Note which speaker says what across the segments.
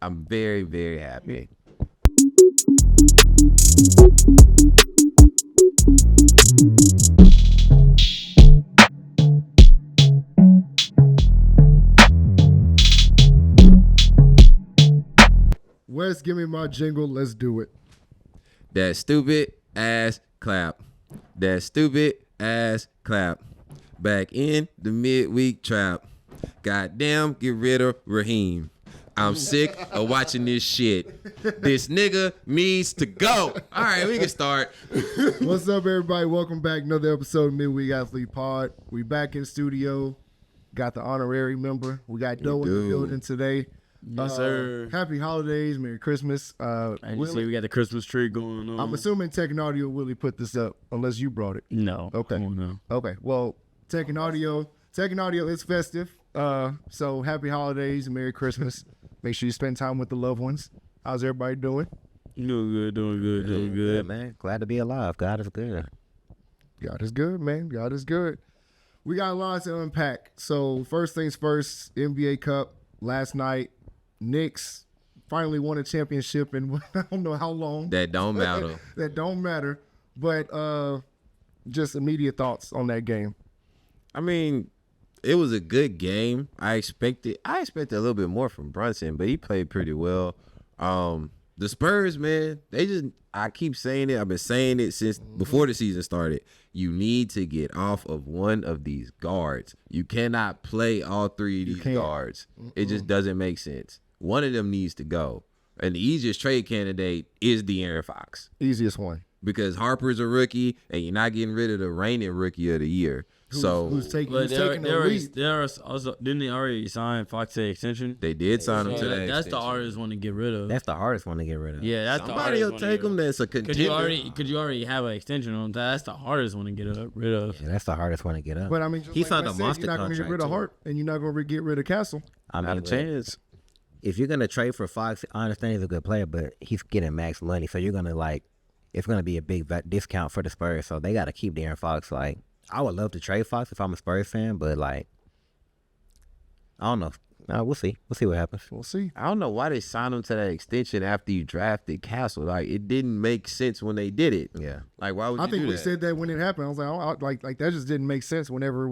Speaker 1: I'm very, very happy.
Speaker 2: Wes, give me my jingle. Let's do it.
Speaker 1: That stupid ass clap. That stupid ass clap. Back in the midweek trap. Goddamn, get rid of Raheem. I'm sick of watching this shit. This nigga needs to go. All right, we can start.
Speaker 2: What's up, everybody? Welcome back. Another episode of Midweek Athlete Pod. We back in studio. Got the honorary member. We got Doe in the building today.
Speaker 3: Yes, sir.
Speaker 2: Happy holidays. Merry Christmas.
Speaker 3: I just say we got the Christmas tree going on.
Speaker 2: I'm assuming Tech and Audio Willie put this up, unless you brought it.
Speaker 3: No.
Speaker 2: Okay.
Speaker 3: Oh, no.
Speaker 2: Okay. Well, Tech and Audio is festive. So happy holidays and Merry Christmas. Make sure you spend time with the loved ones. How's everybody doing?
Speaker 3: Doing good.
Speaker 4: Man. Glad to be alive. God is good.
Speaker 2: God is good, man. God is good. We got a lot to unpack. So first things first, NBA Cup last night. Knicks finally won a championship in I don't know how long.
Speaker 1: That don't matter.
Speaker 2: That don't matter. But just immediate thoughts on that game.
Speaker 1: I mean, it was a good game. I expected a little bit more from Brunson, but he played pretty well. The Spurs, man, I keep saying it. I've been saying it since before the season started. You need to get off of one of these guards. You cannot play all three of these guards. It just doesn't make sense. One of them needs to go. And the easiest trade candidate is De'Aaron Fox.
Speaker 2: Easiest one.
Speaker 1: Because Harper's a rookie, and you're not getting rid of the reigning rookie of the year.
Speaker 2: Who's taking the lead?
Speaker 3: Didn't they already sign Fox to extension?
Speaker 1: They did sign him today.
Speaker 3: That's the hardest one to get rid of.
Speaker 4: That's the hardest one to get rid of.
Speaker 3: Yeah, that's
Speaker 1: Somebody
Speaker 3: the
Speaker 1: will
Speaker 3: hardest
Speaker 1: take him that's a contender.
Speaker 3: Because you already have an extension on that. That's the hardest one to get rid of.
Speaker 4: Yeah, that's the hardest one to get up.
Speaker 2: But I mean, just
Speaker 4: he
Speaker 2: like
Speaker 4: signed
Speaker 2: I
Speaker 4: a
Speaker 2: said,
Speaker 4: monster
Speaker 2: you're not going to get rid of
Speaker 4: contract,
Speaker 2: Hart, and you're not going to get rid of Castle.
Speaker 4: I mean,
Speaker 1: Not a chance.
Speaker 4: if you're gonna trade for Fox, I understand he's a good player, but he's getting max money, so you're gonna it's gonna be a big discount for the Spurs. So they got to keep De'Aaron Fox. Like, I would love to trade Fox if I'm a Spurs fan, but I don't know. We'll see. We'll see what happens.
Speaker 2: We'll see.
Speaker 1: I don't know why they signed him to that extension after you drafted Castle. Like, it didn't make sense when they did it.
Speaker 4: Yeah.
Speaker 1: Like, why would you
Speaker 2: I think
Speaker 1: do
Speaker 2: we
Speaker 1: that?
Speaker 2: said that when it happened. I was like, like that just didn't make sense whenever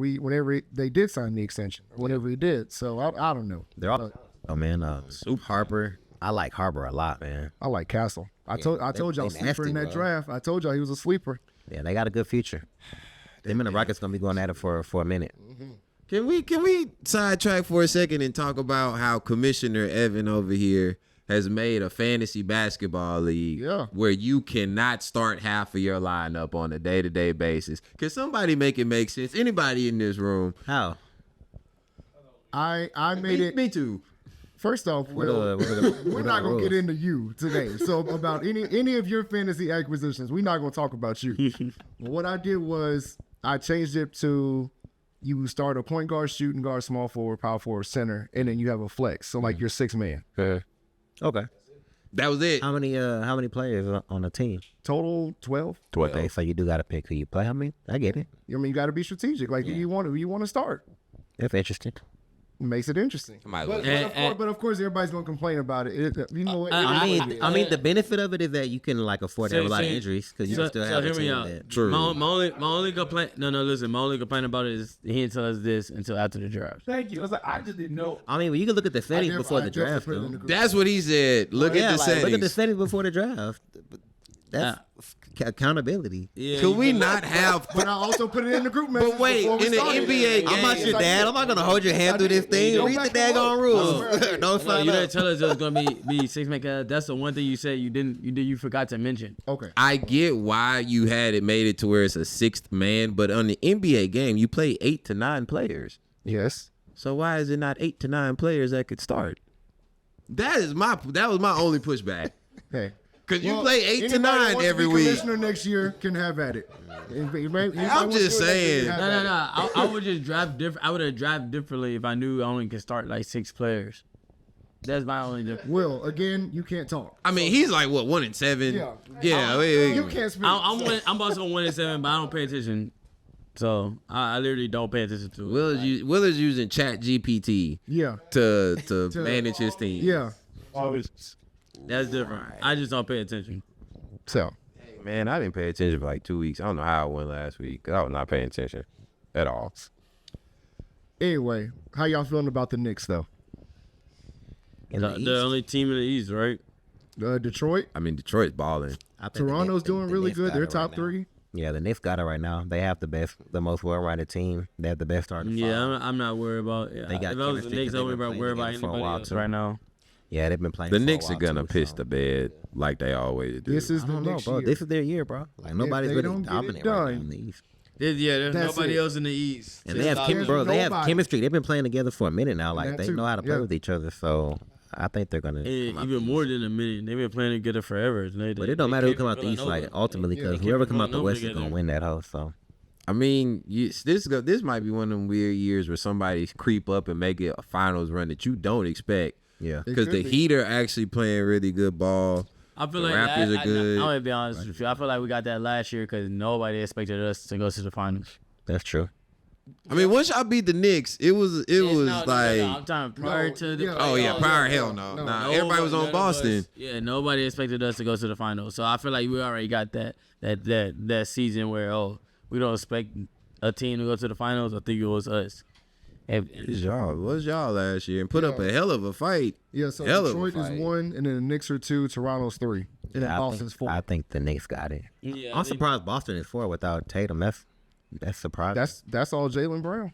Speaker 2: they did sign the extension or whenever he did. So I don't know.
Speaker 4: They're all. Oh man, Harper. I like Harper a lot, man.
Speaker 2: I like Castle. I told y'all sleeper in that draft. I told y'all he was a sleeper.
Speaker 4: Yeah, they got a good future. Them and the Rockets gonna be going at it for a minute.
Speaker 1: Can we sidetrack for a second and talk about how Commissioner Evan over here has made a fantasy basketball league where you cannot start half of your lineup on a day-to-day basis? Can somebody make it make sense? Anybody in this room?
Speaker 4: How?
Speaker 2: I made it.
Speaker 1: Me too.
Speaker 2: First off, we're not gonna get into you today. So about any of your fantasy acquisitions, we're not gonna talk about you. What I did was I changed it to you start a point guard, shooting guard, small forward, power forward, center, and then you have a flex. So like your 6 man.
Speaker 4: Okay.
Speaker 1: That was it.
Speaker 4: How many players on a team?
Speaker 2: Total 12.
Speaker 4: Okay, so you do got to pick who you play. I mean, I get it.
Speaker 2: I mean, you got to be strategic. Like who you want to start.
Speaker 4: That's interesting.
Speaker 2: Makes it interesting. But of course, everybody's gonna complain about it. You know what?
Speaker 4: I mean, the benefit of it is that you can afford to have a lot of injuries because you can still have a team that.
Speaker 1: True.
Speaker 3: My only complaint. No, listen. My only complaint about it is he didn't tell us this until after the draft.
Speaker 2: Thank you. I was like, I just didn't know.
Speaker 4: I mean, well, you can look at the settings before the draft. Though.
Speaker 1: That's what he said. Look at the settings.
Speaker 4: Look at the settings before the draft. That's accountability.
Speaker 3: Yeah,
Speaker 1: Could we not have?
Speaker 2: But I also put it in the group message.
Speaker 1: But wait, in the NBA game,
Speaker 4: I'm not your dad. I'm not gonna hold your hand through this thing. Read the daggone rules. No,
Speaker 3: you didn't tell us it was gonna be 6 man. That's the one thing you said you forgot to mention.
Speaker 2: Okay.
Speaker 1: I get why you had it made it to where it's a 6th man, but on the NBA game, you play 8 to 9 players.
Speaker 2: Yes.
Speaker 1: So why is it not 8 to 9 players that could start? That was my only pushback.
Speaker 2: Hey.
Speaker 1: Because you play 8 to 9 every week.
Speaker 2: Commissioner next year can have at it.
Speaker 1: I'm just saying.
Speaker 3: No. I would just draft different. I would have drafted differently if I knew I only could start like 6 players. That's my only difference.
Speaker 2: Will, again, you can't talk.
Speaker 1: I mean, he's like, what, 1-7?
Speaker 2: Yeah.
Speaker 1: Wait.
Speaker 2: You can't speak.
Speaker 3: I'm also 1-7, but I don't pay attention. So I literally don't pay attention to it.
Speaker 1: Will is using Chat GPT
Speaker 2: Yeah.
Speaker 1: to manage his team.
Speaker 2: Yeah.
Speaker 3: That's different. I just don't pay attention.
Speaker 2: So,
Speaker 1: Man, I didn't pay attention for like 2 weeks. I don't know how I went last week. 'Cause I was not paying attention at all.
Speaker 2: anyway, how y'all feeling about the Knicks though?
Speaker 3: The only team in the East, right?
Speaker 2: Detroit,
Speaker 1: I mean, Detroit's balling.
Speaker 4: I think
Speaker 2: Toronto's doing really
Speaker 4: Knicks
Speaker 2: good.
Speaker 4: got
Speaker 2: They're
Speaker 4: it
Speaker 2: top
Speaker 4: right now.
Speaker 2: 3.
Speaker 4: Yeah, the Knicks got it right now. They have the most well-rounded team. They have the best starting five.
Speaker 3: Yeah, I'm not worried about.
Speaker 4: They got
Speaker 3: if I was the
Speaker 4: chemistry
Speaker 3: Knicks,
Speaker 4: 'cause
Speaker 3: I wouldn't
Speaker 4: they've been
Speaker 3: worry about
Speaker 4: playing together for a
Speaker 3: anybody
Speaker 4: while,
Speaker 3: else
Speaker 4: too.
Speaker 3: right now.
Speaker 4: Yeah, they've been playing.
Speaker 1: The
Speaker 4: for a
Speaker 1: Knicks are
Speaker 4: while,
Speaker 1: gonna
Speaker 4: too,
Speaker 1: piss
Speaker 4: so.
Speaker 1: the bed like they always do.
Speaker 2: This is
Speaker 4: I
Speaker 2: the
Speaker 4: don't know,
Speaker 2: next
Speaker 4: bro.
Speaker 2: year.
Speaker 4: This is their year, bro. Like nobody's
Speaker 2: they
Speaker 4: really
Speaker 2: don't get it
Speaker 4: dominant right now
Speaker 2: done,
Speaker 4: in the East.
Speaker 3: There's
Speaker 2: That's
Speaker 3: nobody
Speaker 2: it.
Speaker 3: else in the East.
Speaker 4: And they have
Speaker 2: There's
Speaker 4: they have
Speaker 2: nobody.
Speaker 4: chemistry. They've been playing together for a minute now. Like
Speaker 2: That
Speaker 4: they
Speaker 2: too,
Speaker 4: know how to play
Speaker 2: yeah.
Speaker 4: with each other. So I think they're gonna. come out
Speaker 3: Even
Speaker 4: the
Speaker 3: more
Speaker 4: East.
Speaker 3: than a minute. They've been playing together forever.
Speaker 4: But it don't matter who come out the East. Like ultimately,
Speaker 2: Yeah,
Speaker 4: because
Speaker 2: they
Speaker 4: whoever
Speaker 3: keep
Speaker 4: come out the
Speaker 3: Villanova
Speaker 4: West is
Speaker 3: together.
Speaker 4: gonna win that house. So
Speaker 1: I mean, this might be one of them weird years where somebody creep up and make it a finals run that you don't expect.
Speaker 4: yeah.
Speaker 1: Because the
Speaker 2: could be.
Speaker 1: Heat are actually playing really good ball.
Speaker 3: I feel
Speaker 1: The
Speaker 3: like
Speaker 1: Raptors
Speaker 3: that,
Speaker 1: are good.
Speaker 3: I'm gonna be honest with you. I feel like we got that last year because nobody expected us to go to the finals.
Speaker 4: That's true.
Speaker 1: I mean, once y'all beat the Knicks, it was like,
Speaker 3: I'm talking prior
Speaker 2: No,
Speaker 3: to the.
Speaker 2: yeah.
Speaker 1: oh yeah,
Speaker 2: Oh,
Speaker 1: prior
Speaker 2: yeah,
Speaker 1: hell
Speaker 2: no,
Speaker 1: no.
Speaker 2: no.
Speaker 1: Nah, everybody was
Speaker 3: None
Speaker 1: on
Speaker 3: of
Speaker 1: Boston.
Speaker 3: us- yeah, nobody expected us to go to the finals. So I feel like we already got that season where we don't expect a team to go to the finals. I think it was us.
Speaker 1: It was y'all last year and put up a hell of a fight.
Speaker 2: Yeah, so
Speaker 1: Hell of a
Speaker 2: Detroit is
Speaker 1: fight.
Speaker 2: 1, and then the Knicks are 2, Toronto's 3, and then Boston's 4.
Speaker 4: I think the Knicks got it.
Speaker 3: Yeah,
Speaker 4: I'm surprised Boston is 4 without Tatum. That's surprising.
Speaker 2: That's all Jalen Brown.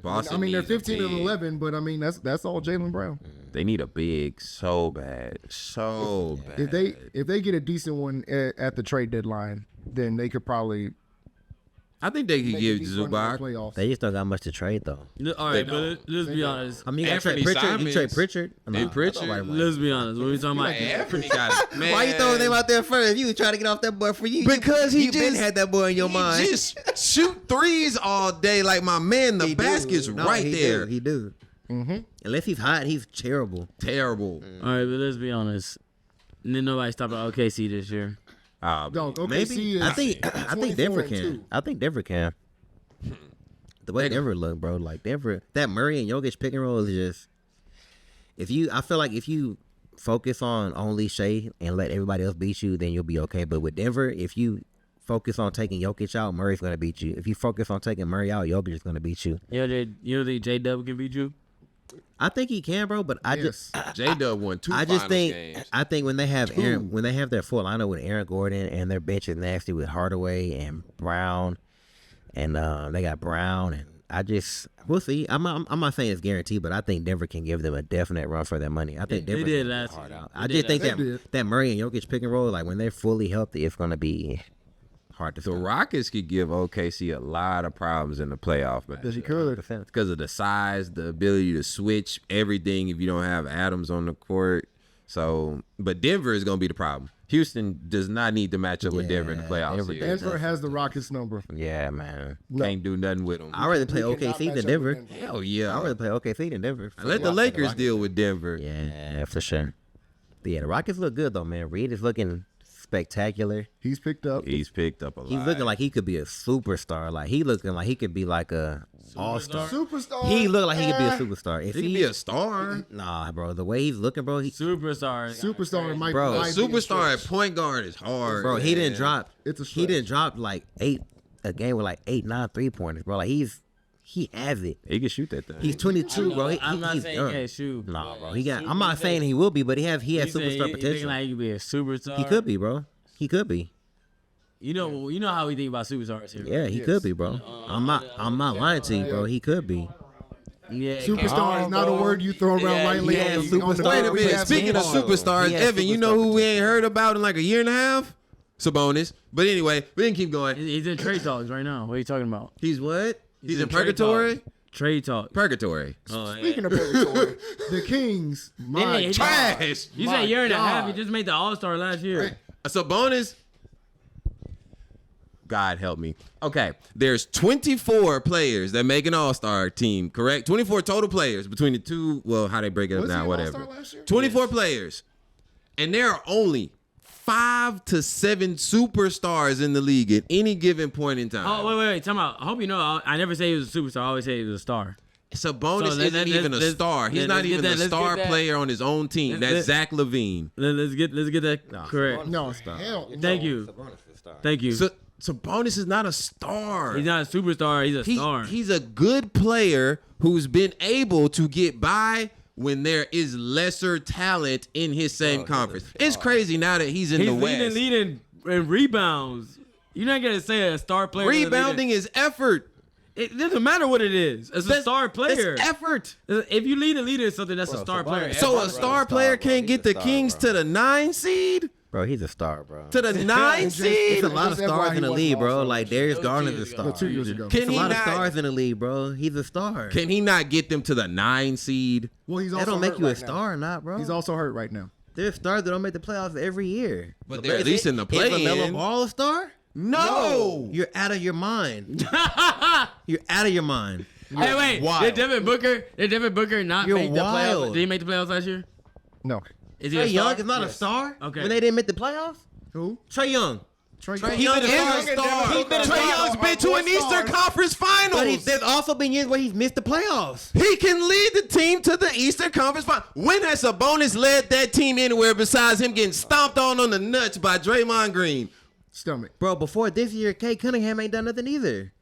Speaker 1: Boston
Speaker 2: I mean, they're
Speaker 1: needs a
Speaker 2: 15 and
Speaker 1: big.
Speaker 2: 11, but I mean that's all Jalen Brown.
Speaker 1: They need a big so bad, so bad.
Speaker 2: If they get a decent one at the trade deadline, then they could probably
Speaker 1: I think they could
Speaker 2: make a
Speaker 1: give
Speaker 2: deep run in the
Speaker 1: Zubac.
Speaker 2: playoffs.
Speaker 4: They just don't got much to trade though.
Speaker 3: All right, but let's be honest.
Speaker 4: I mean, you got
Speaker 1: Anthony
Speaker 4: Pritchard. You
Speaker 1: Simons.
Speaker 4: trade Pritchard.
Speaker 1: And Pritchard.
Speaker 3: Let's be honest. When we talking about
Speaker 1: Anthony got it. Man.
Speaker 4: Why you throwing them out there first? You was trying to get off that boy for you.
Speaker 1: Because he
Speaker 4: you been
Speaker 1: just
Speaker 4: had that boy in your
Speaker 1: he
Speaker 4: mind.
Speaker 1: just shoot threes all day like my man. The
Speaker 4: He do.
Speaker 1: basket's
Speaker 4: No,
Speaker 1: right
Speaker 4: he
Speaker 1: there.
Speaker 4: Do. He do. Unless he's hot, he's terrible.
Speaker 1: Terrible.
Speaker 3: all right, but let's be honest. Then nobody stopped at OKC this year.
Speaker 2: Dog, OKC
Speaker 4: Maybe
Speaker 2: is
Speaker 4: I think
Speaker 2: 24
Speaker 4: Denver
Speaker 2: and
Speaker 4: can.
Speaker 2: 2.
Speaker 4: I think Denver can. The way Denver look, bro, like Denver, that Murray and Jokic pick and roll is just. I feel like if you focus on only Shea and let everybody else beat you, then you'll be okay. But with Denver, if you focus on taking Jokic out, Murray's gonna beat you. If you focus on taking Murray out, Jokic is gonna beat you.
Speaker 3: You know think J-Dub can beat you?
Speaker 4: I think he can, bro. But I
Speaker 2: Yes.
Speaker 1: J Dub won 2
Speaker 4: I just
Speaker 1: finals
Speaker 4: think
Speaker 1: games.
Speaker 4: I think when they have when they have their full lineup with Aaron Gordon and their bench is nasty with Hardaway and Brown, and they got Brown and we'll see. I'm not saying it's guaranteed, but I think Denver can give them a definite run for their money. I think
Speaker 3: They
Speaker 4: Denver
Speaker 3: did last year.
Speaker 4: I
Speaker 3: They
Speaker 4: just
Speaker 3: did
Speaker 4: think
Speaker 2: last year.
Speaker 4: that Murray and Jokic pick and roll, like when they're fully healthy, it's gonna be hard to
Speaker 1: The
Speaker 4: stop.
Speaker 1: Rockets could give OKC a lot of problems in the playoff, man.
Speaker 2: Yes, you could.
Speaker 1: Because of the size, the ability to switch everything if you don't have Adams on the court. So, but Denver is going to be the problem. Houston does not need to match up with Denver in the playoffs.
Speaker 4: Denver
Speaker 1: here.
Speaker 2: Denver has the Rockets number.
Speaker 4: Yeah, man.
Speaker 1: Can't do nothing with them.
Speaker 4: I'd rather play
Speaker 2: We cannot
Speaker 4: OKC
Speaker 2: match
Speaker 4: than
Speaker 2: up
Speaker 4: Denver.
Speaker 2: with Denver.
Speaker 1: Hell
Speaker 4: I'd
Speaker 1: yeah.
Speaker 4: rather play OKC than Denver.
Speaker 1: Let the Lakers deal with Denver.
Speaker 4: Yeah, for sure. But yeah, the Rockets look good though, man. Reed is looking spectacular.
Speaker 2: He's picked up.
Speaker 1: He's picked up a lot.
Speaker 4: He's looking like he could be a superstar. Like he looking like he could be like a all-star.
Speaker 2: Superstar.
Speaker 4: He look like he could be a superstar. If
Speaker 1: He could be a star.
Speaker 4: nah, bro, the way he's looking, bro,
Speaker 3: Superstar.
Speaker 2: Superstar might
Speaker 4: Bro,
Speaker 2: might
Speaker 1: A
Speaker 2: be a
Speaker 1: superstar at
Speaker 2: stretch.
Speaker 1: point guard is hard.
Speaker 4: bro, he didn't
Speaker 1: man.
Speaker 4: drop.
Speaker 2: It's a
Speaker 4: he
Speaker 2: stretch.
Speaker 4: didn't drop like a game with like 8-9 3-pointers, bro. Like he has it.
Speaker 1: He can shoot that thing.
Speaker 4: He's 22, bro.
Speaker 3: I'm not
Speaker 4: he's
Speaker 3: saying
Speaker 4: young.
Speaker 3: he can't shoot.
Speaker 4: Nah, bro. I'm not saying he will be, but he has
Speaker 3: You
Speaker 4: superstar
Speaker 3: You thinking
Speaker 4: potential.
Speaker 3: like he could be a superstar?
Speaker 4: He could be, bro. He could be.
Speaker 3: You know how we think about superstars here.
Speaker 4: Yeah, he could be, bro. I'm not lying to you, bro. He could be.
Speaker 3: Yeah.
Speaker 2: Superstar is not a word you throw around
Speaker 3: Yeah,
Speaker 2: lightly.
Speaker 4: yeah,
Speaker 2: on the
Speaker 4: superstar.
Speaker 1: Wait a
Speaker 2: court.
Speaker 1: minute.
Speaker 2: He has
Speaker 1: Speaking of
Speaker 2: superstar.
Speaker 1: superstars,
Speaker 4: He has
Speaker 1: Evan, you know
Speaker 4: superstar
Speaker 1: who we ain't heard about in like a year and a half? Sabonis. But anyway, we can keep going.
Speaker 3: He's in trade talks right now. What are you talking about?
Speaker 1: He's what? He's in
Speaker 3: in trade
Speaker 1: purgatory?
Speaker 3: Trade talk.
Speaker 1: Purgatory.
Speaker 2: Speaking of purgatory, the Kings, my
Speaker 3: Didn't he-
Speaker 2: God.
Speaker 1: Trash.
Speaker 3: You
Speaker 2: My
Speaker 3: said year and a half.
Speaker 2: God.
Speaker 3: He just made the All-Star last year.
Speaker 1: Sabonis. God help me. Okay, there's 24 players that make an all-star team, correct? 24 total players between the two. Well, how they break it up
Speaker 2: Was he
Speaker 1: now,
Speaker 2: an
Speaker 1: whatever.
Speaker 2: all-star last year?
Speaker 1: 24 players. And there are only 5 to 7 superstars in the league at any given point in time.
Speaker 3: Oh, wait. Time out. I hope you know. I never say he was a superstar. I always say he was a star.
Speaker 1: Sabonis
Speaker 3: So
Speaker 1: isn't even a star. He's not even the star
Speaker 3: that.
Speaker 1: player on his own team. That's Zach LaVine.
Speaker 3: Let's get that correct.
Speaker 2: No, hell.
Speaker 3: Thank you. Thank you.
Speaker 1: So Sabonis is not a star.
Speaker 3: He's not a superstar. He's a star.
Speaker 1: He's a good player who's been able to get by when there is lesser talent in his same conference. It's crazy now that he's in the West.
Speaker 3: Leading in rebounds. You're not gonna say a star player.
Speaker 1: Rebounding is effort.
Speaker 3: It doesn't matter what it is. It's a star player.
Speaker 1: It's effort.
Speaker 3: If you lead a leader in something, that's a star player.
Speaker 1: So a star player can't get the Kings to the 9 seed?
Speaker 4: Bro, he's a star, bro.
Speaker 1: To the 9 seed?
Speaker 4: It's a lot of stars in the league, bro. Like Darius Garland's a star.
Speaker 2: 2 years ago.
Speaker 1: Can
Speaker 4: It's a
Speaker 1: he
Speaker 4: lot of
Speaker 1: not?
Speaker 4: stars in the league, bro. He's a star.
Speaker 1: Can he not get them to the 9 seed?
Speaker 2: Well, he's also
Speaker 4: That don't make
Speaker 2: hurt
Speaker 4: you a
Speaker 2: right now.
Speaker 4: star or not, bro.
Speaker 2: He's also hurt right now.
Speaker 4: There's stars that don't make the playoffs every year.
Speaker 1: But they're at least in the
Speaker 4: Is LaMelo
Speaker 1: play-in.
Speaker 4: Ball a star?
Speaker 1: No.
Speaker 4: You're out of your mind. You're out of your mind.
Speaker 3: Hey, wait.
Speaker 4: wild.
Speaker 3: Did Devin Booker not
Speaker 4: You're
Speaker 3: make the playoffs?
Speaker 4: wild.
Speaker 3: Did he make the playoffs last year?
Speaker 2: No.
Speaker 3: Is he a
Speaker 4: Trey
Speaker 3: star?
Speaker 4: Young is not a star.
Speaker 3: Okay.
Speaker 4: When they didn't make the playoffs?
Speaker 2: Who?
Speaker 4: Trey Young.
Speaker 2: Trey
Speaker 1: Trey
Speaker 2: Young.
Speaker 1: Young is a star. Trey Young's been to an Eastern Conference
Speaker 4: But
Speaker 1: Finals.
Speaker 4: there's also been years where he's missed the playoffs.
Speaker 1: He can lead the team to the Eastern Conference Finals. When has Sabonis led that team anywhere besides him getting stomped on the nuts by Draymond Green?
Speaker 2: Stomach.
Speaker 4: Bro, before this year, Kate Cunningham ain't done nothing either.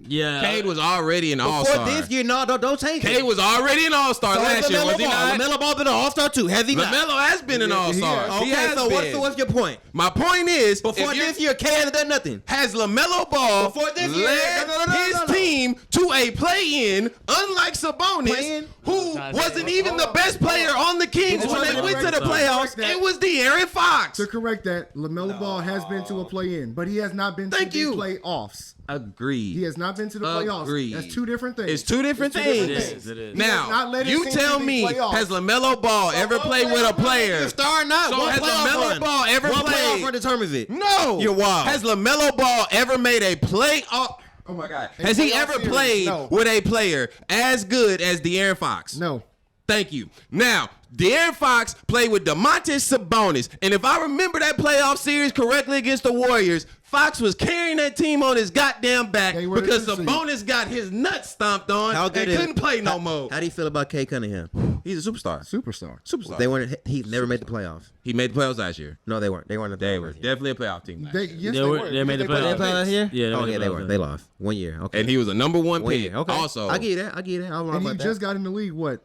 Speaker 3: Yeah.
Speaker 1: Cade was already an
Speaker 4: Before
Speaker 1: all-star.
Speaker 4: this year, no, don't change
Speaker 1: Cade
Speaker 4: it.
Speaker 1: was already an all-star last year, was he not?
Speaker 4: LaMelo Ball been an all-star too, has he not?
Speaker 1: LaMelo has been an all-star.
Speaker 2: has.
Speaker 1: He
Speaker 4: Okay,
Speaker 1: has
Speaker 4: so
Speaker 1: been.
Speaker 4: what's your point?
Speaker 1: My point is,
Speaker 4: Before
Speaker 1: if you-
Speaker 4: this year, Kate hasn't done nothing.
Speaker 1: has LaMelo Ball
Speaker 4: Before this year,
Speaker 1: led
Speaker 4: no.
Speaker 1: his team to a play-in, unlike Sabonis,
Speaker 4: Play-in?
Speaker 1: who wasn't even the best player on the Kings when they went to the playoffs. It was De'Aaron Fox.
Speaker 2: To correct that, LaMelo Ball has been to a play-in, but he has not been to
Speaker 1: Thank
Speaker 2: the
Speaker 1: you.
Speaker 2: playoffs.
Speaker 1: Agreed.
Speaker 2: He has not been to the playoffs.
Speaker 1: Agreed.
Speaker 2: That's two different things.
Speaker 1: It's two different
Speaker 2: It's two
Speaker 1: things.
Speaker 2: different
Speaker 3: things. It is.
Speaker 2: He has not
Speaker 1: Now,
Speaker 2: led his
Speaker 1: you
Speaker 2: team
Speaker 1: tell
Speaker 2: to the
Speaker 1: me,
Speaker 2: playoffs.
Speaker 1: has LaMelo Ball ever played with a player?
Speaker 4: Star or not?
Speaker 1: So
Speaker 4: one
Speaker 1: has
Speaker 4: playoff
Speaker 1: LaMelo
Speaker 4: run.
Speaker 1: Ball ever
Speaker 4: one
Speaker 1: played?
Speaker 4: playoff run determines it.
Speaker 1: No.
Speaker 4: You're wild.
Speaker 1: Has LaMelo Ball ever made a playoff? Oh my God. Has he
Speaker 2: playoff
Speaker 1: ever
Speaker 2: series?
Speaker 1: played
Speaker 2: No.
Speaker 1: with a player as good as De'Aaron Fox?
Speaker 2: No.
Speaker 1: Thank you. Now, De'Aaron Fox played with Domantas Sabonis. And if I remember that playoff series correctly against the Warriors, Fox was carrying that team on his goddamn back
Speaker 2: They were the
Speaker 1: because
Speaker 2: two seed.
Speaker 1: Sabonis got his nuts stomped on
Speaker 4: How
Speaker 1: and
Speaker 4: good is
Speaker 1: couldn't play no more.
Speaker 4: How do you feel about Kate Cunningham?
Speaker 1: He's a superstar.
Speaker 2: Superstar.
Speaker 4: They weren't. He never made the playoffs.
Speaker 1: He made the playoffs last year.
Speaker 4: No, they weren't. They weren't.
Speaker 1: They were definitely a playoff team last year.
Speaker 2: Yes,
Speaker 3: They
Speaker 2: they
Speaker 3: were-
Speaker 2: were.
Speaker 3: they made the
Speaker 2: played
Speaker 3: playoffs.
Speaker 2: the Knicks.
Speaker 3: Yeah, they
Speaker 4: Oh
Speaker 3: made
Speaker 4: yeah,
Speaker 3: the
Speaker 4: they
Speaker 3: playoffs.
Speaker 4: were. They lost 1 year. Okay.
Speaker 1: And he was a number one
Speaker 4: 1
Speaker 1: pick.
Speaker 4: year. Okay.
Speaker 1: Also,
Speaker 4: I get it. I get it. I don't know
Speaker 2: And he
Speaker 4: about
Speaker 2: just
Speaker 4: that.
Speaker 2: got in the league, what?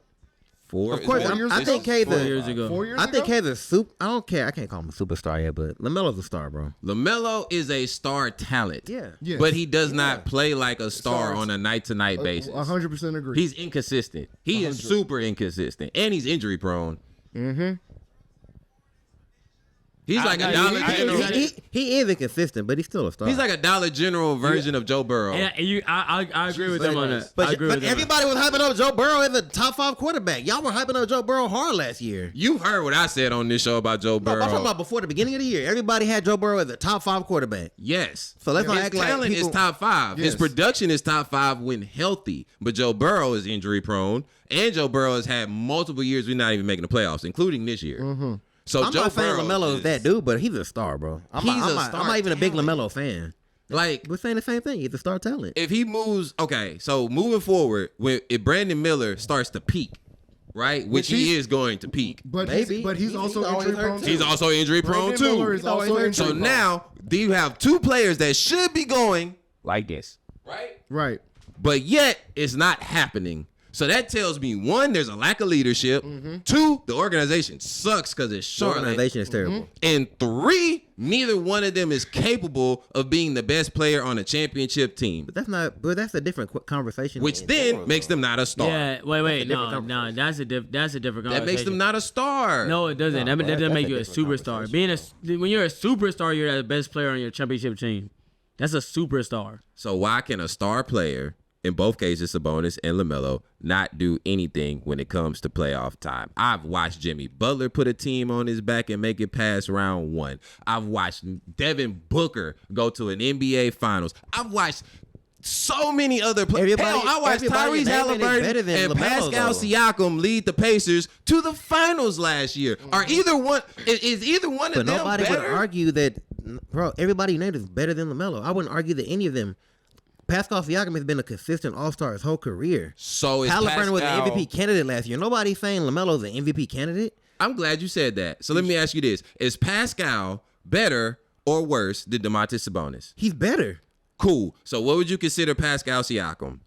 Speaker 1: Four.
Speaker 4: Of course,
Speaker 2: Four years
Speaker 4: I think
Speaker 2: ago?
Speaker 4: K's
Speaker 3: 4
Speaker 4: a.
Speaker 3: years ago.
Speaker 2: 4 years
Speaker 4: I
Speaker 2: ago?
Speaker 4: think K's a soup. I don't care. I can't call him a superstar yet, but LaMelo's a star, bro.
Speaker 1: LaMelo is a star talent.
Speaker 4: Yeah.
Speaker 2: Yes.
Speaker 1: But he does not play like a star
Speaker 2: Stars.
Speaker 1: on a night-to-night basis.
Speaker 2: 100% agree.
Speaker 1: He's inconsistent. He is super inconsistent. And he's injury prone. Mm-hmm. He's like a Dollar General.
Speaker 4: He is inconsistent, but he's still a star.
Speaker 1: He's like a Dollar General version of Joe Burrow.
Speaker 3: Yeah, I agree with them on that. I
Speaker 4: But,
Speaker 3: agree with them.
Speaker 4: everybody was hyping up Joe Burrow as a top 5 quarterback. Y'all were hyping up Joe Burrow hard last year.
Speaker 1: You've heard what I said on this show about Joe
Speaker 4: No,
Speaker 1: Burrow.
Speaker 4: I'm talking about before the beginning of the year. Everybody had Joe Burrow as a top 5 quarterback.
Speaker 1: Yes.
Speaker 4: So let's not
Speaker 1: His
Speaker 4: act like
Speaker 1: talent
Speaker 4: people-
Speaker 1: is top 5. His
Speaker 2: Yes.
Speaker 1: production is top 5 when healthy. But Joe Burrow is injury prone. And Joe Burrow has had multiple years we're not even making the playoffs, including this year.
Speaker 2: Mm-hmm.
Speaker 1: So
Speaker 4: I'm
Speaker 1: Joe
Speaker 4: not saying
Speaker 1: Burrow
Speaker 4: LaMelo is that dude, but he's a star, bro. I'm
Speaker 1: He's
Speaker 4: not,
Speaker 1: a
Speaker 4: I'm
Speaker 1: star
Speaker 4: not even a big
Speaker 1: talent.
Speaker 4: LaMelo fan.
Speaker 1: Like,
Speaker 4: We're saying the same thing. He's a star talent.
Speaker 1: if he moves, okay, so moving forward, if Brandon Miller starts to peak, right, which he is going to peak,
Speaker 2: But
Speaker 4: Maybe.
Speaker 2: he's also
Speaker 4: always
Speaker 2: injury
Speaker 4: hurt
Speaker 2: prone
Speaker 4: too.
Speaker 2: too.
Speaker 1: he's also injury prone
Speaker 2: Brandon Miller
Speaker 1: too.
Speaker 2: is also injury
Speaker 1: So
Speaker 2: prone.
Speaker 1: now, do you have two players that should be going like this, right?
Speaker 2: Right.
Speaker 1: But yet it's not happening. So that tells me, one, there's a lack of leadership. Two, the organization sucks because it's
Speaker 4: The
Speaker 1: Charlotte.
Speaker 4: organization is terrible.
Speaker 1: And three, neither one of them is capable of being the best player on a championship team,
Speaker 4: But that's not. But that's a different conversation.
Speaker 1: which
Speaker 4: in
Speaker 1: then
Speaker 4: general,
Speaker 1: makes
Speaker 4: though.
Speaker 1: them not a star.
Speaker 3: Yeah, wait,
Speaker 4: different
Speaker 3: no, that's a different conversation.
Speaker 1: That makes them not a star.
Speaker 3: No, it doesn't. that doesn't
Speaker 4: that's
Speaker 3: make
Speaker 4: a
Speaker 3: you a
Speaker 4: different
Speaker 3: superstar. When you're a superstar, you're the best player on your championship team. That's a superstar.
Speaker 1: So why can a star player, in both cases Sabonis and LaMelo, not do anything when it comes to playoff time? I've watched Jimmy Butler put a team on his back and make it past round 1. I've watched Devin Booker go to an NBA Finals. I've watched so many other players. Hell, I watched
Speaker 4: everybody
Speaker 1: Tyrese
Speaker 4: naming is better
Speaker 1: Halliburton
Speaker 4: than
Speaker 1: and
Speaker 4: LaMelo,
Speaker 1: Pascal
Speaker 4: though.
Speaker 1: Siakam lead the Pacers to the finals last year. Are either one is either one
Speaker 4: But
Speaker 1: of them
Speaker 4: nobody
Speaker 1: better?
Speaker 4: would argue that, bro. Everybody named is better than LaMelo. I wouldn't argue that any of them. Pascal Siakam has been a consistent All-Star his whole career.
Speaker 1: So is
Speaker 4: Halliburton was an
Speaker 1: Pascal-
Speaker 4: MVP candidate last year. Nobody's saying LaMelo's an MVP candidate.
Speaker 1: I'm glad you said that. So let me ask you this: is Pascal better or worse than Domantas Sabonis?
Speaker 4: He's better.
Speaker 1: Cool. So what would you consider Pascal Siakam?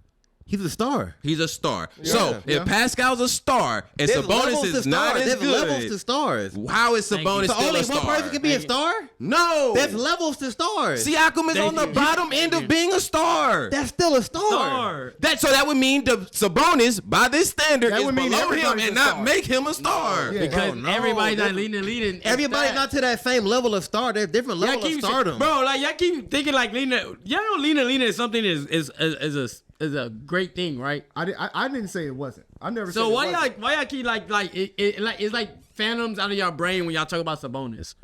Speaker 4: He's a star.
Speaker 1: He's a star. So if Pascal's a star and
Speaker 4: There's
Speaker 1: Sabonis
Speaker 4: levels
Speaker 1: is
Speaker 4: to
Speaker 1: not
Speaker 4: stars.
Speaker 1: as
Speaker 4: There's levels to
Speaker 1: good,
Speaker 4: stars.
Speaker 1: how is
Speaker 3: Thank you.
Speaker 1: Sabonis
Speaker 4: So
Speaker 1: still
Speaker 4: only
Speaker 1: a
Speaker 4: one
Speaker 1: star?
Speaker 4: person can be a star?
Speaker 1: No.
Speaker 4: There's levels to stars.
Speaker 1: Siakam is on the bottom end of being a star.
Speaker 4: That's still a star.
Speaker 1: That would mean the Sabonis, by this standard,
Speaker 2: That
Speaker 1: is
Speaker 2: would mean
Speaker 1: below him
Speaker 2: everybody's
Speaker 1: and
Speaker 2: a
Speaker 1: not
Speaker 2: star.
Speaker 1: make him a star.
Speaker 2: Yeah.
Speaker 3: Because
Speaker 4: Oh, no.
Speaker 3: everybody's not leading.
Speaker 4: Everybody's not to that same level of star. There's different levels of stardom.
Speaker 3: Bro, like y'all keep thinking like leading. Y'all know leading is something is a great thing, right?
Speaker 2: I didn't say it wasn't. I never.
Speaker 3: So
Speaker 2: said
Speaker 3: why
Speaker 2: it wasn't.
Speaker 3: y'all keep like it's like phantoms out of your brain when y'all talk about Sabonis?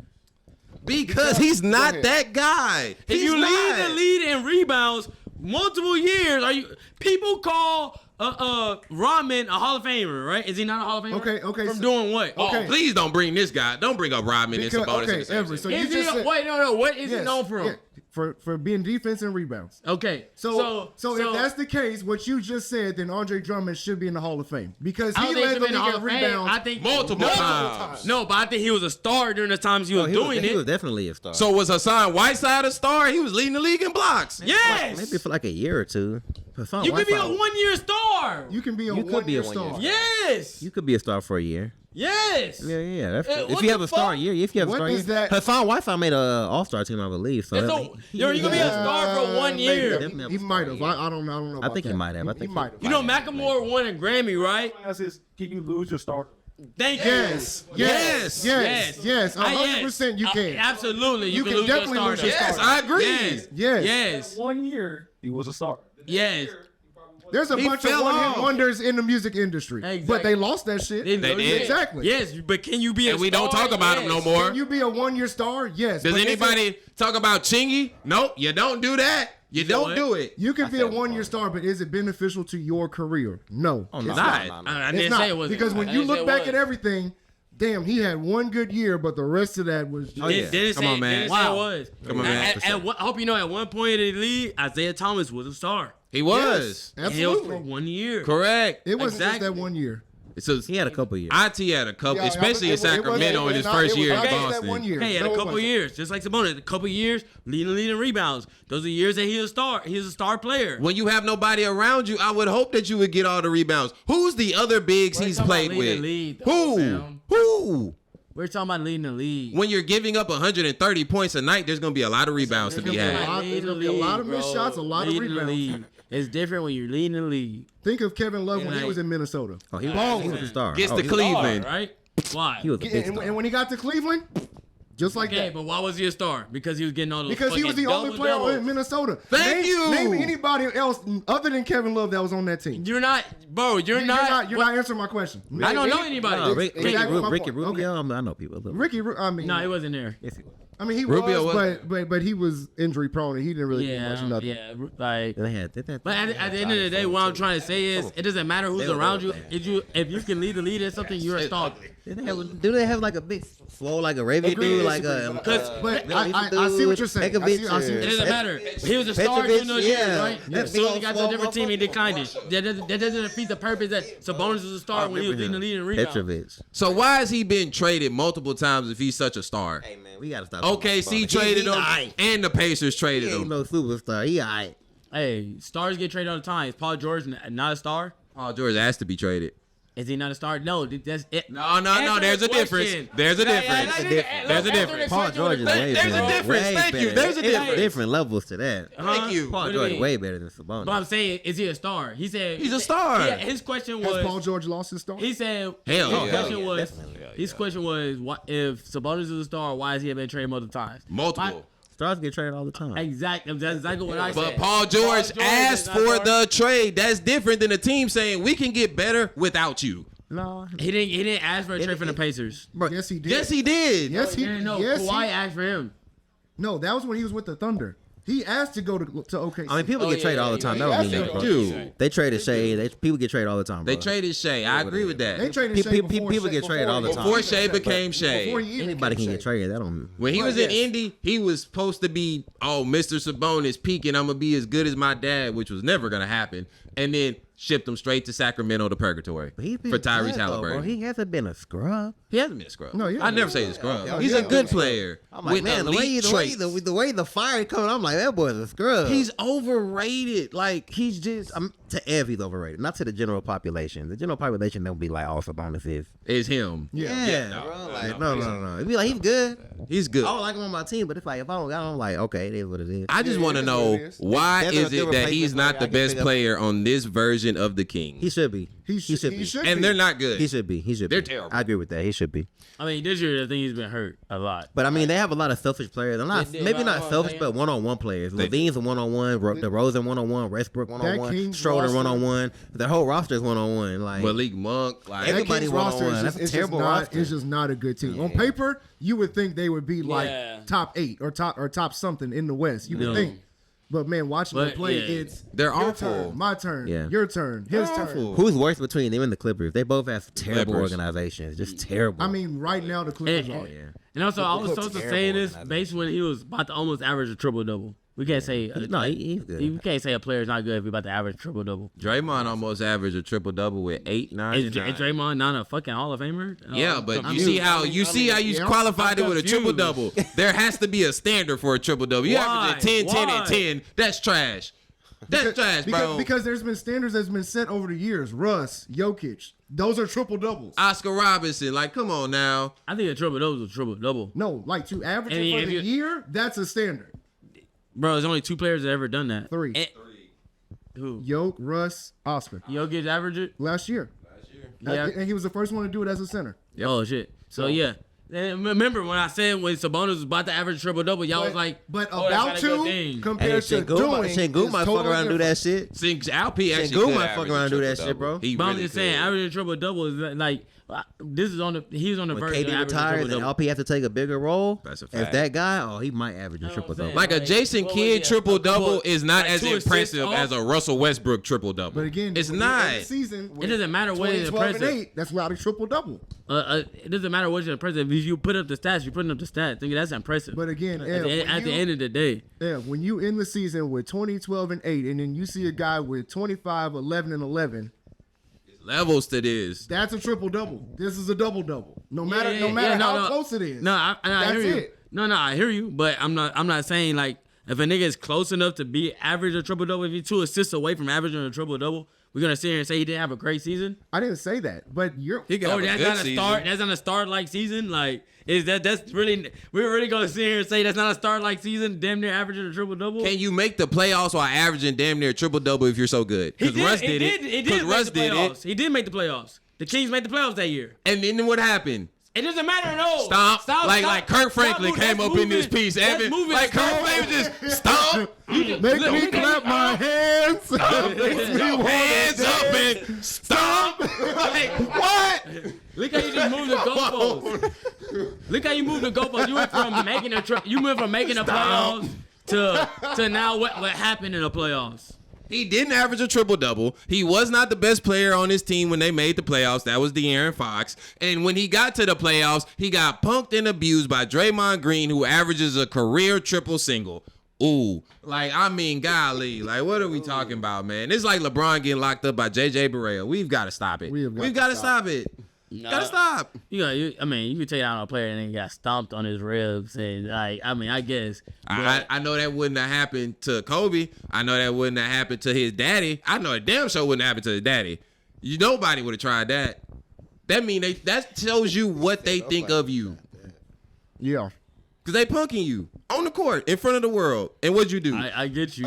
Speaker 1: Because he's not
Speaker 2: ahead.
Speaker 1: that guy.
Speaker 3: If
Speaker 1: He's
Speaker 3: you
Speaker 1: not.
Speaker 3: lead the lead in rebounds multiple years, people call Rodman a Hall of Famer, right? Is he not a Hall of Famer?
Speaker 2: Okay,
Speaker 3: From
Speaker 2: so-
Speaker 3: doing what?
Speaker 2: Okay.
Speaker 1: Oh, please don't bring this guy. Don't bring up Rodman and
Speaker 2: Because-
Speaker 1: Sabonis.
Speaker 2: okay,
Speaker 1: in the same
Speaker 2: Everett, so
Speaker 1: sentence.
Speaker 2: you
Speaker 3: Is
Speaker 2: just
Speaker 3: he,
Speaker 2: said-
Speaker 3: wait, no. What is he
Speaker 2: Yes,
Speaker 3: known from?
Speaker 2: yeah, for being defense and rebounds.
Speaker 3: Okay,
Speaker 2: So if that's the case, what you just said, then Andre Drummond should be in the Hall of Fame because
Speaker 3: I
Speaker 2: he
Speaker 3: don't think
Speaker 2: led
Speaker 3: he's
Speaker 2: the
Speaker 3: been in
Speaker 2: league
Speaker 3: the
Speaker 2: in
Speaker 3: Hall of Fame.
Speaker 2: rebounds.
Speaker 3: I think
Speaker 1: Multiple times.
Speaker 3: No, but I think he was a star during the times he was doing
Speaker 4: He was
Speaker 3: it.
Speaker 4: definitely a star.
Speaker 1: So was Hassan Whiteside a star? He was leading the league in blocks.
Speaker 3: Yes,
Speaker 4: maybe for like a year or two. Hassan
Speaker 3: you could be a
Speaker 4: Whiteside-
Speaker 3: 1-year star.
Speaker 2: You can be a
Speaker 4: You could
Speaker 2: one-year
Speaker 4: be a one-year
Speaker 2: star.
Speaker 3: Yes,
Speaker 4: You could be a star for a year.
Speaker 3: yes.
Speaker 4: Yeah. That's
Speaker 3: what
Speaker 4: if you have
Speaker 3: the
Speaker 4: a star
Speaker 3: fuck?
Speaker 4: year, if you have a
Speaker 2: What
Speaker 4: star
Speaker 2: is
Speaker 4: year.
Speaker 2: that?
Speaker 4: Hassan Whiteside made a All-Star team, I believe. So
Speaker 3: And so you can be a star for 1 year.
Speaker 2: Maybe. He might have. I don't know.
Speaker 4: I think he
Speaker 2: about
Speaker 4: might have.
Speaker 2: that.
Speaker 4: I think
Speaker 2: he might have.
Speaker 3: You know, Macklemore won a Grammy, right?
Speaker 5: Can you lose your start?
Speaker 3: Thank you.
Speaker 2: Yes.
Speaker 1: Yes.
Speaker 2: 100% you can.
Speaker 3: Absolutely,
Speaker 2: You
Speaker 3: can
Speaker 2: can
Speaker 3: lose your
Speaker 2: definitely lose
Speaker 3: stardom.
Speaker 2: your
Speaker 1: Yes,
Speaker 2: stardom.
Speaker 1: I agree.
Speaker 3: Yes.
Speaker 2: Yes.
Speaker 3: Yes.
Speaker 5: 1 year, he was a star.
Speaker 3: Yes.
Speaker 2: There's a
Speaker 1: He
Speaker 2: bunch of
Speaker 1: fell
Speaker 2: one-hit
Speaker 1: off.
Speaker 2: wonders in the music industry,
Speaker 3: Exactly.
Speaker 2: but they lost that shit.
Speaker 3: They
Speaker 1: did.
Speaker 2: Exactly.
Speaker 3: Yes, but can you be a
Speaker 1: And we don't
Speaker 3: star?
Speaker 1: talk about him no
Speaker 3: Yes.
Speaker 1: more.
Speaker 2: Can you be a one-year star? Yes.
Speaker 1: Does
Speaker 2: but is it-
Speaker 1: anybody talk about Chingy? Nope, you don't do that. You
Speaker 3: know
Speaker 1: don't
Speaker 3: what?
Speaker 1: do it.
Speaker 2: You can be a one-year star, but is it beneficial to your career? No.
Speaker 4: Oh,
Speaker 2: it's
Speaker 4: no.
Speaker 2: not.
Speaker 3: Not. I
Speaker 2: It's
Speaker 3: didn't
Speaker 2: not.
Speaker 3: say it was
Speaker 2: Because when you look back at everything, damn, he had one good year, but the rest of that was just,
Speaker 1: yeah.
Speaker 3: Didn't
Speaker 1: Come
Speaker 3: say,
Speaker 1: on, man.
Speaker 3: Didn't say
Speaker 2: Wow.
Speaker 3: it was.
Speaker 1: Come on, man.
Speaker 3: I hope you know at one point in the league, Isaiah Thomas was a star.
Speaker 1: He was.
Speaker 3: And he was for
Speaker 2: absolutely.
Speaker 3: 1 year.
Speaker 1: Correct.
Speaker 2: It wasn't
Speaker 3: Exactly.
Speaker 2: just that 1 year.
Speaker 1: So
Speaker 4: He had a couple years.
Speaker 1: IT had a couple,
Speaker 2: Yeah,
Speaker 1: especially in
Speaker 2: it wasn't-
Speaker 1: Sacramento in his
Speaker 2: it
Speaker 1: first
Speaker 2: was
Speaker 1: year in
Speaker 2: not just that
Speaker 1: Boston.
Speaker 2: 1 year.
Speaker 3: Hey, he had
Speaker 2: No,
Speaker 3: a
Speaker 2: it
Speaker 3: couple
Speaker 2: wasn't.
Speaker 3: years, just like Sabonis. A couple years leading rebounds. Those are years that he was a star. He's a star player.
Speaker 1: When you have nobody around you, I would hope that you would get all the rebounds. Who's the other bigs
Speaker 3: We're
Speaker 1: he's
Speaker 3: talking
Speaker 1: played
Speaker 3: about leading
Speaker 1: with?
Speaker 3: the league,
Speaker 1: Who?
Speaker 3: though, fam.
Speaker 1: Who?
Speaker 3: We're talking about leading the league.
Speaker 1: When you're giving up 130 points a night, there's going to be a lot of rebounds to be
Speaker 2: There's gonna be a
Speaker 1: had.
Speaker 2: lot- there's gonna be a lot of missed shots, a lot of
Speaker 3: Leading the
Speaker 2: rebounds.
Speaker 3: league. It's different when you're leading the league.
Speaker 2: Think of Kevin Love when he
Speaker 3: Like-
Speaker 2: was in Minnesota.
Speaker 4: Oh, he
Speaker 2: Balling.
Speaker 4: was a star.
Speaker 1: Gets
Speaker 4: Oh,
Speaker 1: to
Speaker 4: he-
Speaker 1: Cleveland.
Speaker 3: Right? Why?
Speaker 4: He was a big
Speaker 2: And,
Speaker 4: star.
Speaker 2: and when he got to Cleveland, just like
Speaker 3: Okay,
Speaker 2: that.
Speaker 3: but why was he a star? Because he was getting all those
Speaker 2: Because he was the
Speaker 3: fucking
Speaker 2: only player
Speaker 3: double-doubles.
Speaker 2: in Minnesota.
Speaker 1: Thank you.
Speaker 2: Name anybody else other than Kevin Love that was on that team.
Speaker 3: You're not, bro. You're not.
Speaker 2: You're not answering my question.
Speaker 3: I don't know anybody.
Speaker 4: No,
Speaker 2: Exactly my
Speaker 4: Ricky
Speaker 2: point.
Speaker 4: Rubio. I know people.
Speaker 2: I mean,
Speaker 3: No, he wasn't there.
Speaker 4: Yes, he was.
Speaker 2: I mean, he
Speaker 1: Rubio
Speaker 2: was, but he was injury prone and he didn't really do much
Speaker 3: Yeah,
Speaker 2: nothing.
Speaker 3: yeah. Like,
Speaker 4: They had.
Speaker 3: but at the end of the day, what I'm trying to say is, it doesn't matter who's
Speaker 4: They were
Speaker 3: around you.
Speaker 4: there.
Speaker 3: If you can lead the lead in something, you're a star.
Speaker 4: Do they have like a big flow like a Raven
Speaker 2: Agree
Speaker 4: dude?
Speaker 2: to
Speaker 4: Like
Speaker 2: disagree.
Speaker 4: a.
Speaker 2: But I see what you're saying. I see what
Speaker 3: It
Speaker 2: you're
Speaker 3: doesn't
Speaker 2: saying.
Speaker 3: matter. He was a star
Speaker 4: Petrovic,
Speaker 3: during those years,
Speaker 4: yeah.
Speaker 3: right?
Speaker 4: Yeah.
Speaker 3: As soon as he got to a different team, he declined it. That doesn't defeat the purpose that Sabonis was a star when he was leading the lead in rebounds.
Speaker 4: Petrovic.
Speaker 1: So why has he been traded multiple times if he's such a star?
Speaker 4: Hey man, we gotta stop.
Speaker 1: OKC traded him,
Speaker 4: He
Speaker 1: and the Pacers traded
Speaker 4: ain't
Speaker 1: him.
Speaker 4: no superstar. He alright.
Speaker 3: Hey, stars get traded all the time. Is Paul George not a star?
Speaker 1: Paul George has to be traded.
Speaker 3: Is he not a star? No, that's it.
Speaker 1: No.
Speaker 3: Answer
Speaker 1: There's
Speaker 3: the
Speaker 1: a difference.
Speaker 3: question.
Speaker 1: There's a
Speaker 3: Yeah,
Speaker 1: difference.
Speaker 3: yeah,
Speaker 1: There's a
Speaker 3: answer the
Speaker 1: difference.
Speaker 4: Paul
Speaker 3: question
Speaker 4: George is
Speaker 3: with a
Speaker 4: way
Speaker 1: There's a
Speaker 4: better.
Speaker 1: difference.
Speaker 4: Way
Speaker 1: Thank you.
Speaker 4: better.
Speaker 1: There's a difference.
Speaker 4: Different levels to that.
Speaker 1: Thank you.
Speaker 4: Paul
Speaker 3: What do you
Speaker 4: George
Speaker 3: mean?
Speaker 4: way better than Sabonis.
Speaker 3: But I'm saying, is he a star? He said
Speaker 1: He's a star.
Speaker 3: Yeah, his question
Speaker 2: Has Paul
Speaker 3: was.
Speaker 2: George lost his star?
Speaker 3: He said
Speaker 1: Hell
Speaker 3: his
Speaker 1: yeah.
Speaker 3: question was.
Speaker 4: Definitely.
Speaker 3: His question was, what if Sabonis is a star? Why has he been traded multiple times?
Speaker 1: Multiple.
Speaker 4: Stars get traded all the time.
Speaker 3: Exactly. That's exactly what I said.
Speaker 1: But Paul George asked
Speaker 3: is not
Speaker 1: for
Speaker 3: a star.
Speaker 1: the trade. That's different than a team saying we can get better without you.
Speaker 4: No.
Speaker 3: He didn't ask for a trade from the Pacers.
Speaker 2: Yes, he did.
Speaker 1: Yes, he did.
Speaker 2: Yes, he.
Speaker 3: No,
Speaker 2: Yes,
Speaker 3: Kawhi
Speaker 2: he.
Speaker 3: asked for him.
Speaker 2: No, that was when he was with the Thunder. He asked to go to OKC.
Speaker 4: I mean, people get traded all the time. That don't mean nothing, bro.
Speaker 1: Dude,
Speaker 4: They traded Shea. People get traded all the time, bro.
Speaker 1: they traded Shea. I agree with
Speaker 2: They
Speaker 1: that.
Speaker 2: traded Shea before
Speaker 4: people get traded all the time.
Speaker 1: Before Shea became Shea.
Speaker 2: Before he even
Speaker 4: Anybody
Speaker 2: became
Speaker 4: can get
Speaker 2: Shea.
Speaker 4: traded. That don't.
Speaker 1: When he
Speaker 2: Well,
Speaker 1: was in
Speaker 2: yes.
Speaker 1: Indy, he was supposed to be, Mr. Sabonis peaking. I'm gonna be as good as my dad, which was never gonna happen. And then shipped him straight to Sacramento to purgatory
Speaker 4: But he's been
Speaker 1: for Tyrese
Speaker 4: good, though,
Speaker 1: Halliburton.
Speaker 4: bro. He hasn't been a scrub.
Speaker 1: He hasn't been a scrub.
Speaker 2: No, yeah.
Speaker 1: I never say he's a scrub.
Speaker 2: Yeah,
Speaker 1: He's
Speaker 2: yeah.
Speaker 1: a good player.
Speaker 4: I'm like,
Speaker 1: with
Speaker 4: man, the
Speaker 1: elite
Speaker 4: way
Speaker 1: traits.
Speaker 4: the fire coming, I'm like, that boy's a scrub.
Speaker 1: He's overrated. Like
Speaker 4: he's just to Ev, he's overrated. Not to the general population. The general population don't be like all Sabonis is.
Speaker 1: it's him.
Speaker 2: Yeah.
Speaker 4: Bro. Like, no. It'd be like he's good.
Speaker 1: He's good.
Speaker 4: I don't like him on my team, but it's like if I don't got him, I'm like, okay, it is what it is.
Speaker 1: I just
Speaker 2: Yeah,
Speaker 1: want to
Speaker 2: it is what
Speaker 1: know
Speaker 2: it is.
Speaker 1: why
Speaker 4: There's
Speaker 1: is
Speaker 4: a
Speaker 1: it
Speaker 4: good
Speaker 1: that he's
Speaker 4: replacement
Speaker 1: not
Speaker 4: player
Speaker 1: the
Speaker 4: I can
Speaker 1: best
Speaker 4: pick up.
Speaker 1: player on this version of the King?
Speaker 4: He should be.
Speaker 2: He should
Speaker 4: be.
Speaker 1: And
Speaker 2: be.
Speaker 1: they're not good.
Speaker 4: He should be.
Speaker 1: They're
Speaker 4: be.
Speaker 1: terrible.
Speaker 4: I agree with that. He should be.
Speaker 3: I mean, this year I think he's been hurt a lot.
Speaker 4: But I mean, they have a lot of selfish players. I'm not
Speaker 3: They did,
Speaker 4: maybe
Speaker 3: I
Speaker 4: not
Speaker 3: know
Speaker 4: selfish,
Speaker 3: they-
Speaker 4: but one-on-one players.
Speaker 1: They-
Speaker 4: Levine's a one-on-one, DeRozan one-on-one, Westbrook one-on-one,
Speaker 2: Kings
Speaker 4: Schroeder
Speaker 2: roster-
Speaker 4: one-on-one. The whole roster is one-on-one. Like
Speaker 1: Malik Monk. Like
Speaker 2: That
Speaker 4: Everybody
Speaker 2: Kings roster
Speaker 4: one-on-one.
Speaker 2: is
Speaker 4: That's
Speaker 2: just,
Speaker 4: a
Speaker 2: it's
Speaker 4: terrible
Speaker 2: just not,
Speaker 4: roster.
Speaker 2: It's just not a good team. On paper, you would think they would be like
Speaker 3: Yeah.
Speaker 2: top 8 or top something in the West. You would
Speaker 3: No.
Speaker 2: think. But man, watching them
Speaker 3: But,
Speaker 2: play,
Speaker 3: yeah.
Speaker 2: it's
Speaker 1: They're
Speaker 2: your
Speaker 1: awful.
Speaker 2: turn, my turn,
Speaker 4: Yeah.
Speaker 2: your turn, his turn.
Speaker 4: Who's worse between them and the Clippers? They both have terrible
Speaker 1: Clippers.
Speaker 4: organizations. Just terrible.
Speaker 2: I mean, right now the Clippers
Speaker 3: And,
Speaker 2: are.
Speaker 3: and also, I was
Speaker 4: Clips
Speaker 3: supposed to
Speaker 4: terrible
Speaker 3: say this
Speaker 4: organization.
Speaker 3: based when he was about to almost average a triple double. We can't say
Speaker 4: he's good.
Speaker 3: You can't say a player's not good if he's about to average triple double.
Speaker 1: Draymond almost averaged a triple double with 8, 9,
Speaker 3: Is
Speaker 1: 9.
Speaker 3: Draymond not a fucking Hall of Famer?
Speaker 1: Yeah, but you
Speaker 3: confused.
Speaker 1: see how you
Speaker 2: yeah,
Speaker 1: qualified it with a triple
Speaker 3: confused.
Speaker 1: double. There has to be a standard for a triple double. You
Speaker 3: Why?
Speaker 1: average 10, 10, and
Speaker 3: Why?
Speaker 1: 10. That's trash. That's trash, bro.
Speaker 2: Because there's been standards that's been set over the years. Russ, Jokic, those are triple doubles.
Speaker 1: Oscar Robinson, like, come on now.
Speaker 3: I think a triple double is a triple double.
Speaker 2: No, like to average
Speaker 3: And
Speaker 2: it for
Speaker 3: if
Speaker 2: the
Speaker 3: you-
Speaker 2: year, that's a standard.
Speaker 3: Bro, there's only 2 players that ever done that.
Speaker 2: 3.
Speaker 3: And, who?
Speaker 2: Yoke, Russ, Oscar.
Speaker 3: Jokic average it?
Speaker 2: Last year.
Speaker 3: Yeah.
Speaker 2: And he was the first one to do it as a center.
Speaker 3: Oh shit. So yeah. And remember when I said when Sabonis was about to average triple double, y'all was like,
Speaker 2: but
Speaker 3: oh,
Speaker 2: about
Speaker 3: that's not a good
Speaker 2: to
Speaker 3: thing.
Speaker 2: compared to doing,
Speaker 4: Sengun
Speaker 2: is
Speaker 4: might fuck
Speaker 2: totally
Speaker 4: around and do that
Speaker 2: different.
Speaker 4: shit.
Speaker 1: See, Alp actually
Speaker 4: Sengun
Speaker 1: could
Speaker 4: might
Speaker 1: average
Speaker 4: fuck
Speaker 1: a
Speaker 4: around and do that
Speaker 1: triple-double.
Speaker 4: shit, bro.
Speaker 1: He
Speaker 3: But I'm
Speaker 1: really
Speaker 3: just saying,
Speaker 1: could.
Speaker 3: averaging triple double is like this is on the he's on the
Speaker 4: When
Speaker 3: verge of
Speaker 4: KD
Speaker 3: averaging
Speaker 4: retires
Speaker 3: triple
Speaker 4: and
Speaker 3: double.
Speaker 4: LP has to take a bigger role,
Speaker 1: That's a
Speaker 4: as
Speaker 1: fact.
Speaker 4: that guy, he might average a
Speaker 3: That's
Speaker 4: triple
Speaker 3: what I'm
Speaker 4: double.
Speaker 3: saying.
Speaker 1: Like a Jason
Speaker 3: what was
Speaker 1: Kidd
Speaker 3: it?
Speaker 1: triple double
Speaker 3: Like
Speaker 1: is not
Speaker 3: like
Speaker 1: as
Speaker 3: 2 assists
Speaker 1: impressive
Speaker 3: off.
Speaker 1: as a Russell Westbrook triple double.
Speaker 2: But again,
Speaker 1: it's
Speaker 2: when you
Speaker 1: not.
Speaker 2: end the season
Speaker 3: It doesn't matter what is
Speaker 2: 12 and
Speaker 3: impressive.
Speaker 2: 8, that's not a triple double.
Speaker 3: It doesn't matter what you're impressive. If you put up the stats, you're putting up the stats. Think that's impressive.
Speaker 2: But again,
Speaker 3: at the end of the day,
Speaker 2: when you end the season with 20, 12, and 8, and then you see a guy with 25, 11, and 11,
Speaker 1: Levels to this.
Speaker 2: that's a triple double. This is a double double. No matter
Speaker 3: Yeah,
Speaker 2: how
Speaker 3: no.
Speaker 2: close it is.
Speaker 3: No, I
Speaker 2: That's
Speaker 3: hear you.
Speaker 2: it.
Speaker 3: No, I hear you. But I'm not saying like if a nigga is close enough to be average a triple double, if he's 2 assists away from averaging a triple double, we're gonna sit here and say he didn't have a great season.
Speaker 2: I didn't say that, but you're.
Speaker 1: He got
Speaker 3: Oh,
Speaker 1: a
Speaker 3: that's
Speaker 1: good
Speaker 3: not a
Speaker 1: season.
Speaker 3: start. That's not a start like season. Like that's really we're really gonna sit here and say that's not a start like season. Damn near averaging a triple double.
Speaker 1: Can you make the playoffs while averaging damn near triple double if you're so good? Because Russ did it.
Speaker 3: He
Speaker 1: Because
Speaker 3: did
Speaker 1: Russ
Speaker 3: make the
Speaker 1: did
Speaker 3: playoffs.
Speaker 1: it.
Speaker 3: He did make the playoffs. The Kings made the playoffs that year.
Speaker 1: And then what happened?
Speaker 3: It doesn't matter, no.
Speaker 1: Stomp. Like Kirk Franklin
Speaker 3: Stop
Speaker 1: came
Speaker 3: moving.
Speaker 1: up in this
Speaker 3: That's
Speaker 1: piece.
Speaker 3: moving.
Speaker 1: Evan.
Speaker 3: That's moving.
Speaker 1: Like Kirk Franklin just stomp.
Speaker 2: Make me clap my hands. Makes me wanna
Speaker 1: Hands up
Speaker 2: dance.
Speaker 1: and stomp. Like what?
Speaker 3: Look how you just moved the goalposts. Look how you moved the goalposts. You went from making the playoffs to now what happened in the playoffs.
Speaker 1: He didn't average a triple double. He was not the best player on his team when they made the playoffs. That was De'Aaron Fox. And when he got to the playoffs, he got punked and abused by Draymond Green, who averages a career triple single. Ooh, like, I mean, golly, like, what are we talking about, man? It's like LeBron getting locked up by JJ Barea. We've got to stop it. We've got to stop it. Gotta stop.
Speaker 3: You could take out a player and then he got stomped on his ribs and I guess.
Speaker 1: I know that wouldn't have happened to Kobe. I know that wouldn't have happened to his daddy. I know a damn sure wouldn't happen to his daddy. Nobody would have tried that. That tells you what they think of you.
Speaker 2: Yeah.
Speaker 1: Cause they punking you on the court in front of the world. And what'd you do?
Speaker 3: I get you.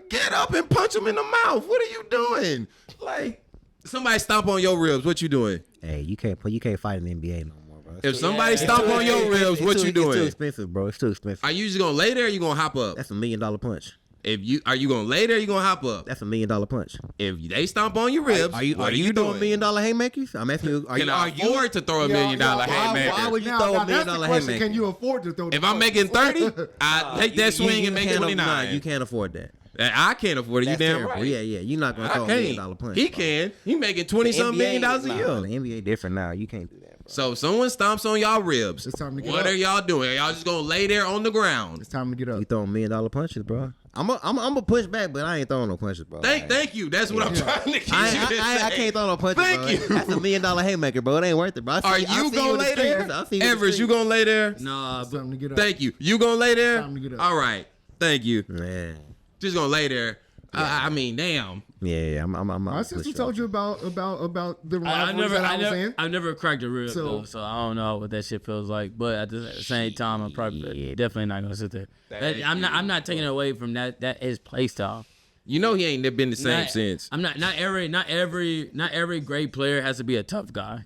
Speaker 1: Get up and punch him in the mouth. What are you doing? Like, somebody stomp on your ribs. What you doing?
Speaker 4: Hey, you can't fight in the NBA no more, bro.
Speaker 1: If somebody stomp on your ribs, what you
Speaker 4: It's too
Speaker 1: doing?
Speaker 4: expensive, bro. It's too expensive.
Speaker 1: Are you just gonna lay there or you gonna hop up?
Speaker 4: That's $1 million punch.
Speaker 1: If you are you gonna lay there? Or you gonna hop up?
Speaker 4: That's $1 million punch.
Speaker 1: If they stomp on your ribs,
Speaker 4: Are you
Speaker 1: what
Speaker 4: doing
Speaker 1: doing?
Speaker 4: $1 million haymakers? I'm asking you.
Speaker 1: Can I afford to throw $1 million haymaker?
Speaker 4: Why would you
Speaker 2: Now,
Speaker 4: throw
Speaker 2: now
Speaker 4: $1
Speaker 2: that's
Speaker 4: million
Speaker 2: the question.
Speaker 4: haymaker?
Speaker 2: Can you afford to throw?
Speaker 1: If I'm making 30, I take that swing and make it 29.
Speaker 4: You can't afford that.
Speaker 1: I can't afford it. You
Speaker 4: That's
Speaker 1: damn
Speaker 4: terrible.
Speaker 1: right.
Speaker 4: Yeah. You're not gonna
Speaker 1: I
Speaker 4: throw $1 million
Speaker 1: can't.
Speaker 4: punch.
Speaker 1: He
Speaker 4: bro.
Speaker 1: can. He making 20-something $million a
Speaker 4: The
Speaker 1: year.
Speaker 4: NBA different now. You can't do that, bro.
Speaker 1: So if someone stomps on y'all ribs,
Speaker 2: It's time to get
Speaker 1: what
Speaker 2: up.
Speaker 1: are y'all doing? Are y'all just gonna lay there on the ground?
Speaker 2: It's time to get up.
Speaker 4: You throwing $1 million punches, bro. I'm gonna push back, but I ain't throwing no punches, bro.
Speaker 1: Thank you. That's what I'm trying to get you
Speaker 4: I
Speaker 1: to
Speaker 4: I
Speaker 1: say.
Speaker 4: can't throw no punches,
Speaker 1: Thank
Speaker 4: bro.
Speaker 1: you.
Speaker 4: That's $1 million haymaker, bro. It ain't worth it, bro.
Speaker 1: Are you gonna lay there? Everest, you gonna lay there?
Speaker 3: Nah,
Speaker 2: It's
Speaker 3: but
Speaker 2: time to get up.
Speaker 1: Thank you. You gonna lay there?
Speaker 2: Time to get up.
Speaker 1: All right. Thank you.
Speaker 4: Man.
Speaker 1: Just gonna lay there. I mean, damn.
Speaker 4: Yeah. I'm
Speaker 2: My sister told you about the
Speaker 3: I
Speaker 2: rivalries that I was in.
Speaker 3: I've never cracked a rib
Speaker 2: So-
Speaker 3: though, so I don't know what that shit feels like. But at the same time, I'm probably definitely not gonna sit there. I'm not taking it away from that. That is play style.
Speaker 1: You know he ain't been the same
Speaker 3: Not-
Speaker 1: since.
Speaker 3: I'm not every great player has to be a tough guy.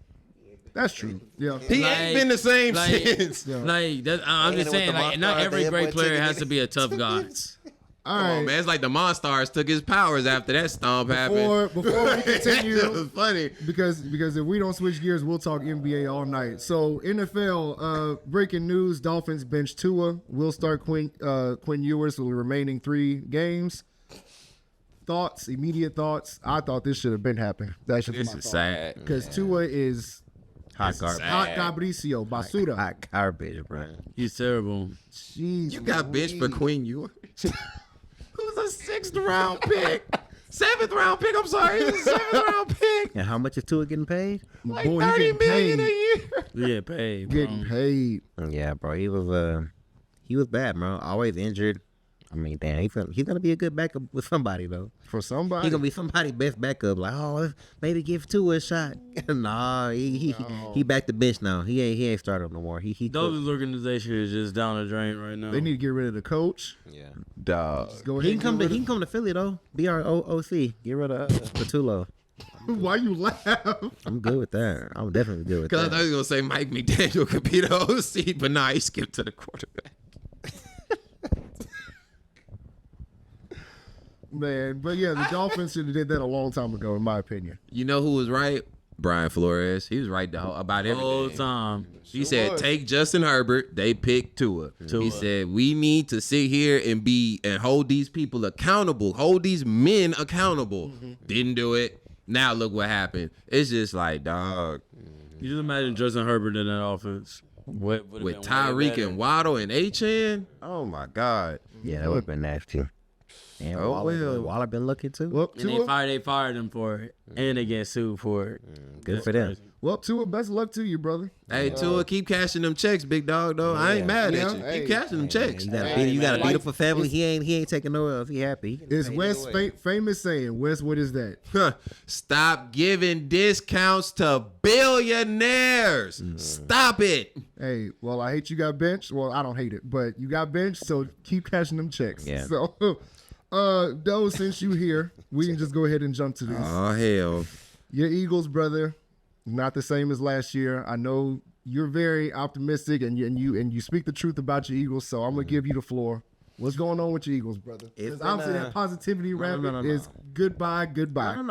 Speaker 2: That's true. Yeah.
Speaker 1: He ain't been the same since.
Speaker 3: Like I'm just saying, like not every great player has to be a tough guy.
Speaker 2: All
Speaker 1: Come on,
Speaker 2: right.
Speaker 1: man. It's like the Monstars took his powers after that stomp happened.
Speaker 2: Before we continue,
Speaker 1: It was funny.
Speaker 2: because if we don't switch gears, we'll talk NBA all night. So NFL, breaking news: Dolphins bench Tua. Will start Quinn Ewers for the remaining 3 games. Thoughts? Immediate thoughts? I thought this should have been happening. That's just
Speaker 1: This
Speaker 2: my
Speaker 1: is
Speaker 2: thought.
Speaker 1: sad.
Speaker 2: Because Tua is
Speaker 4: hot garbage.
Speaker 2: hot Gabricio Basura.
Speaker 4: Hot garbage, bro.
Speaker 3: He's terrible.
Speaker 2: Jeez,
Speaker 1: You got benched for Quinn Ewers. Who's a 6th round pick? 7th round pick. I'm sorry. He's a 7th round pick.
Speaker 4: And how much is Tua getting paid?
Speaker 1: Like
Speaker 2: Boy, he
Speaker 1: 30
Speaker 2: getting
Speaker 1: million a
Speaker 2: paid.
Speaker 1: year.
Speaker 3: Yeah, paid. Bro.
Speaker 2: Getting paid.
Speaker 4: Yeah, bro. He was bad, bro. Always injured. I mean, damn, he's gonna be a good backup with somebody though.
Speaker 2: For somebody.
Speaker 4: He's gonna be somebody's best backup. Like, oh, maybe give Tua a shot. Nah, he back to bench now. He ain't started no more. He quit.
Speaker 3: Dolphins organization is just down the drain right now.
Speaker 2: They need to get rid of the coach.
Speaker 4: Yeah.
Speaker 1: Dog.
Speaker 2: Go
Speaker 4: He
Speaker 2: ahead.
Speaker 4: can come to Philly though. Be our OC. Get rid of Patulo.
Speaker 2: Why you laugh?
Speaker 4: I'm good with that. I'm definitely good with
Speaker 1: Because I
Speaker 4: that.
Speaker 1: thought he was going to say Mike McDaniel could be the OC, but nah, he skipped to the quarterback.
Speaker 2: Man, but yeah, the Dolphins should have did that a long time ago, in my opinion.
Speaker 1: You know who was right? Brian Flores. He was right about
Speaker 3: the whole
Speaker 1: everything.
Speaker 3: time.
Speaker 1: He said, take Justin Herbert. They picked Tua. He said, we need to sit here and hold these people accountable, hold these men accountable. Didn't do it. Now look what happened. It's just like, dog,
Speaker 3: You just imagine Justin Herbert in that offense.
Speaker 1: with Tyreek and Waddle and Achan. Oh my God.
Speaker 4: Yeah, that would have been nasty. And
Speaker 1: Oh, well.
Speaker 4: Waller been looking too.
Speaker 2: Well,
Speaker 3: And they fired him for it, and they get sued for it.
Speaker 4: Good for them.
Speaker 2: Tua, best of luck to you, brother.
Speaker 1: Hey, Tua, keep cashing them checks, big dog. Though I ain't mad at you.
Speaker 2: Hey.
Speaker 1: Keep cashing them checks.
Speaker 4: You got a beautiful family. He ain't taking no else. He happy.
Speaker 2: It's Wes' famous saying. Wes, what is that?
Speaker 1: Huh. Stop giving discounts to billionaires. Stop it.
Speaker 2: Hey, well, I hate you got benched. Well, I don't hate it, but you got benched, so keep cashing them checks.
Speaker 4: Yeah.
Speaker 2: So, Doe, since you here, we can just go ahead and jump to this.
Speaker 1: Oh hell.
Speaker 2: Your Eagles, brother, not the same as last year. I know you're very optimistic and you speak the truth about your Eagles, so I'm gonna give you the floor. What's going on with your Eagles, brother?
Speaker 4: It's
Speaker 2: Because obviously
Speaker 4: been,
Speaker 2: that positivity rampant
Speaker 4: no.
Speaker 2: is goodbye.
Speaker 4: No,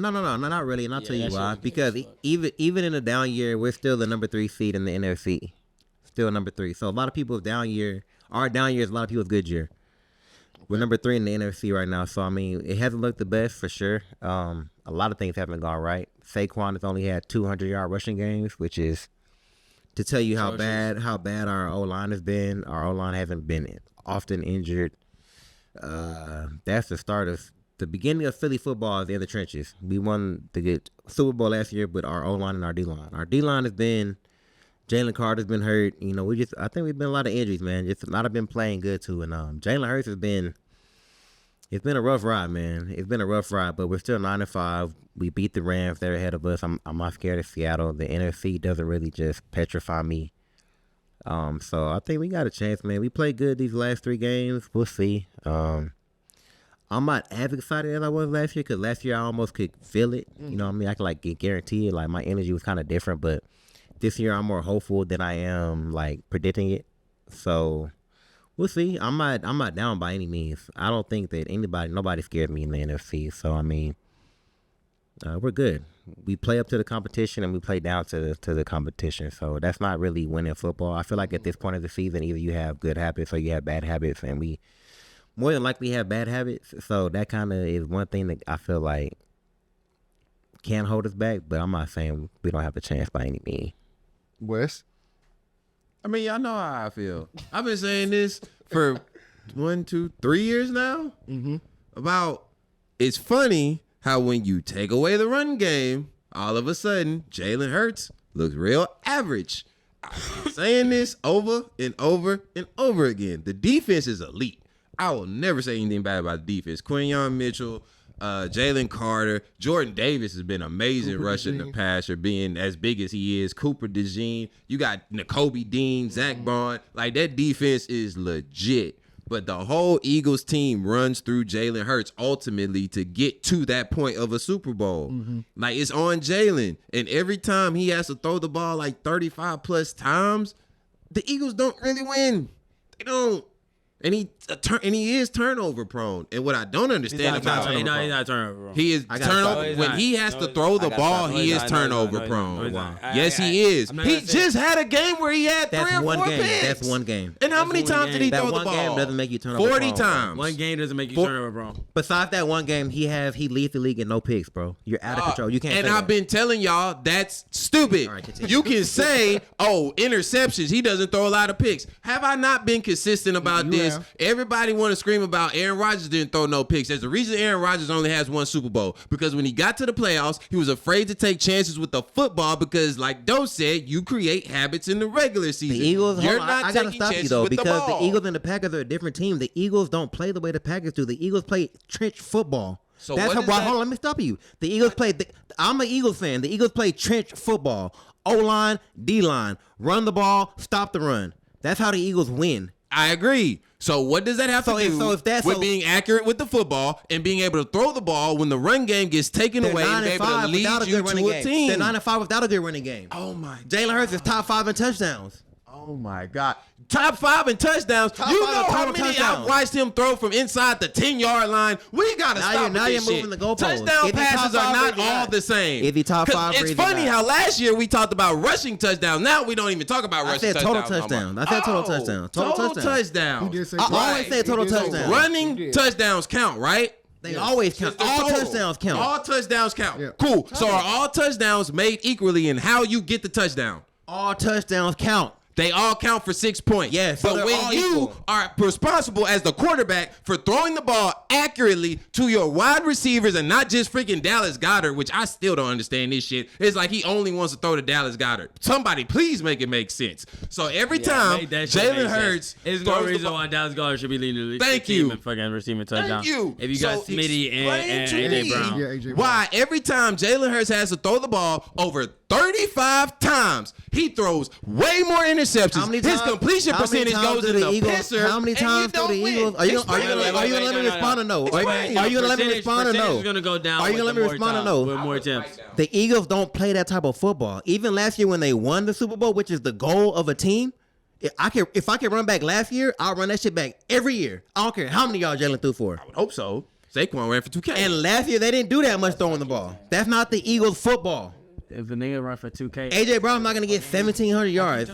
Speaker 4: not really. And I'll tell you
Speaker 3: that
Speaker 4: why.
Speaker 3: shit was
Speaker 4: Because even in a down year, we're still the number 3 seed in the NFC. Still number 3. So a lot of people's down year, our down year is a lot of people's good year. We're number 3 in the NFC right now. So I mean, it hasn't looked the best for sure. A lot of things haven't gone right. Saquon has only had 200-yard rushing games, which is to tell you how bad our O-line has been. Our O-line hasn't been often injured. That's the start of the beginning of Philly football is in the trenches. We won the Super Bowl last year, but our O-line and our D-line. Our D-line has been Jalen Carter's been I think we've been a lot of injuries, man. Just a lot have been playing good too. And Jalen Hurts it's been a rough ride, man. It's been a rough ride, but we're still 9-5. We beat the Rams. They're ahead of us. I'm not scared of Seattle. The NFC doesn't really just petrify me. So I think we got a chance, man. We played good these last 3 games. We'll see. I'm not as excited as I was last year because last year I almost could feel it. You know what I mean? I could guarantee it. Like my energy was kind of different, but this year I'm more hopeful than I am like predicting it. So We'll see. I'm not down by any means. I don't think that nobody scared me in the NFC. So I mean, we're good. We play up to the competition and we play down to the competition. So that's not really winning football. I feel like at this point of the season, either you have good habits or you have bad habits, and we more than likely have bad habits. So that kind of is one thing that I feel like can hold us back. But I'm not saying we don't have a chance by any means.
Speaker 2: Wes?
Speaker 1: I mean, y'all know how I feel. I've been saying this for 1, 2, 3 years now. About it's funny how when you take away the run game, all of a sudden Jalen Hurts looks real average. I've been saying this over and over and over again. The defense is elite. I will never say anything bad about the defense. Quinyon Mitchell, Jalen Carter, Jordan Davis has been amazing rushing the passer, being as big as he is. Cooper DeJean, you got Nakobe Dean, Zach Bond. Like, that defense is legit. But the whole Eagles team runs through Jalen Hurts ultimately to get to that point of a Super Bowl. Like, it's on Jalen. And every time he has to throw the ball like 35 plus times, the Eagles don't really win. They don't. And he is turnover prone. And what I don't understand about
Speaker 3: he's not turnover prone.
Speaker 1: He is turnover when he has to throw the ball. He is turnover prone. Yes, he is. He just had a game where he had 3 or 4 picks.
Speaker 4: That's one game.
Speaker 1: And how many times did he throw the ball?
Speaker 4: That one game doesn't make you turnover
Speaker 1: 40
Speaker 4: prone.
Speaker 1: times.
Speaker 3: One game doesn't make you turnover prone.
Speaker 4: Besides that one game, he leads the league in no picks, bro. You're out of control. You can't.
Speaker 1: And
Speaker 4: say
Speaker 1: I've been telling y'all that's stupid.
Speaker 4: All right, continue.
Speaker 1: You can say, "Oh, interceptions. He doesn't throw a lot of picks." Have I not been consistent about this?
Speaker 2: have.
Speaker 1: Everybody want to scream about Aaron Rodgers didn't throw no picks. There's a reason Aaron Rodgers only has 1 Super Bowl, because when he got to the playoffs, he was afraid to take chances with the football because, like Doe said, you create habits in the regular season.
Speaker 4: The Eagles,
Speaker 1: You're
Speaker 4: hold on,
Speaker 1: not
Speaker 4: I gotta
Speaker 1: taking
Speaker 4: stop you
Speaker 1: chances
Speaker 4: though,
Speaker 1: with
Speaker 4: because the
Speaker 1: ball.
Speaker 4: Eagles and the Packers are a different team. The Eagles don't play the way the Packers do. The Eagles play trench football.
Speaker 1: So
Speaker 4: That's
Speaker 1: what
Speaker 4: how,
Speaker 1: is that?
Speaker 4: hold on, let me stop you. The Eagles play. I'm an Eagles fan. The Eagles play trench football. O-line, D-line, run the ball, stop the run. That's how the Eagles win.
Speaker 1: I agree. So what does that have to do with being accurate with the football and being able to throw the ball when the run game gets taken away and be able to lead you to a team?
Speaker 4: They're 9-5 without a good running game.
Speaker 1: Oh my!
Speaker 4: Jalen Hurts is top 5 in touchdowns.
Speaker 1: Oh my God! Top 5 in touchdowns.
Speaker 4: Top
Speaker 1: You
Speaker 4: 5
Speaker 1: know
Speaker 4: in
Speaker 1: how
Speaker 4: total
Speaker 1: many
Speaker 4: touchdowns.
Speaker 1: I watched him throw from inside the 10-yard line. We gotta stop
Speaker 4: Now
Speaker 1: with
Speaker 4: you're
Speaker 1: this
Speaker 4: moving
Speaker 1: shit.
Speaker 4: the goalposts.
Speaker 1: Touchdown
Speaker 4: If he top
Speaker 1: passes are
Speaker 4: 5
Speaker 1: not
Speaker 4: or
Speaker 1: all
Speaker 4: not.
Speaker 1: the same.
Speaker 4: If he top
Speaker 1: 'Cause
Speaker 4: 5 or
Speaker 1: it's
Speaker 4: he's
Speaker 1: funny
Speaker 4: not.
Speaker 1: how last year we talked about rushing touchdowns. Now we don't even talk about
Speaker 4: I
Speaker 1: rushing
Speaker 4: said total
Speaker 1: touchdowns. no more.
Speaker 4: touchdowns. I said total touchdowns. Total touchdowns.
Speaker 2: He did say
Speaker 4: I
Speaker 2: total.
Speaker 4: always say total
Speaker 2: He did say
Speaker 4: touchdowns.
Speaker 2: total. He
Speaker 1: Running
Speaker 2: did.
Speaker 1: touchdowns count, right?
Speaker 4: They always count.
Speaker 1: Just the
Speaker 4: All
Speaker 1: total.
Speaker 4: touchdowns count.
Speaker 1: All touchdowns count.
Speaker 2: Yeah.
Speaker 1: Cool. So are all touchdowns made equally in how you get the touchdown?
Speaker 4: All touchdowns count.
Speaker 1: They all count for 6 points.
Speaker 4: Yes, so
Speaker 1: but
Speaker 4: they're
Speaker 1: when
Speaker 4: all
Speaker 1: you
Speaker 4: equal.
Speaker 1: are responsible as the quarterback for throwing the ball accurately to your wide receivers and not just freaking Dallas Goedert, which I still don't understand this shit. It's like he only wants to throw to Dallas Goedert. Somebody please make it make sense. So every time
Speaker 3: Make that shit
Speaker 1: Jalen
Speaker 3: make
Speaker 1: Hurts
Speaker 3: sense. There's no
Speaker 1: throws the
Speaker 3: reason
Speaker 1: ball,
Speaker 3: why Dallas Goedert should be leading the league.
Speaker 1: Thank you.
Speaker 3: In fucking receiving touchdown.
Speaker 1: Thank you.
Speaker 3: If you got
Speaker 1: So
Speaker 3: Smitty and
Speaker 1: explain
Speaker 3: AJ
Speaker 1: to me
Speaker 3: Brown.
Speaker 2: Yeah, AJ Brown.
Speaker 1: why every time Jalen Hurts has to throw the ball over 35 times, he throws way more interceptions.
Speaker 4: How many
Speaker 1: His
Speaker 4: times-
Speaker 1: completion
Speaker 4: how many
Speaker 1: percentage
Speaker 4: times
Speaker 1: goes
Speaker 4: do
Speaker 1: in
Speaker 4: the
Speaker 1: the
Speaker 4: Eagles-
Speaker 1: pisser.
Speaker 4: How many
Speaker 1: and you
Speaker 4: times do
Speaker 1: don't
Speaker 4: the
Speaker 1: win.
Speaker 4: Eagles? Are you
Speaker 1: Explain
Speaker 4: gonna
Speaker 1: it.
Speaker 4: let me respond or no? Are you gonna let me respond or no?
Speaker 3: Percentage is gonna go down.
Speaker 4: Are you gonna let me
Speaker 3: with
Speaker 4: respond or
Speaker 3: the
Speaker 4: no?
Speaker 3: With more attempts.
Speaker 4: The Eagles don't play that type of football. Even last year when they won the Super Bowl, which is the goal of a team, if I can run back last year, I'll run that shit back every year. I don't care how many yards Jalen threw for.
Speaker 1: I would hope so. Saquon ran for 2K.
Speaker 4: And last year they didn't do that much throwing the ball. That's not the Eagles football.
Speaker 3: If the nigga run for 2K,
Speaker 4: AJ Brown's not gonna get 1,700 yards.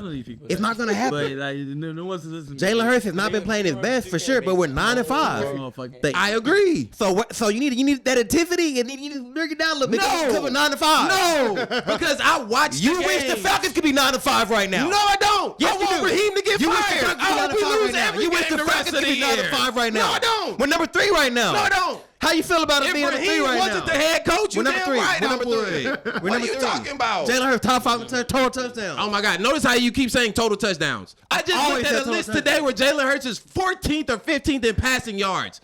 Speaker 4: It's not gonna
Speaker 3: But
Speaker 4: happen.
Speaker 3: like, no one's listening.
Speaker 4: Jalen Hurts has not been playing his best for sure, but we're 9-5.
Speaker 3: Oh, fuck.
Speaker 1: I agree.
Speaker 4: So you need that activity and you need to break it down a little bit.
Speaker 1: No.
Speaker 4: Because we're 9-5.
Speaker 1: No, because I watched
Speaker 4: You
Speaker 1: the
Speaker 4: wish the
Speaker 1: games.
Speaker 4: Falcons could be 9-5 right now.
Speaker 1: No, I don't.
Speaker 4: Yes,
Speaker 1: I
Speaker 4: you
Speaker 1: want
Speaker 4: do.
Speaker 1: Raheem to get
Speaker 4: You wish the
Speaker 1: fired.
Speaker 4: Falcons could be
Speaker 1: I hope we
Speaker 4: 9-5
Speaker 1: lose
Speaker 4: right now.
Speaker 1: every
Speaker 4: You wish
Speaker 1: game
Speaker 4: the
Speaker 1: the rest
Speaker 4: Falcons
Speaker 1: of
Speaker 4: could
Speaker 1: the
Speaker 4: be
Speaker 1: year.
Speaker 4: 9-5 right now.
Speaker 1: No, I don't.
Speaker 4: We're number 3 right now.
Speaker 1: No, I don't.
Speaker 4: How you feel about us
Speaker 1: If
Speaker 4: being number 3
Speaker 1: Raheem
Speaker 4: right
Speaker 1: wasn't
Speaker 4: now?
Speaker 1: the head coach, you
Speaker 4: We're number
Speaker 1: damn
Speaker 4: 3.
Speaker 1: right
Speaker 4: We're
Speaker 1: I
Speaker 4: number 3.
Speaker 1: would.
Speaker 4: We're
Speaker 1: What
Speaker 4: number
Speaker 1: are you
Speaker 4: 3.
Speaker 1: talking about?
Speaker 4: Jalen Hurts top 5 total touchdowns.
Speaker 1: Oh my God! Notice how you keep saying total touchdowns. I just
Speaker 4: always
Speaker 1: looked
Speaker 4: said
Speaker 1: at a
Speaker 4: total
Speaker 1: list today where Jalen Hurts is 14th or 15th in passing yards.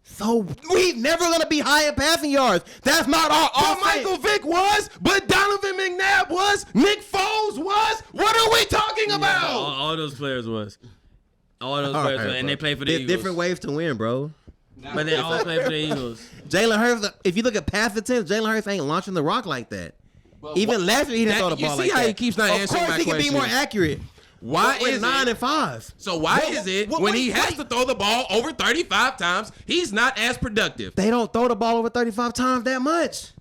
Speaker 4: So we never gonna be high in passing yards. That's not our
Speaker 1: But
Speaker 4: offense.
Speaker 1: Michael Vick was, but Donovan McNabb was, Nick Foles was. What are we talking about?
Speaker 3: All those players was. All those
Speaker 4: All
Speaker 3: players
Speaker 4: right,
Speaker 3: was, and
Speaker 4: bro.
Speaker 3: they played for the
Speaker 4: There's
Speaker 3: Eagles.
Speaker 4: different ways to win, bro.
Speaker 3: But they all played for the Eagles.
Speaker 4: Jalen Hurts, if you look at pass attempts, Jalen Hurts ain't launching the rock like that. Even last year, he didn't throw the
Speaker 1: you
Speaker 4: ball
Speaker 1: see
Speaker 4: like
Speaker 1: how
Speaker 4: that.
Speaker 1: he keeps not
Speaker 4: of
Speaker 1: answering
Speaker 4: course,
Speaker 1: my
Speaker 4: he can be
Speaker 1: question.
Speaker 4: more accurate.
Speaker 1: Why
Speaker 6: We're
Speaker 1: is
Speaker 6: 9-5.
Speaker 1: So why is it when he has to throw the ball over 35 times, he's not as productive?
Speaker 6: They don't throw the ball over 35 times that much.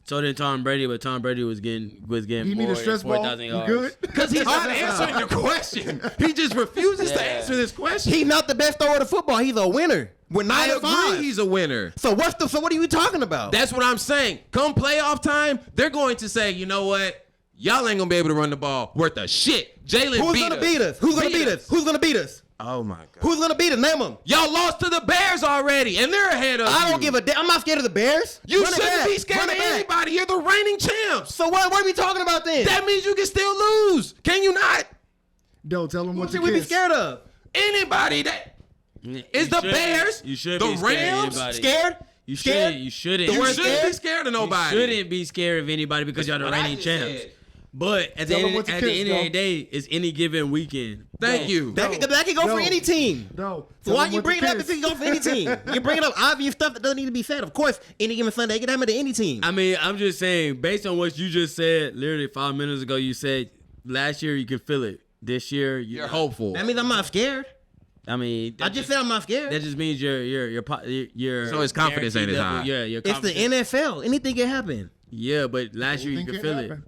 Speaker 3: So did Tom Brady, but Tom Brady was getting
Speaker 2: He need
Speaker 3: more
Speaker 2: a stress
Speaker 3: than
Speaker 2: ball.
Speaker 3: 4,000
Speaker 2: You
Speaker 3: yards.
Speaker 2: good?
Speaker 1: Because he's not answering the question. He just refuses to answer this question.
Speaker 6: He's not the best thrower of the football. He's a winner. We're 9-5.
Speaker 1: I agree he's a winner.
Speaker 6: So what are you talking about?
Speaker 1: That's what I'm saying. Come playoff time, they're going to say, you know what? Y'all ain't going to be able to run the ball worth a shit. Jalen
Speaker 6: Who's gonna beat us? Who's gonna beat us? Who's gonna beat us?
Speaker 1: Oh, my God.
Speaker 6: Who's gonna beat us? Name them.
Speaker 1: Y'all lost to the Bears already, and they're ahead of you.
Speaker 6: I don't give a damn. I'm not scared of the Bears.
Speaker 1: You
Speaker 6: Run it
Speaker 1: shouldn't
Speaker 6: back.
Speaker 1: be scared
Speaker 6: Run
Speaker 1: of
Speaker 6: it back.
Speaker 1: anybody. You're the reigning champs.
Speaker 6: So what are we talking about then?
Speaker 1: That means you can still lose. Can you not?
Speaker 2: Don't tell him
Speaker 6: What
Speaker 2: what
Speaker 6: should
Speaker 2: you
Speaker 6: we be
Speaker 2: kiss.
Speaker 6: scared of?
Speaker 1: Anybody that is the Bears,
Speaker 3: You should
Speaker 1: the
Speaker 3: be scared of
Speaker 1: Rams,
Speaker 3: anybody.
Speaker 6: Scared?
Speaker 3: You
Speaker 6: Scared?
Speaker 3: shouldn't. You shouldn't.
Speaker 1: you
Speaker 6: worst
Speaker 1: shouldn't
Speaker 6: scared?
Speaker 1: be scared of nobody.
Speaker 3: You shouldn't be scared of anybody because y'all the
Speaker 1: What I
Speaker 3: reigning
Speaker 1: just
Speaker 3: champs.
Speaker 1: said.
Speaker 3: But at the
Speaker 2: Tell 'em
Speaker 3: end,
Speaker 2: what to
Speaker 3: at the
Speaker 2: kiss,
Speaker 3: end of the
Speaker 2: though.
Speaker 3: day, it's any given weekend.
Speaker 1: Thank you.
Speaker 6: That can go for
Speaker 2: No.
Speaker 6: any team.
Speaker 2: No.
Speaker 6: So why you bring it up if it can go for any team? You bring it up obvious stuff that doesn't need to be said. Of course, any given Sunday, it can happen to any team.
Speaker 3: I mean, I'm just saying, based on what you just said, literally 5 minutes ago, you said last year you could feel it. This year,
Speaker 1: You're hopeful.
Speaker 6: That means I'm not scared.
Speaker 3: I mean,
Speaker 6: I just said I'm not scared.
Speaker 3: that just means you're
Speaker 1: So his confidence ain't as
Speaker 3: guaranteed
Speaker 1: high.
Speaker 3: Yeah, your
Speaker 6: It's the
Speaker 3: confidence.
Speaker 6: NFL. Anything can happen.
Speaker 3: Yeah, but last year you
Speaker 2: Think
Speaker 3: could
Speaker 2: it
Speaker 3: feel it.
Speaker 2: happened.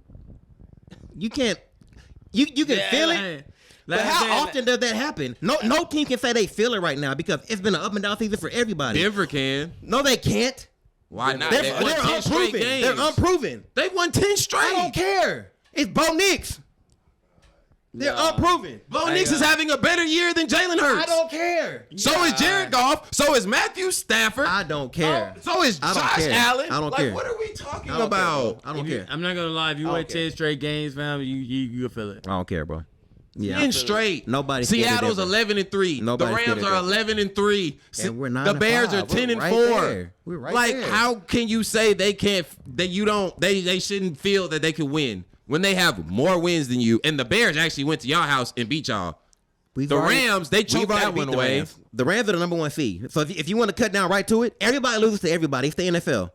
Speaker 6: You can't. You can feel it. But how often does that happen? No team can say they feel it right now because it's been an up and down season for everybody.
Speaker 1: Denver can.
Speaker 6: No, they can't.
Speaker 1: Why not?
Speaker 6: They're,
Speaker 1: They won
Speaker 6: they're
Speaker 1: 10 straight
Speaker 6: unproven.
Speaker 1: games.
Speaker 6: They're unproven.
Speaker 1: They won 10 straight.
Speaker 6: I don't care. It's Bo Nix. They're unproven.
Speaker 1: Bo Nix is having a better year than Jalen Hurts.
Speaker 6: I don't care.
Speaker 1: So is Jared Goff. So is Matthew Stafford.
Speaker 6: I don't care.
Speaker 1: So is
Speaker 6: I don't
Speaker 1: Josh
Speaker 6: care.
Speaker 1: Allen.
Speaker 6: I don't
Speaker 1: like,
Speaker 6: care.
Speaker 1: what are we talking
Speaker 6: I don't care,
Speaker 1: about?
Speaker 6: bro. I don't care.
Speaker 3: I'm not gonna lie. If you
Speaker 6: I
Speaker 3: win
Speaker 6: don't care.
Speaker 3: 10 straight games, fam, you can feel it.
Speaker 6: I don't care, bro. Yeah.
Speaker 1: 10 straight.
Speaker 6: Nobody's scared of
Speaker 1: Seattle's
Speaker 6: Denver.
Speaker 1: 11-3.
Speaker 6: Nobody's
Speaker 1: The
Speaker 6: scared
Speaker 1: Rams
Speaker 6: of
Speaker 1: are
Speaker 6: Denver.
Speaker 1: 11-3.
Speaker 6: And we're 9
Speaker 1: The
Speaker 6: and
Speaker 1: Bears
Speaker 6: 5.
Speaker 1: are 10
Speaker 6: We're
Speaker 1: and
Speaker 6: right
Speaker 1: 4.
Speaker 6: there. We're right
Speaker 1: like,
Speaker 6: there.
Speaker 1: how can you say they can't? That you don't? They shouldn't feel that they can win when they have more wins than you. And the Bears actually went to y'all house and beat y'all. The Rams, they choked that one away.
Speaker 6: The Rams are the number 1 seed. So if you want to cut down right to it, everybody loses to everybody. It's the NFL.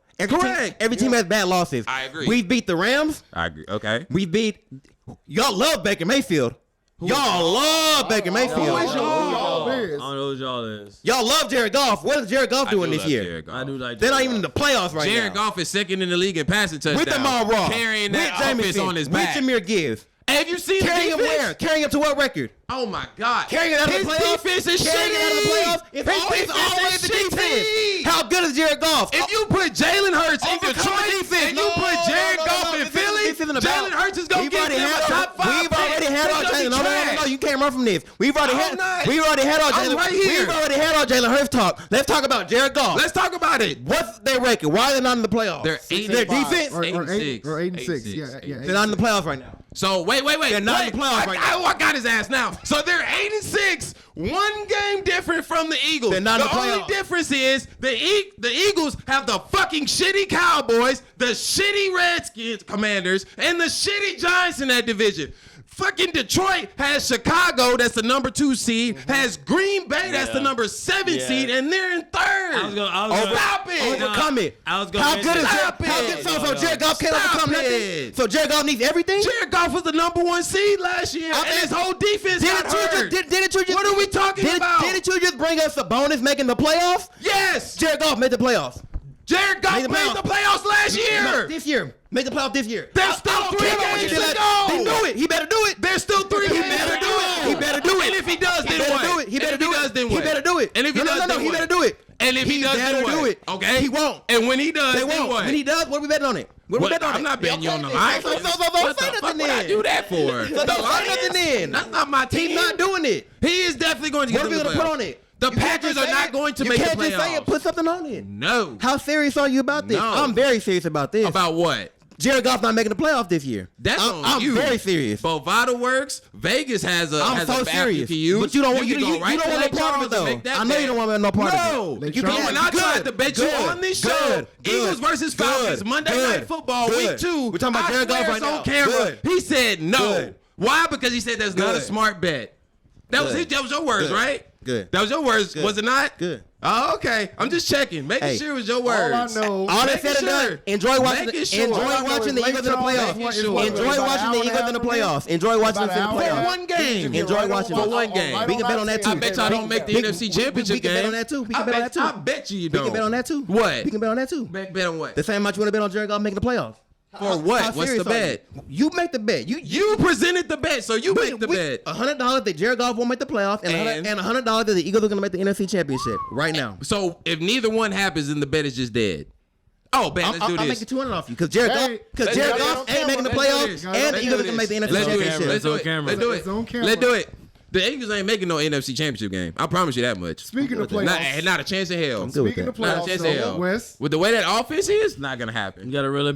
Speaker 6: Every team has bad losses.
Speaker 1: I agree.
Speaker 6: We beat the Rams.
Speaker 1: I agree. Okay.
Speaker 6: We beat. Y'all love Baker Mayfield. Y'all love Baker Mayfield.
Speaker 2: Y'all
Speaker 3: I
Speaker 2: is.
Speaker 3: don't know what y'all is.
Speaker 6: Y'all love Jared Goff. What is Jared Goff doing this year?
Speaker 1: Jared Goff.
Speaker 3: I do like.
Speaker 6: They're not even in the playoffs right
Speaker 1: Jared
Speaker 6: now.
Speaker 1: Goff is second in the league in passing touchdowns.
Speaker 6: With Amar Ross.
Speaker 1: Carrying
Speaker 6: with
Speaker 1: that offense
Speaker 6: Jamison,
Speaker 1: on his back.
Speaker 6: With Jameer Gibbs.
Speaker 1: Have you seen
Speaker 6: Carrying
Speaker 1: the
Speaker 6: him
Speaker 1: defense?
Speaker 6: where? Carrying him to what record?
Speaker 1: Oh my God!
Speaker 6: Carrying it out of
Speaker 1: His
Speaker 6: the playoffs.
Speaker 1: defense is
Speaker 6: Carrying it out of the playoffs.
Speaker 1: shitty.
Speaker 6: It's always the
Speaker 1: shitty.
Speaker 6: defense. How good is Jared Goff?
Speaker 1: If you put Jalen Hurts in
Speaker 6: Overcome
Speaker 1: Detroit
Speaker 6: the defense.
Speaker 1: and you put Jared Goff in
Speaker 6: This
Speaker 1: Philly,
Speaker 6: isn't about-
Speaker 1: Jalen Hurts is gonna
Speaker 6: We've
Speaker 1: get
Speaker 6: already
Speaker 1: them
Speaker 6: had
Speaker 1: a top 5
Speaker 6: We've already
Speaker 1: pick.
Speaker 6: had our
Speaker 1: They're
Speaker 6: Jalen.
Speaker 1: gonna be
Speaker 6: No.
Speaker 1: trash.
Speaker 6: You can't run from this. We've already
Speaker 1: I'm
Speaker 6: had.
Speaker 1: not.
Speaker 6: We've already had our
Speaker 1: I'm
Speaker 6: Jalen.
Speaker 1: right here.
Speaker 6: We've already had our Jalen Hurts talk. Let's talk about Jared Goff.
Speaker 1: Let's talk about it.
Speaker 6: What's their record? Why are they not in the playoffs?
Speaker 1: They're 8
Speaker 6: Their
Speaker 1: and 5.
Speaker 6: defense.
Speaker 2: Or
Speaker 1: 8 and 6.
Speaker 2: 8 and 6.
Speaker 1: 8
Speaker 2: Yeah,
Speaker 1: and
Speaker 2: yeah.
Speaker 1: 6.
Speaker 6: They're not in the playoffs right now.
Speaker 1: So wait.
Speaker 6: They're not in the playoffs right now.
Speaker 1: I got his ass now. So they're 8 and 6, 1 game different from the Eagles.
Speaker 6: They're not in the
Speaker 1: only
Speaker 6: playoffs.
Speaker 1: difference is the Eagles have the fucking shitty Cowboys, the shitty Redskins Commanders, and the shitty Giants in that division. Fucking Detroit has Chicago, that's the number 2 seed, has Green Bay, that's the number 7 seed, and they're in 3rd. Stop it.
Speaker 6: Overcome it.
Speaker 3: I was gonna
Speaker 6: How good is
Speaker 1: Stop
Speaker 6: Jared? How
Speaker 1: it.
Speaker 6: good? So Jared Goff can't
Speaker 1: Stop
Speaker 6: overcome nothing.
Speaker 1: it.
Speaker 6: So Jared Goff needs everything.
Speaker 1: Jared Goff was the number 1 seed last year, and his whole defense got hurt.
Speaker 6: Didn't you just?
Speaker 1: What are we talking about?
Speaker 6: Didn't you just bring us a bonus making the playoffs?
Speaker 1: Yes,
Speaker 6: Jared Goff made the playoffs.
Speaker 1: Jared Goff
Speaker 6: Made the
Speaker 1: made the playoffs last
Speaker 6: No,
Speaker 1: year.
Speaker 6: this year. Made the playoffs this year.
Speaker 1: There's still 3 games to go.
Speaker 6: He knew it. He better do it.
Speaker 1: There's still 3
Speaker 6: He
Speaker 1: games
Speaker 6: better
Speaker 1: to
Speaker 6: do
Speaker 1: go.
Speaker 6: it. He better do it.
Speaker 1: And if he does,
Speaker 6: He
Speaker 1: then
Speaker 6: better
Speaker 1: what?
Speaker 6: do it. He better
Speaker 1: And if
Speaker 6: do
Speaker 1: he
Speaker 6: it.
Speaker 1: does, then
Speaker 6: He
Speaker 1: what?
Speaker 6: better do it.
Speaker 1: And if he does,
Speaker 6: no,
Speaker 1: then
Speaker 6: he
Speaker 1: what?
Speaker 6: better do it.
Speaker 1: And if he does,
Speaker 6: better
Speaker 1: then what?
Speaker 6: do it.
Speaker 1: Okay,
Speaker 6: He won't.
Speaker 1: And when he does,
Speaker 6: They
Speaker 1: then
Speaker 6: won't.
Speaker 1: what?
Speaker 6: When he does, what are we betting on it? What are we
Speaker 1: What?
Speaker 6: betting on it?
Speaker 1: I'm not betting you on the
Speaker 6: Okay,
Speaker 1: line.
Speaker 6: So
Speaker 1: What
Speaker 6: say
Speaker 1: the
Speaker 6: nothing
Speaker 1: fuck would I
Speaker 6: then.
Speaker 1: do that for?
Speaker 6: So don't say nothing then.
Speaker 1: That's not my team.
Speaker 6: He's not doing it.
Speaker 1: He is definitely going to
Speaker 6: What
Speaker 1: get
Speaker 6: are we
Speaker 1: them
Speaker 6: gonna
Speaker 1: the
Speaker 6: put on
Speaker 1: playoffs.
Speaker 6: it?
Speaker 1: The
Speaker 6: You can't
Speaker 1: Packers
Speaker 6: just
Speaker 1: are
Speaker 6: say
Speaker 1: not
Speaker 6: it.
Speaker 1: going to
Speaker 6: You
Speaker 1: make the
Speaker 6: can't just say it.
Speaker 1: playoffs.
Speaker 6: Put something on it.
Speaker 1: No.
Speaker 6: How serious are you about this?
Speaker 1: No.
Speaker 6: I'm very serious about this.
Speaker 1: About what?
Speaker 6: Jared Goff's not making the playoffs this year.
Speaker 1: That's on
Speaker 6: I'm
Speaker 1: you.
Speaker 6: very serious.
Speaker 1: Bovada works. Vegas has a
Speaker 6: I'm so
Speaker 1: a
Speaker 6: serious.
Speaker 1: to use.
Speaker 6: But you don't want
Speaker 1: can go right
Speaker 6: you
Speaker 1: to
Speaker 6: don't want
Speaker 1: Lake
Speaker 6: no part of it
Speaker 1: Charles and
Speaker 6: though.
Speaker 1: make that
Speaker 6: I know you don't want no part of it.
Speaker 1: No.
Speaker 2: Lake
Speaker 1: You
Speaker 2: Charles.
Speaker 1: when I tried to bet you
Speaker 6: Good.
Speaker 1: on this show,
Speaker 6: Good.
Speaker 1: Eagles versus Falcons,
Speaker 6: Good.
Speaker 1: Monday
Speaker 6: Good.
Speaker 1: Night Football,
Speaker 6: Good.
Speaker 1: week 2.
Speaker 6: We're talking about
Speaker 1: I
Speaker 6: Jared Goff
Speaker 1: swear
Speaker 6: right
Speaker 1: it's
Speaker 6: now.
Speaker 1: on camera.
Speaker 6: Good.
Speaker 1: He said no.
Speaker 6: Good.
Speaker 1: Why? Because he said that's not a
Speaker 6: Good.
Speaker 1: smart bet. That was
Speaker 6: Good.
Speaker 1: that was your words,
Speaker 6: Good.
Speaker 1: right?
Speaker 6: Good.
Speaker 1: That was your words,
Speaker 6: Good.
Speaker 1: was it not?
Speaker 6: Good.
Speaker 1: Oh, okay. I'm just checking, making sure it was your words.
Speaker 2: All I know.
Speaker 6: All that said and done, enjoy watching the Eagles in the playoffs. Enjoy watching the Eagles in the playoffs. Enjoy watching them in the
Speaker 1: For
Speaker 6: playoffs.
Speaker 1: one game.
Speaker 6: Enjoy watching
Speaker 1: For one game.
Speaker 6: We can bet on that too.
Speaker 1: I bet y'all don't make the NFC Championship
Speaker 6: We can bet on that too. We can bet on that too.
Speaker 1: I bet you
Speaker 6: We
Speaker 1: don't.
Speaker 6: can bet on that too.
Speaker 1: What?
Speaker 6: We can bet on that too.
Speaker 1: Bet on what?
Speaker 6: The same amount you want to bet on Jared Goff making the playoffs.
Speaker 1: For what? What's the bet?
Speaker 6: You make the bet.
Speaker 1: You presented the bet, so you make the bet.
Speaker 6: $100 that Jared Goff won't make the playoffs, and $100 that the Eagles are going to make the NFC Championship right now.
Speaker 1: So if neither one happens, then the bet is just dead. Oh, bet. Let's do
Speaker 6: I'm
Speaker 1: this.
Speaker 6: making $200 off you because Jared Goff ain't making the playoffs, and the Eagles are going to make the NFC Championship.
Speaker 1: Let's do it. Let's do it.
Speaker 2: It's on camera.
Speaker 1: Let's do it. The Eagles ain't making no NFC Championship game. I promise you that much.
Speaker 2: Speaking of playoffs,
Speaker 1: Not a chance in hell.
Speaker 2: speaking of
Speaker 1: Not a chance in
Speaker 2: playoffs,
Speaker 1: hell.
Speaker 2: though, Wes.
Speaker 1: With the way that offense is, not gonna
Speaker 3: We
Speaker 1: happen.
Speaker 3: gotta reel it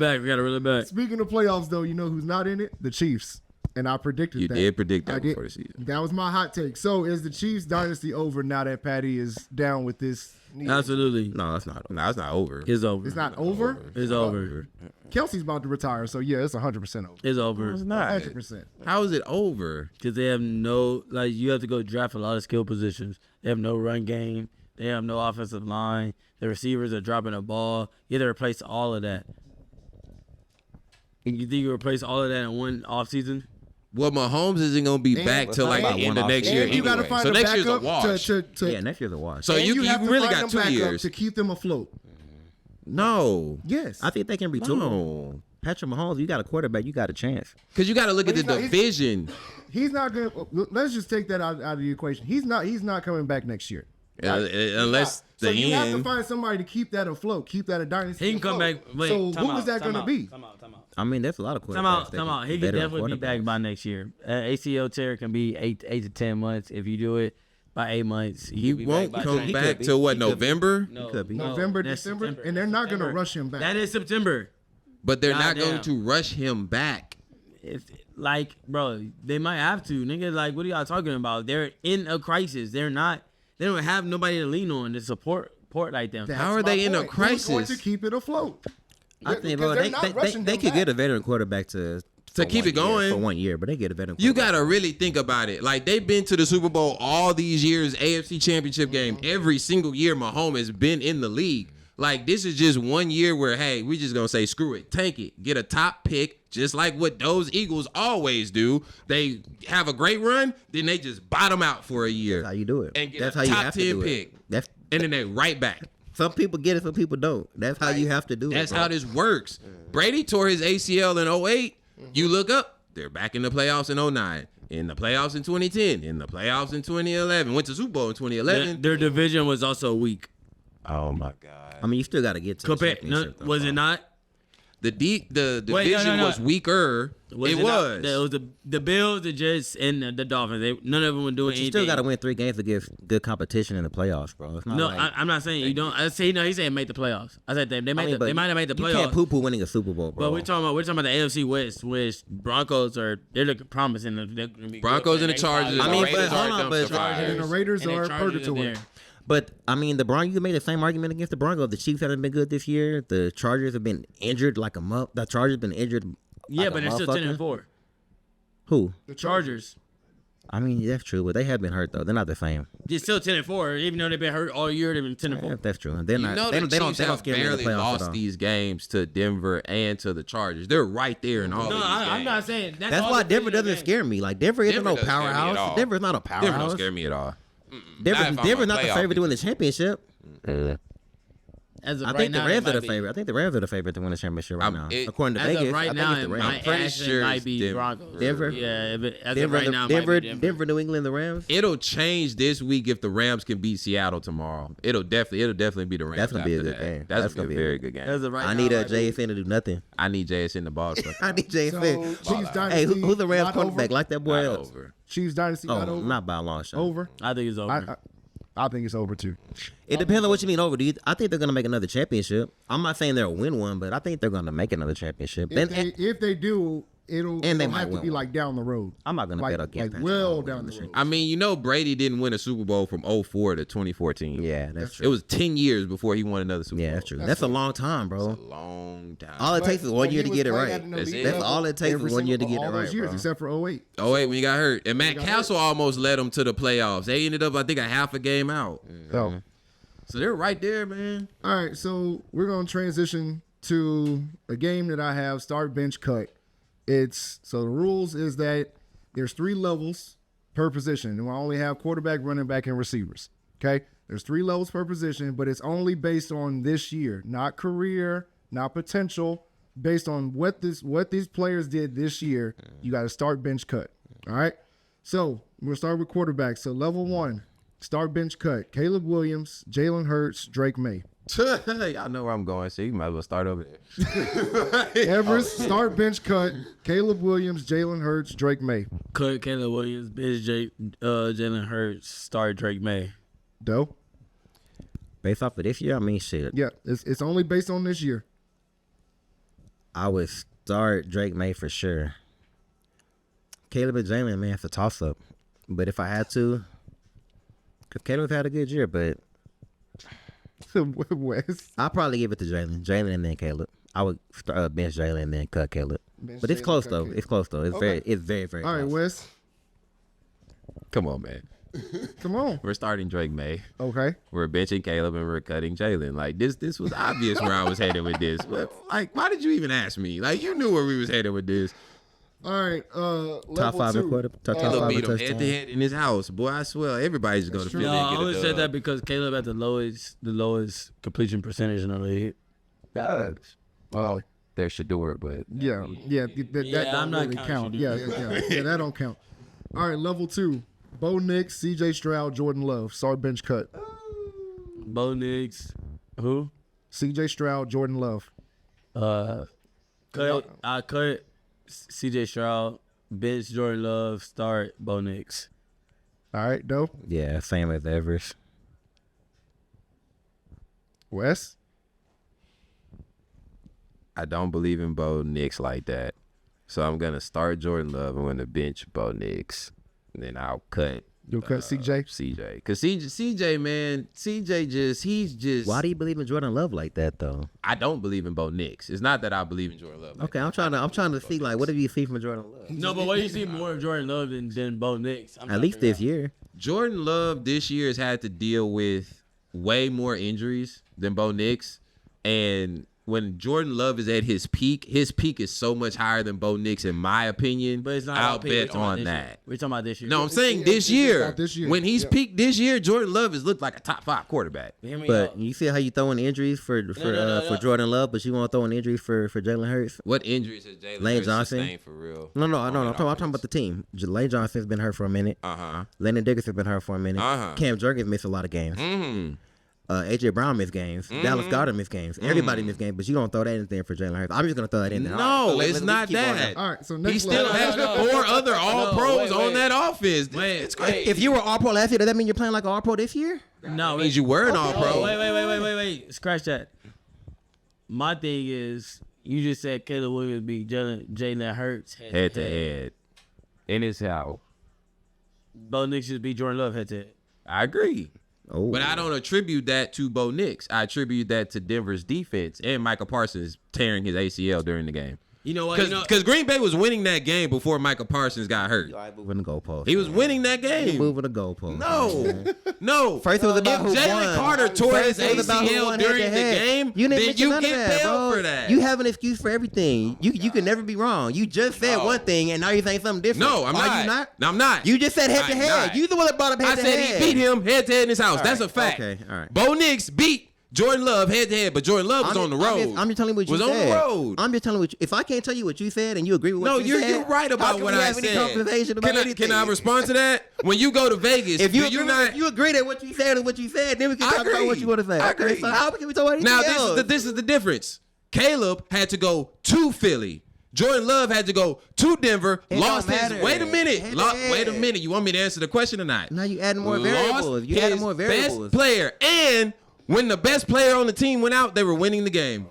Speaker 3: back.
Speaker 2: Speaking of playoffs, though, you know who's not in it? The Chiefs. And I predicted
Speaker 1: You
Speaker 2: that.
Speaker 1: did predict
Speaker 2: I
Speaker 1: that
Speaker 2: did.
Speaker 1: before the season.
Speaker 2: That was my hot take. So is the Chiefs dynasty over now that Patty is down with this?
Speaker 3: Absolutely.
Speaker 6: No, it's not.
Speaker 1: No, it's not over.
Speaker 3: It's over.
Speaker 2: It's not over.
Speaker 3: It's over.
Speaker 2: Kelsey's about to retire, so yeah, it's 100% over.
Speaker 3: It's over.
Speaker 1: It's not.
Speaker 2: 100%.
Speaker 1: How is it over?
Speaker 3: Because they have no, like, you have to go draft a lot of skill positions. They have no run game. They have no offensive line. The receivers are dropping the ball. You have to replace all of that. And you think you replace all of that in one offseason?
Speaker 1: Well, Mahomes isn't gonna be back till like the end of next year
Speaker 2: And you got to
Speaker 1: anyway.
Speaker 2: find
Speaker 1: So
Speaker 2: a
Speaker 1: next year's a
Speaker 2: backup
Speaker 1: wash.
Speaker 2: to
Speaker 4: Yeah, next year's a wash.
Speaker 1: So
Speaker 2: and
Speaker 1: you
Speaker 2: have to
Speaker 1: really
Speaker 2: find
Speaker 1: got
Speaker 2: them
Speaker 1: 2
Speaker 2: backup
Speaker 1: years.
Speaker 2: to keep them afloat.
Speaker 1: No,
Speaker 2: Yes.
Speaker 4: I think they can retool.
Speaker 1: no,
Speaker 4: Patrick Mahomes, you got a quarterback, you got a chance.
Speaker 1: because you got to look at
Speaker 2: But
Speaker 1: the
Speaker 2: he's not-
Speaker 1: division.
Speaker 2: He's not going to – let's just take that out of the equation. He's not coming back next year.
Speaker 1: Unless
Speaker 2: So
Speaker 1: the
Speaker 2: you have to
Speaker 1: end.
Speaker 2: find somebody to keep that afloat, keep that a dynasty
Speaker 3: He can come
Speaker 2: afloat.
Speaker 3: back. Wait,
Speaker 2: So
Speaker 3: time
Speaker 2: who was
Speaker 3: out,
Speaker 2: that
Speaker 3: time
Speaker 2: going to
Speaker 3: out,
Speaker 2: be?
Speaker 3: Time out.
Speaker 4: I mean, that's a lot of quarterbacks.
Speaker 3: Time out. He could definitely be back by next year. ACL tear can be 8 to 10 months. If you do it by 8 months,
Speaker 1: He
Speaker 3: could be
Speaker 1: won't
Speaker 3: back by
Speaker 1: come
Speaker 3: then.
Speaker 1: back till what, November?
Speaker 3: No,
Speaker 4: could be.
Speaker 2: November,
Speaker 3: that's
Speaker 2: December,
Speaker 3: September.
Speaker 2: and they're not going to
Speaker 3: September.
Speaker 2: rush him back.
Speaker 3: That is September.
Speaker 1: But they're not going
Speaker 3: Goddamn.
Speaker 1: to rush him back.
Speaker 3: If like, bro, they might have to. Nigga, like, what are y'all talking about? They're in a crisis. They don't have nobody to lean on to support like them.
Speaker 2: That's
Speaker 1: How are
Speaker 2: my
Speaker 1: they in a
Speaker 2: point. Who's going
Speaker 1: crisis?
Speaker 2: to keep it afloat?
Speaker 4: I think,
Speaker 2: Because
Speaker 4: bro,
Speaker 2: they're not rushing
Speaker 4: they
Speaker 2: him
Speaker 4: could
Speaker 2: back.
Speaker 4: get a veteran quarterback to
Speaker 1: keep it
Speaker 4: year,
Speaker 1: going.
Speaker 4: for 1 year, but they get a veteran
Speaker 1: You
Speaker 4: quarterback.
Speaker 1: gotta really think about it. Like they've been to the Super Bowl all these years, AFC Championship game. Every single year Mahomes has been in the league. Like this is just 1 year where, hey, we just gonna say screw it, tank it, get a top pick, just like what those Eagles always do. They have a great run, then they just bottom out for a year.
Speaker 4: That's how you do it.
Speaker 1: And get
Speaker 4: That's
Speaker 1: a
Speaker 4: how you
Speaker 1: top
Speaker 4: have
Speaker 1: 10
Speaker 4: to do
Speaker 1: pick.
Speaker 4: it.
Speaker 1: And then they right back.
Speaker 4: Some people get it, some people don't. That's how you have to do it.
Speaker 1: That's
Speaker 4: bro.
Speaker 1: how this works. Brady tore his ACL in 08. You look up, they're back in the playoffs in 09. In the playoffs in 2010. In the playoffs in 2011. Went to Super Bowl in 2011.
Speaker 3: Their division was also weak.
Speaker 1: Oh my God.
Speaker 4: I mean, you still got to get to the championship. though,
Speaker 3: Was
Speaker 4: bro.
Speaker 3: it not?
Speaker 1: The division
Speaker 3: no.
Speaker 1: was weaker. It was.
Speaker 3: It was the Bills, the Jets, and the Dolphins. None of them were doing
Speaker 4: But you
Speaker 3: anything.
Speaker 4: still got to win 3 games to give good competition in the playoffs, bro. It's not
Speaker 3: No,
Speaker 4: like,
Speaker 3: I'm not saying you don't. I say no. He's saying make the playoffs. I said they
Speaker 4: I mean, but
Speaker 3: they might have made the
Speaker 4: You can't
Speaker 3: playoffs.
Speaker 4: poo-poo winning a Super Bowl, bro.
Speaker 3: But we're talking about the AFC West, which Broncos they're looking promising. They're gonna be
Speaker 1: Broncos
Speaker 3: good.
Speaker 1: and the Chargers.
Speaker 4: I mean,
Speaker 1: the Raiders
Speaker 4: but hold
Speaker 1: are
Speaker 4: on, but
Speaker 1: dumpster fires.
Speaker 2: And the Raiders
Speaker 3: And the
Speaker 2: are
Speaker 3: Chargers
Speaker 2: purgatory.
Speaker 3: there.
Speaker 4: But I mean, the Broncos. You made the same argument against the Broncos. The Chiefs haven't been good this year. The Chargers have been injured like a month. The Chargers been injured.
Speaker 3: Yeah,
Speaker 4: like
Speaker 3: but
Speaker 4: a
Speaker 3: they're still
Speaker 4: motherfucker.
Speaker 3: 10-4.
Speaker 4: Who?
Speaker 2: The
Speaker 3: Chargers.
Speaker 4: I mean, that's true, but they have been hurt though. They're not the same.
Speaker 3: They're still 10-4, even though they've been hurt all year. They've been 10-4.
Speaker 4: Yeah, that's true. They're
Speaker 1: You
Speaker 4: not.
Speaker 1: know
Speaker 4: They
Speaker 1: the
Speaker 4: don't
Speaker 1: Chiefs
Speaker 4: scare
Speaker 1: have
Speaker 4: me in the
Speaker 1: barely
Speaker 4: playoffs at
Speaker 1: lost
Speaker 4: all.
Speaker 1: these games to Denver and to the Chargers. They're right there in all
Speaker 3: No,
Speaker 1: these games.
Speaker 3: I'm not saying
Speaker 4: That's
Speaker 3: all
Speaker 4: why
Speaker 3: the
Speaker 4: Denver
Speaker 3: divisional
Speaker 4: doesn't
Speaker 3: games.
Speaker 4: scare me. Like Denver isn't
Speaker 1: Denver
Speaker 4: no
Speaker 1: doesn't scare me at all.
Speaker 4: powerhouse. Denver's not a
Speaker 1: Denver don't
Speaker 4: powerhouse.
Speaker 1: scare me at all.
Speaker 4: Denver's not the
Speaker 1: playoff
Speaker 4: favorite to win the championship.
Speaker 3: As of
Speaker 4: I
Speaker 3: right
Speaker 4: think the
Speaker 3: now,
Speaker 4: Rams
Speaker 3: it
Speaker 4: are the
Speaker 3: might be.
Speaker 4: favorite. I think the Rams are the favorite to win the championship right now. According to
Speaker 3: As
Speaker 4: Vegas,
Speaker 3: of right
Speaker 4: I
Speaker 3: now,
Speaker 4: think it's the
Speaker 3: it
Speaker 4: Rams.
Speaker 3: might
Speaker 1: pretty
Speaker 3: actually
Speaker 1: sure
Speaker 3: might
Speaker 1: it's
Speaker 3: be
Speaker 1: Denver.
Speaker 3: Broncos.
Speaker 4: Denver?
Speaker 3: Yeah, as
Speaker 4: Denver,
Speaker 3: of right now, it might be
Speaker 4: Denver, New England, the Rams.
Speaker 1: It'll change this week if the Rams can beat Seattle tomorrow. It'll definitely be the Rams.
Speaker 4: That's gonna be a
Speaker 1: after
Speaker 4: good
Speaker 1: that.
Speaker 4: game.
Speaker 1: That's gonna be a very good game.
Speaker 3: As of right
Speaker 4: I
Speaker 3: now,
Speaker 4: need
Speaker 3: it
Speaker 4: a
Speaker 3: might be.
Speaker 4: JFN to do nothing.
Speaker 1: I need JSN the ball.
Speaker 4: I need
Speaker 2: So
Speaker 4: JFN.
Speaker 2: Chiefs dynasty.
Speaker 4: Hey, who's the Rams
Speaker 2: not
Speaker 4: quarterback?
Speaker 2: over?
Speaker 4: Like that boy?
Speaker 1: Not over.
Speaker 2: Chiefs dynasty not
Speaker 4: Oh,
Speaker 2: over.
Speaker 4: not by a long shot.
Speaker 2: Over.
Speaker 3: I think it's over.
Speaker 2: I think it's over too.
Speaker 4: It depends on what you mean over. I think they're gonna make another championship. I'm not saying they'll win one, but I think they're gonna make another championship.
Speaker 2: If they do, it'll
Speaker 4: And they
Speaker 2: it'll
Speaker 4: might
Speaker 2: have to
Speaker 4: win
Speaker 2: be
Speaker 4: one.
Speaker 2: like down the road.
Speaker 4: I'm not gonna
Speaker 2: Like,
Speaker 4: bet against
Speaker 2: like
Speaker 4: that.
Speaker 2: well down the road.
Speaker 1: I mean, you know, Brady didn't win a Super Bowl from 04 to 2014.
Speaker 4: Yeah, that's
Speaker 1: It
Speaker 4: true.
Speaker 1: was 10 years before he won another Super Bowl.
Speaker 4: Yeah, that's true. That's a long time, bro.
Speaker 1: Long time.
Speaker 4: All it takes is 1
Speaker 2: But
Speaker 4: year
Speaker 2: he
Speaker 4: to get it
Speaker 2: was playing
Speaker 4: right.
Speaker 2: at an
Speaker 1: That's
Speaker 2: elite
Speaker 1: it.
Speaker 4: That's
Speaker 2: level
Speaker 4: all it takes
Speaker 2: every
Speaker 4: is 1 year to
Speaker 2: single-
Speaker 4: get it
Speaker 2: all those
Speaker 4: right,
Speaker 2: years,
Speaker 4: bro.
Speaker 2: except for 08.
Speaker 1: Oh wait, when he got hurt, and Matt Castle almost led them to the playoffs. They ended up, I think, a half a game out.
Speaker 2: So
Speaker 1: So they're right there, man.
Speaker 2: All right, so we're gonna transition to a game that I have start, bench, cut. So the rules is that there's 3 levels per position, and we only have quarterback, running back, and receivers. Okay, there's 3 levels per position, but it's only based on this year, not career, not potential. Based on what these players did this year, you got to start, bench, cut. All right, so we'll start with quarterback. So level 1, start, bench, cut. Caleb Williams, Jalen Hurts, Drake May.
Speaker 1: Y'all know where I'm going, so you might as well start over there.
Speaker 2: Everest, start, bench, cut. Caleb Williams, Jalen Hurts, Drake May.
Speaker 3: Cut Caleb Williams, bench Jalen Hurts, start Drake May.
Speaker 2: Doe?
Speaker 4: Based off of this year, I mean, shit.
Speaker 2: Yeah, it's only based on this year.
Speaker 4: I would start Drake May for sure. Caleb and Jalen, man, it's a toss-up. But if I had to, because Caleb's had a good year, but
Speaker 2: Wes.
Speaker 4: I'll probably give it to Jalen. Jalen and then Caleb. I would start, bench Jalen and then cut Caleb. But it's close, though. It's close, though. It's very, very
Speaker 2: All right,
Speaker 4: close.
Speaker 2: Wes.
Speaker 1: Come on, man.
Speaker 2: Come on.
Speaker 1: We're starting Drake May.
Speaker 2: Okay.
Speaker 1: We're benching Caleb and we're cutting Jalen. Like this was obvious where I was headed with this. But, like, why did you even ask me? Like, you knew where we was headed with this.
Speaker 2: All right.
Speaker 4: Top 5 in quarter. Top
Speaker 1: Caleb
Speaker 4: 5
Speaker 1: beat
Speaker 4: in
Speaker 1: him head to
Speaker 4: touchdown.
Speaker 1: head in his house. Boy, I swear, everybody's going to
Speaker 2: true.
Speaker 1: feel
Speaker 3: No,
Speaker 1: it.
Speaker 3: I only said that because Caleb had the lowest completion percentage in the league.
Speaker 1: Well, they're Shador, but
Speaker 2: Yeah. That
Speaker 3: Yeah,
Speaker 2: don't
Speaker 3: I'm not
Speaker 2: really
Speaker 3: counting
Speaker 2: count.
Speaker 3: Shador.
Speaker 2: Yeah, that don't count. All right, level 2. Bo Nix, CJ Stroud, Jordan Love. Start, bench, cut.
Speaker 3: Bo Nix, who?
Speaker 2: CJ Stroud, Jordan Love.
Speaker 3: I cut CJ Stroud, bench Jordan Love, start Bo Nix.
Speaker 2: All right, Doe.
Speaker 4: Yeah, same as Everest.
Speaker 2: Wes.
Speaker 1: I don't believe in Bo Nix like that. So I'm going to start Jordan Love. I'm going to bench Bo Nix. And then I'll cut
Speaker 2: You'll cut CJ.
Speaker 1: CJ. Because CJ, man, he's just.
Speaker 4: Why do you believe in Jordan Love like that, though?
Speaker 1: I don't believe in Bo Nix. It's not that I believe in Jordan Love.
Speaker 4: Okay, I'm trying to see, like, what do you see from Jordan Love?
Speaker 3: No, but what do you see more of Jordan Love than Bo Nix?
Speaker 4: At least this year.
Speaker 1: Jordan Love this year has had to deal with way more injuries than Bo Nix. And when Jordan Love is at his peak is so much higher than Bo Nix, in my opinion.
Speaker 3: But it's not.
Speaker 1: I'll
Speaker 3: our opinion.
Speaker 1: bet on that.
Speaker 3: We're talking about this year.
Speaker 1: No, I'm saying
Speaker 2: it's
Speaker 1: this year.
Speaker 2: about this year.
Speaker 1: When he's
Speaker 2: Yeah.
Speaker 1: peaked this year, Jordan Love has looked like a top 5 quarterback.
Speaker 3: Hear me
Speaker 4: But
Speaker 3: out.
Speaker 4: you see how you throwing injuries for Jordan Love, but you want to throw in injuries for Jalen Hurts?
Speaker 1: What injuries has Jalen
Speaker 4: Lane
Speaker 1: Hurts
Speaker 4: Johnson?
Speaker 1: sustained for real?
Speaker 4: No. I'm talking about the team. Lane Johnson's been hurt for a minute. Landon Dickerson's been hurt for a minute. Cam Jerkins missed a lot of games. AJ Brown missed games. Dallas Goedert missed games. Everybody missed games, but you don't throw that in there for Jalen Hurts. I'm just gonna throw that in there.
Speaker 1: No, it's not
Speaker 4: keep on
Speaker 1: that.
Speaker 2: All right, so
Speaker 1: He
Speaker 2: next
Speaker 1: still
Speaker 2: level.
Speaker 1: has 4 other All-Pros
Speaker 3: wait.
Speaker 1: on that offense.
Speaker 3: Wait,
Speaker 1: It's great.
Speaker 4: If you were All Pro last year, does that mean you're playing like an All Pro this year?
Speaker 3: No,
Speaker 1: means you were an All-Pro.
Speaker 3: Wait. Scratch that. My thing is, you just said Caleb Williams beat Jalen Hurts
Speaker 1: Head to head. In his house.
Speaker 3: Bo Nix just beat Jordan Love head to head.
Speaker 1: I agree.
Speaker 4: Oh,
Speaker 1: But I don't attribute that to Bo Nix. I attribute that to Denver's defense and Michael Parsons tearing his ACL during the game.
Speaker 3: You know what?
Speaker 1: Because Green Bay was winning that game before Michael Parsons got hurt.
Speaker 4: moving the goalpost.
Speaker 1: He was winning that game.
Speaker 4: moving the goalpost.
Speaker 1: No.
Speaker 4: First it was about
Speaker 1: if
Speaker 4: who
Speaker 1: Jalen
Speaker 4: won.
Speaker 1: Carter tore his
Speaker 4: First it was about who
Speaker 1: ACL
Speaker 4: won
Speaker 1: during the
Speaker 4: head-to-head.
Speaker 1: game,
Speaker 4: You didn't
Speaker 1: then
Speaker 4: mention
Speaker 1: you
Speaker 4: none of
Speaker 1: get
Speaker 4: that,
Speaker 1: paid
Speaker 4: bro.
Speaker 1: for that.
Speaker 4: You have an excuse for everything. You can never be wrong. You just said
Speaker 1: No.
Speaker 4: one thing and now you're saying something different.
Speaker 1: No, I'm
Speaker 4: Are
Speaker 1: not.
Speaker 4: you not?
Speaker 1: No, I'm not.
Speaker 4: You just said head to
Speaker 1: I'm
Speaker 4: head.
Speaker 1: not.
Speaker 4: You the one that brought up
Speaker 1: I
Speaker 4: head to
Speaker 1: said
Speaker 4: head.
Speaker 1: he beat him head to head in his house. That's a fact.
Speaker 4: Okay, all right.
Speaker 1: Bo Nix beat Jordan Love head to head, but Jordan Love was on the road.
Speaker 4: I'm just telling you what you
Speaker 1: was
Speaker 4: said.
Speaker 1: on the road.
Speaker 4: I'm just telling you. If I can't tell you what you said and you agree with what
Speaker 1: No,
Speaker 4: you said,
Speaker 1: you're right
Speaker 4: how
Speaker 1: about
Speaker 4: can
Speaker 1: what
Speaker 4: we
Speaker 1: I
Speaker 4: have any
Speaker 1: said.
Speaker 4: conversation about anything?
Speaker 1: Can I respond to that? When you go to Vegas,
Speaker 4: If you
Speaker 1: do
Speaker 4: agree,
Speaker 1: you not?
Speaker 4: if you agree that what you said is what you said, then we can
Speaker 1: I
Speaker 4: talk about
Speaker 1: agree.
Speaker 4: what you want to say.
Speaker 1: I
Speaker 4: Okay,
Speaker 1: agree.
Speaker 4: so how can we talk about anything
Speaker 1: Now
Speaker 4: else?
Speaker 1: this is the difference. Caleb had to go to Philly. Jordan Love had to go to Denver.
Speaker 4: It
Speaker 1: Lost
Speaker 4: don't
Speaker 1: his.
Speaker 4: matter.
Speaker 1: Wait a minute.
Speaker 4: Head to
Speaker 1: Wait a
Speaker 4: head.
Speaker 1: minute. You want me to answer the question or not?
Speaker 4: Now you adding more
Speaker 1: Lost
Speaker 4: variables. You adding
Speaker 1: his
Speaker 4: more variables.
Speaker 1: best player, and when the best player on the team went out, they were winning the game.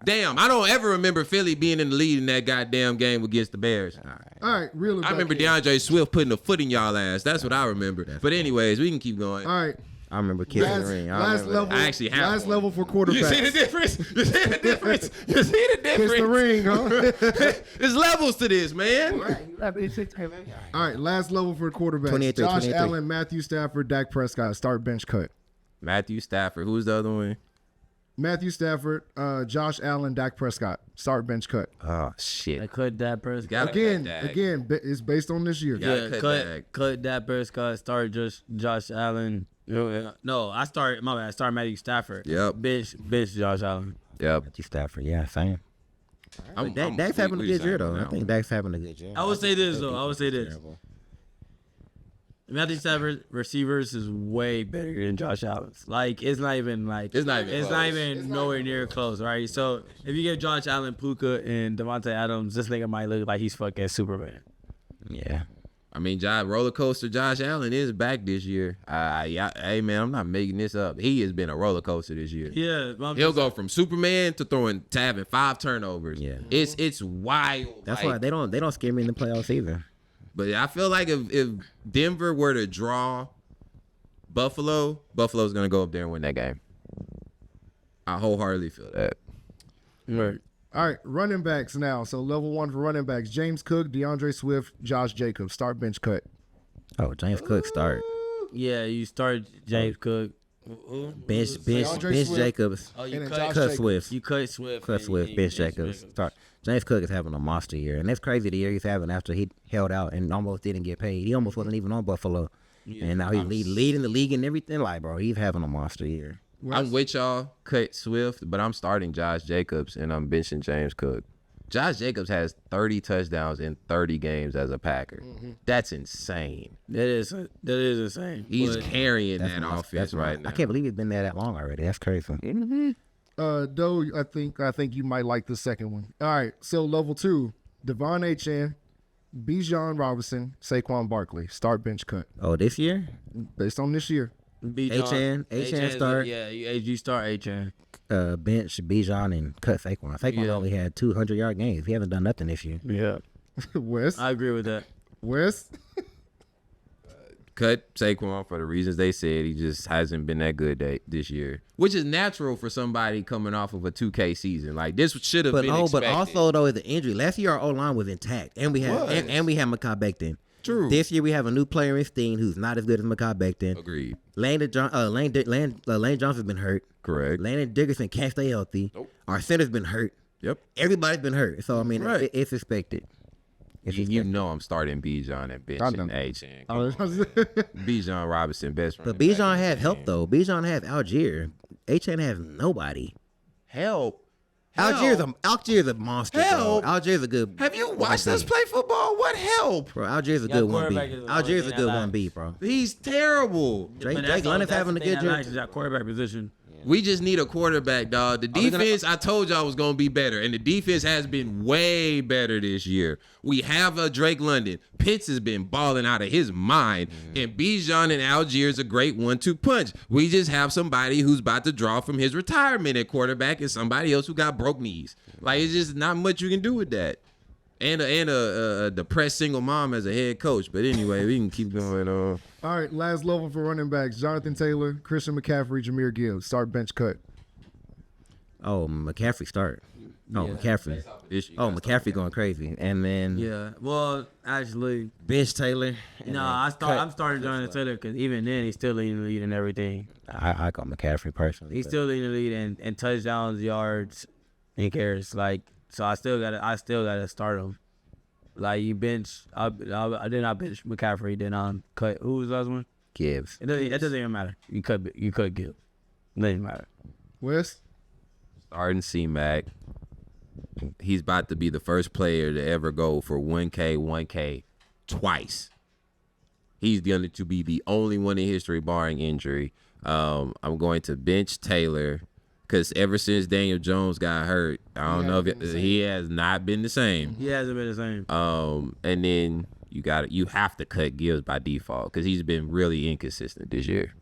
Speaker 1: Damn, I don't ever remember Philly being in the lead in that goddamn game against the Bears.
Speaker 2: All right, reel it
Speaker 1: I
Speaker 2: back
Speaker 1: remember
Speaker 2: in.
Speaker 1: DeAndre Swift putting a foot in y'all ass. That's what I remember. But anyways, we can keep going.
Speaker 2: All right,
Speaker 4: I remember kissing the ring. I
Speaker 2: last
Speaker 4: remember
Speaker 2: level.
Speaker 4: that.
Speaker 1: I actually have
Speaker 2: last
Speaker 1: one.
Speaker 2: level for quarterbacks.
Speaker 1: You see the difference? You see the difference? You see the
Speaker 2: Kiss the
Speaker 1: difference?
Speaker 2: ring, huh?
Speaker 1: There's levels to this, man.
Speaker 2: All right, last level for quarterbacks.
Speaker 4: 23,
Speaker 2: Josh
Speaker 4: 23.
Speaker 2: Allen, Matthew Stafford, Dak Prescott. Start, bench, cut.
Speaker 1: Matthew Stafford. Who's the other one?
Speaker 2: Matthew Stafford, Josh Allen, Dak Prescott. Start, bench, cut.
Speaker 1: Oh
Speaker 3: I
Speaker 1: shit.
Speaker 3: cut that person.
Speaker 1: Gotta
Speaker 2: Again,
Speaker 1: cut Dak.
Speaker 2: it's based on this year.
Speaker 1: Yeah. Gotta cut
Speaker 3: cut that Prescott. Start just Josh Allen. No, I start Matthew Stafford.
Speaker 1: Yep.
Speaker 3: Bitch, Josh Allen.
Speaker 1: Yep.
Speaker 4: Matthew Stafford, yeah, same. Dak's having a
Speaker 1: we
Speaker 4: good year
Speaker 1: decided
Speaker 4: though.
Speaker 1: on
Speaker 4: I
Speaker 1: that
Speaker 4: think
Speaker 1: one.
Speaker 4: Dak's having a good year.
Speaker 3: I would say this though. I would say this. Matthew Stafford receivers is way better than Josh Allen's. Like it's not even nowhere near close, right? So if you give Josh Allen, Puka, and Devontae Adams, this nigga might look like he's fucking Superman.
Speaker 4: Yeah.
Speaker 1: I mean, roller coaster Josh Allen is back this year. Hey man, I'm not making this up. He has been a roller coaster this year.
Speaker 3: Yeah,
Speaker 1: He'll go from Superman to having 5 turnovers.
Speaker 4: Yeah.
Speaker 1: It's wild.
Speaker 4: That's
Speaker 1: like,
Speaker 4: why they don't scare me in the playoffs either.
Speaker 1: But I feel like if Denver were to draw Buffalo's gonna go up there and win that game. I wholeheartedly feel that.
Speaker 3: right.
Speaker 2: All right, running backs now. So level 1 for running backs: James Cook, DeAndre Swift, Josh Jacobs. Start, bench, cut.
Speaker 4: Oh, James Cook start.
Speaker 3: Yeah, you start James Cook.
Speaker 4: Bench
Speaker 2: Swift.
Speaker 4: Jacobs.
Speaker 3: Oh,
Speaker 2: And
Speaker 3: you
Speaker 2: then
Speaker 3: cut,
Speaker 2: Josh
Speaker 4: Cut
Speaker 2: Jacobs.
Speaker 4: Swift.
Speaker 3: you cut Swift.
Speaker 4: Cut
Speaker 3: and
Speaker 4: Swift.
Speaker 3: you-
Speaker 4: Bench
Speaker 3: you-
Speaker 4: Jacobs. Start. James Cook is having a monster year, and that's crazy the year he's having after he held out and almost didn't get paid. He almost wasn't even on Buffalo, and now he's leading the league and everything. Like, bro, he's having a monster year.
Speaker 1: I'm with y'all, cut Swift, but I'm starting Josh Jacobs and I'm benching James Cook. Josh Jacobs has 30 touchdowns in 30 games as a Packer. That's insane.
Speaker 3: That is insane.
Speaker 1: He's
Speaker 3: But
Speaker 1: carrying
Speaker 4: That's
Speaker 1: that
Speaker 4: monster.
Speaker 1: offense
Speaker 4: That's
Speaker 1: right
Speaker 4: monster.
Speaker 1: now.
Speaker 4: I can't believe he's been there that long already. That's crazy.
Speaker 2: Doe, I think you might like the second one. All right, so level 2: Devon Achane, Bijan Robinson, Saquon Barkley. Start, bench, cut.
Speaker 4: Oh, this year?
Speaker 2: Based on this year.
Speaker 3: Bijan
Speaker 4: start.
Speaker 3: Yeah, you start HN.
Speaker 4: Bench Bijan and cut Saquon. Saquon only had 200-yard games. He hasn't done nothing this year.
Speaker 3: Yeah,
Speaker 2: Wes?
Speaker 3: I agree with that.
Speaker 2: Wes?
Speaker 1: Cut Saquon for the reasons they said. He just hasn't been that good this year, which is natural for somebody coming off of a 2K season. Like this should have been expected.
Speaker 4: But also though, is the injury. Last year our O-line was intact, and we had and we had Mekhi Becton.
Speaker 1: True.
Speaker 4: This year we have a new player in Steen who's not as good as Mekhi Becton.
Speaker 1: Agreed.
Speaker 4: Lane Johnson's been hurt.
Speaker 1: Correct.
Speaker 4: Landon Dickerson can't stay healthy.
Speaker 1: Nope.
Speaker 4: Our center's been hurt.
Speaker 1: Yep.
Speaker 4: Everybody's been hurt. So I mean,
Speaker 1: Right.
Speaker 4: it's expected.
Speaker 1: You know I'm starting Bijan and
Speaker 2: I
Speaker 1: benching
Speaker 2: know.
Speaker 1: Achane.
Speaker 2: Oh,
Speaker 1: Bijan Robinson, best
Speaker 4: But
Speaker 1: running back
Speaker 4: Bijan
Speaker 1: in the
Speaker 4: has help
Speaker 1: game.
Speaker 4: though. Bijan has Algier. H.N. has nobody.
Speaker 1: Help.
Speaker 4: Algier's a monster.
Speaker 1: Help.
Speaker 4: Bro. Algier's a good.
Speaker 1: Have you watched
Speaker 4: 1B.
Speaker 1: us play football? What help?
Speaker 4: Bro, Algier's a
Speaker 3: Yeah,
Speaker 4: good 1B.
Speaker 3: quarterback is the only
Speaker 4: Algier's a
Speaker 3: thing
Speaker 4: good
Speaker 3: that
Speaker 4: 1B, bro.
Speaker 1: He's terrible.
Speaker 4: Drake London's having a good year.
Speaker 3: That quarterback position.
Speaker 1: We just need a quarterback, dog. The defense, I told y'all was going to be better, and the defense has been way better this year. We have a Drake London. Pitts has been balling out of his mind, and Bijan and Algier is a great 1-2 punch. We just have somebody who's about to draw from his retirement at quarterback and somebody else who got broke knees. Like, it's just not much you can do with that. And a depressed single mom as a head coach. But anyway, we can keep going on.
Speaker 2: all right, last level for running backs: Jonathan Taylor, Christian McCaffrey, Jahmyr Gibbs. Start, bench, cut.
Speaker 4: Oh, McCaffrey start. Oh, McCaffrey. McCaffrey going crazy. And then
Speaker 3: Yeah. Well, actually,
Speaker 4: bench Taylor. and
Speaker 3: no,
Speaker 4: then
Speaker 3: I'm starting Jonathan Taylor because even then he's still leading the lead in everything.
Speaker 4: I got McCaffrey personally.
Speaker 3: He's
Speaker 4: but-
Speaker 3: still leading the lead in touchdowns, yards, and carries. Like, so I still gotta start him. Like you bench, I did not bench McCaffrey. Then cut. Who was the last one?
Speaker 4: Gibbs.
Speaker 3: That doesn't even matter. You could Gibbs. It doesn't matter.
Speaker 2: Wes?
Speaker 1: Starting C-Mac. He's about to be the first player to ever go for 1K twice. He's going to be the only one in history barring injury. I'm going to bench Taylor because ever since Daniel Jones got hurt, I don't know if he has not been the same.
Speaker 3: He hasn't been the same.
Speaker 1: And then you have to cut Gibbs by default because he's been really inconsistent this year.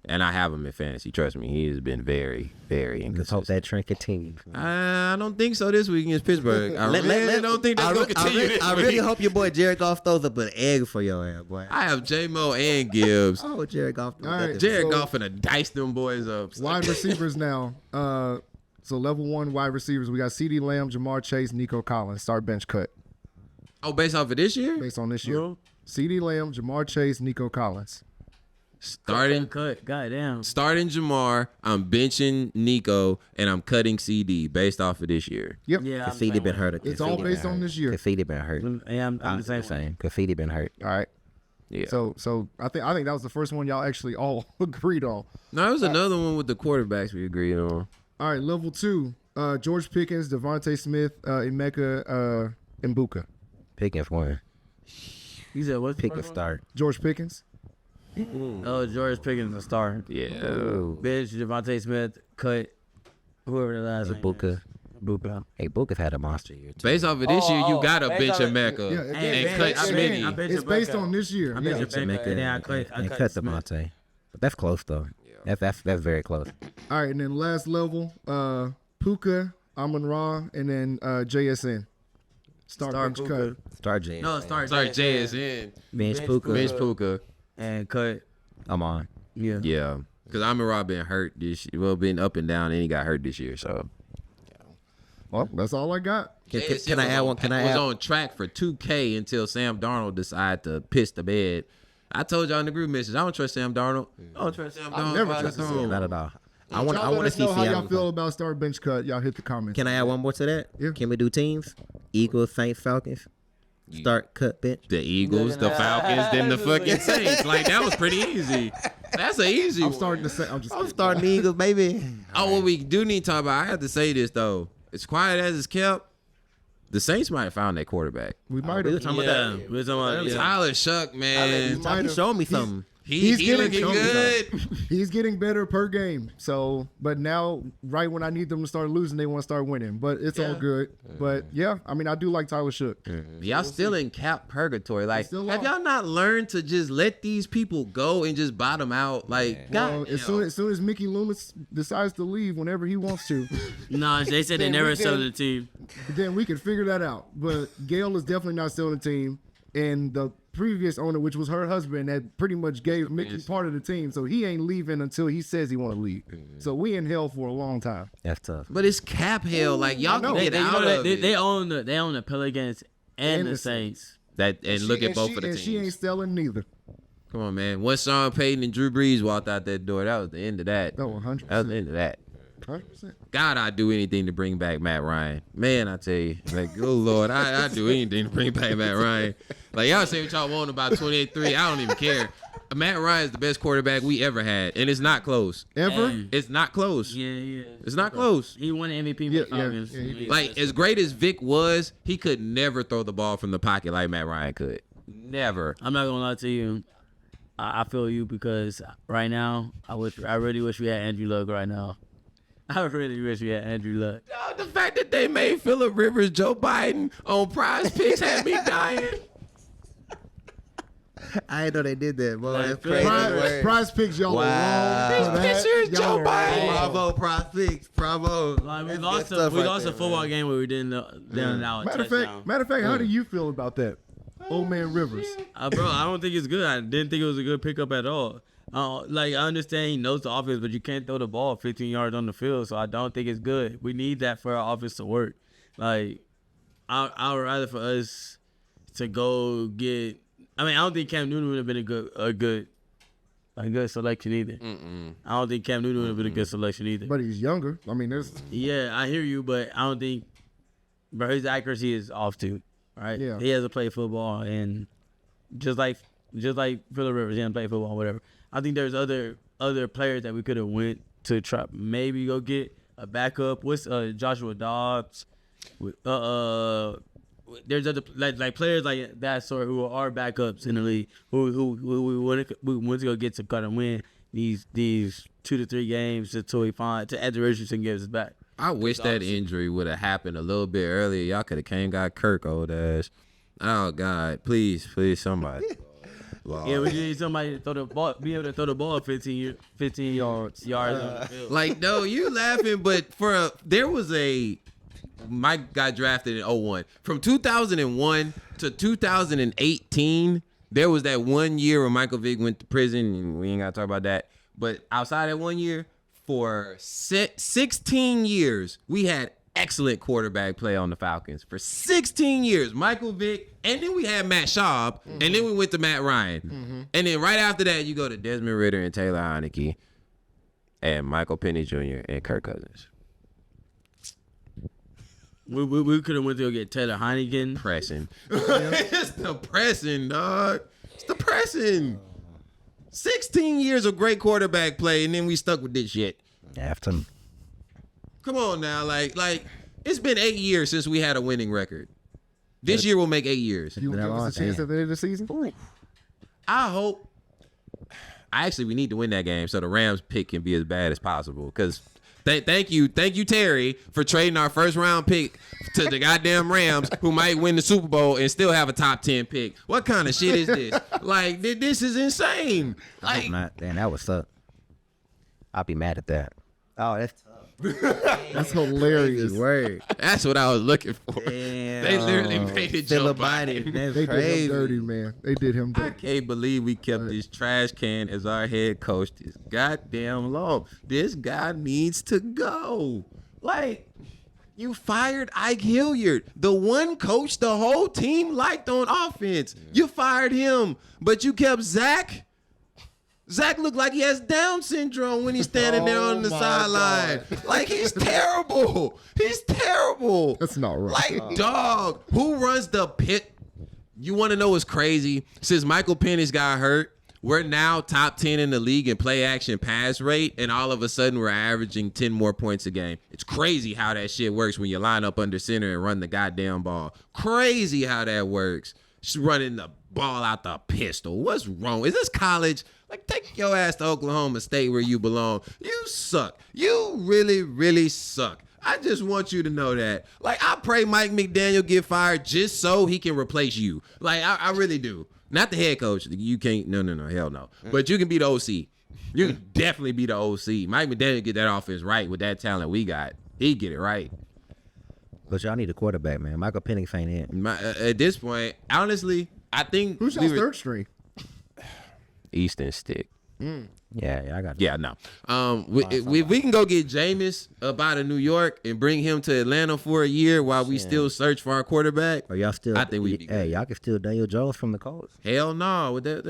Speaker 1: And I have him in fantasy. Trust me, he has been very, very
Speaker 4: Let's hope
Speaker 1: inconsistent.
Speaker 4: that trend continues.
Speaker 1: I don't think so this week against Pittsburgh. I really don't think that's going to continue this
Speaker 4: I
Speaker 1: week.
Speaker 4: really hope your boy Jared Goff throws up an egg for your ass, boy.
Speaker 1: I have J-Mo and Gibbs.
Speaker 4: Oh, Jared Goff.
Speaker 2: All right.
Speaker 1: Jared
Speaker 2: So-
Speaker 1: Goff finna dice them boys up.
Speaker 2: Wide receivers now. So level 1 wide receivers, we got CeeDee Lamb, Jamar Chase, Nico Collins. Start, bench, cut.
Speaker 1: Oh, based off of this year?
Speaker 2: Based on this year.
Speaker 3: Bro.
Speaker 2: CeeDee Lamb, Jamar Chase, Nico Collins.
Speaker 1: Starting
Speaker 3: Goddamn.
Speaker 1: starting Jamar, I'm benching Nico, and I'm cutting CD based off of this year.
Speaker 2: Yep.
Speaker 3: Yeah.
Speaker 4: Cause CD been hurt.
Speaker 2: It's all based on this year.
Speaker 4: Cause CD been hurt.
Speaker 3: Yeah, I'm the same.
Speaker 4: Same. Cause CD been hurt.
Speaker 2: All right.
Speaker 1: Yeah.
Speaker 2: So I think that was the first one y'all actually all agreed on.
Speaker 1: No, there was another one with the quarterbacks we agreed on.
Speaker 2: All right, level 2. George Pickens, Devontae Smith, Emeka Mbuka.
Speaker 4: Pickens won.
Speaker 3: He said what's the
Speaker 4: Pickens
Speaker 3: first one?
Speaker 4: start.
Speaker 2: George Pickens.
Speaker 3: Oh, George Pickens the star.
Speaker 1: Yeah.
Speaker 3: Bench Devontae Smith, cut whoever the last name
Speaker 4: Buka.
Speaker 3: is. Buka.
Speaker 4: Hey, Buka's had a monster year too.
Speaker 1: Based off of this year, you gotta
Speaker 3: based
Speaker 1: bench
Speaker 3: on-
Speaker 1: Emeka
Speaker 2: Yeah,
Speaker 1: and
Speaker 2: again,
Speaker 1: cut
Speaker 2: again,
Speaker 1: Smitty.
Speaker 2: It's based on this year.
Speaker 3: I
Speaker 2: Yeah.
Speaker 3: bet you Emeka, and then I cut Smith.
Speaker 4: Devontae. But that's close though. That's very close.
Speaker 2: All right, and then last level, Puka, Amon-Ra, and then JSN. Start bench
Speaker 3: Puka.
Speaker 2: cut.
Speaker 4: Start J.
Speaker 3: No, start
Speaker 1: JSN.
Speaker 4: Bench Puka.
Speaker 1: Bench Puka.
Speaker 3: and cut.
Speaker 4: I'm on.
Speaker 3: Yeah.
Speaker 1: Yeah. Because Amon-Ra been hurt this year. Well, been up and down, and he got hurt this year. So
Speaker 2: Well, that's all I got.
Speaker 4: Can I add one? Can I
Speaker 1: was
Speaker 4: add?
Speaker 1: on track for 2K until Sam Darnold decided to piss the bed. I told y'all in the group message, I don't trust Sam Darnold. I don't trust Sam Darnold.
Speaker 2: never trust
Speaker 1: Sam.
Speaker 2: Sam.
Speaker 4: Not at all. I
Speaker 2: Y'all
Speaker 4: want
Speaker 2: let
Speaker 4: to
Speaker 2: us
Speaker 4: see
Speaker 2: know how y'all feel
Speaker 4: Seattle.
Speaker 2: about start bench cut. Y'all hit the comments.
Speaker 4: Can I add one more to that?
Speaker 2: Yeah.
Speaker 4: Can we do teams? Eagles, Saints, Falcons. Start cut bench.
Speaker 1: The Eagles, the Falcons, then the fucking Saints. Like, that was pretty easy. That's an easy
Speaker 2: I'm
Speaker 1: one.
Speaker 2: starting to say. I'm just.
Speaker 4: I'm starting the Eagles, baby.
Speaker 1: Oh, what we do need to talk about, I have to say this, though. As quiet as it's kept, the Saints might have found that quarterback.
Speaker 2: We might
Speaker 4: We were
Speaker 2: have.
Speaker 4: talking about that.
Speaker 3: We're talking about
Speaker 1: Tyler Shuck, man.
Speaker 4: He showed me something.
Speaker 1: He
Speaker 2: getting
Speaker 1: looking good.
Speaker 2: He's getting better per game. So, but now, right when I need them to start losing, they want to start winning. But it's all good. But yeah, I mean, I do like Tyler Shook.
Speaker 1: Y'all still in cap purgatory. Like,
Speaker 2: Still
Speaker 1: have
Speaker 2: on.
Speaker 1: y'all not learned to just let these people go and just bottom out? Like,
Speaker 2: Well,
Speaker 1: God,
Speaker 2: as soon as Mickey Loomis decides to leave whenever he wants to,
Speaker 3: No, they said they
Speaker 2: Then
Speaker 3: never
Speaker 2: we
Speaker 3: sold
Speaker 2: can-
Speaker 3: the team.
Speaker 2: then we can figure that out. But Gail is definitely not still in the team. And the previous owner, which was her husband, that pretty much gave Mickey part of the team. So he ain't leaving until he says he want to leave. So we in hell for a long time.
Speaker 4: That's tough.
Speaker 1: but it's cap hell. Like, y'all can
Speaker 2: know.
Speaker 1: get out of it.
Speaker 3: They own the Pelicans and the Saints.
Speaker 1: That and look at both of the
Speaker 2: and she ain't
Speaker 1: teams.
Speaker 2: selling neither.
Speaker 1: Come on, man. Once Sean Payton and Drew Brees walked out that door, that was the end of that.
Speaker 2: Oh, 100%.
Speaker 1: That was the end of that.
Speaker 2: 100%.
Speaker 1: God, I'd do anything to bring back Matt Ryan. Man, I tell you. Like, oh, Lord, I'd do anything to bring back Matt Ryan. Like, y'all say what y'all want about 28-3. I don't even care. Matt Ryan is the best quarterback we ever had, and it's not close.
Speaker 2: Ever?
Speaker 3: Hey.
Speaker 1: It's not close.
Speaker 3: Yeah.
Speaker 1: It's not close.
Speaker 3: He won the MVP
Speaker 2: Yeah,
Speaker 3: with the Falcons.
Speaker 2: yeah, he did.
Speaker 1: Like, as great as Vic was, he could never throw the ball from the pocket like Matt Ryan could. Never.
Speaker 3: I'm not gonna lie to you. I feel you because right now I really wish we had Andrew Luck right now. I really wish we had Andrew Luck.
Speaker 1: The fact that they made Phillip Rivers Joe Biden on Prize Picks had me dying.
Speaker 4: I didn't know they did that, boy.
Speaker 3: Like,
Speaker 4: That's crazy.
Speaker 2: Prize picks, y'all
Speaker 4: Wow.
Speaker 2: are wrong. for that.
Speaker 1: Picture Joe
Speaker 2: Y'all are
Speaker 1: Biden.
Speaker 2: wrong.
Speaker 4: Bravo, Prospects. Bravo.
Speaker 3: Like we
Speaker 4: That's
Speaker 3: lost
Speaker 4: good stuff
Speaker 3: we
Speaker 4: right
Speaker 3: lost
Speaker 4: there,
Speaker 3: a football
Speaker 4: man.
Speaker 3: game where we didn't allow a
Speaker 2: Matter of
Speaker 3: touchdown.
Speaker 2: fact, how do you feel about that? Old man Rivers.
Speaker 3: Bro, I don't think it's good. I didn't think it was a good pickup at all. Like I understand he knows the offense, but you can't throw the ball 15 yards on the field, so I don't think it's good. We need that for our offense to work. Like I would rather for us to go get. I mean, I don't think Cam Newton would have been a good selection either. I don't think Cam Newton would have been a good selection either.
Speaker 2: But he's younger. I mean, there's
Speaker 3: Yeah, I hear you, but I don't think, bro, his accuracy is off too. Right?
Speaker 2: Yeah.
Speaker 3: He hasn't played football, and just like Phillip Rivers, he hasn't played football, whatever. I think there's other players that we could have went to try maybe go get a backup. What's Joshua Dobbs? There's other like players like that sort who are backups in the league who we want to go get to cut and win these 2 to 3 games until we find to Edgar Richardson gives us back.
Speaker 1: I wish that injury would have happened a little bit earlier. Y'all could have came got Kirk old ass. Oh God, please, somebody.
Speaker 3: Yeah, we need somebody to throw the ball, be able to throw the ball 15 yards on the field.
Speaker 1: Like, no, you laughing, but there was Mike got drafted in 01. From 2001 to 2018, there was that 1 year where Michael Vick went to prison, and we ain't got to talk about that. But outside that 1 year, for 16 years, we had excellent quarterback play on the Falcons for 16 years. Michael Vick, and then we had Matt Schaub, and then we went to Matt Ryan. And then right after that, you go to Desmond Ridder and Taylor Heineke and Michael Penny Jr. and Kirk Cousins.
Speaker 3: We could have went to go get Taylor Heineken.
Speaker 1: Depressing. It's depressing, dog. It's depressing. 16 years of great quarterback play, and then we stuck with this shit.
Speaker 4: After
Speaker 1: Come on now, like it's been 8 years since we had a winning record. This year will make 8 years.
Speaker 2: You give us a chance at the end of the season?
Speaker 1: I hope. We need to win that game so the Rams pick can be as bad as possible. Because thank you, Terry, for trading our first round pick to the goddamn Rams, who might win the Super Bowl and still have a top 10 pick. What kind of shit is this? Like, this is insane. Like,
Speaker 4: damn, that would suck. I'll be mad at that. Oh, that's tough.
Speaker 2: That's hilarious.
Speaker 4: Word.
Speaker 1: That's what I was looking for.
Speaker 4: Damn.
Speaker 1: They literally made it Joe Biden.
Speaker 4: That's
Speaker 2: They
Speaker 4: crazy.
Speaker 2: did him dirty, man. They did him
Speaker 1: I
Speaker 2: dirty.
Speaker 1: can't believe we kept this trash can as our head coach this goddamn long. This guy needs to go. Like, you fired Ike Hilliard, the one coach the whole team liked on offense. You fired him, but you kept Zach. Zach looked like he has Down syndrome when he's standing there on the
Speaker 2: my
Speaker 1: sideline. Like, he's terrible. He's terrible.
Speaker 2: That's not right.
Speaker 1: Like, dog, who runs the pit? You want to know what's crazy? Since Michael Penix got hurt, we're now top 10 in the league in play action pass rate, and all of a sudden we're averaging 10 more points a game. It's crazy how that shit works when you line up under center and run the goddamn ball. Crazy how that works. Just running the ball out the pistol. What's wrong? Is this college? Like, take your ass to Oklahoma State where you belong. You suck. You really, really suck. I just want you to know that. Like, I pray Mike McDaniel get fired just so he can replace you. Like, I really do. Not the head coach. You can't. No, hell no. But you can be the OC. You can definitely be the OC. Mike McDaniel get that offense right with that talent we got. He get it right.
Speaker 4: But y'all need a quarterback, man. Michael Penix ain't in.
Speaker 1: At this point, honestly, I think
Speaker 2: Who's your third string?
Speaker 1: Easton Stick.
Speaker 4: Yeah, I got.
Speaker 1: Yeah, no. We can go get Jameis up out of New York and bring him to Atlanta for a year while we still search for our quarterback.
Speaker 4: Or y'all still?
Speaker 1: I think we'd be
Speaker 4: Hey,
Speaker 1: good.
Speaker 4: y'all can steal Daniel Jones from the Colts.
Speaker 1: Hell no. With that,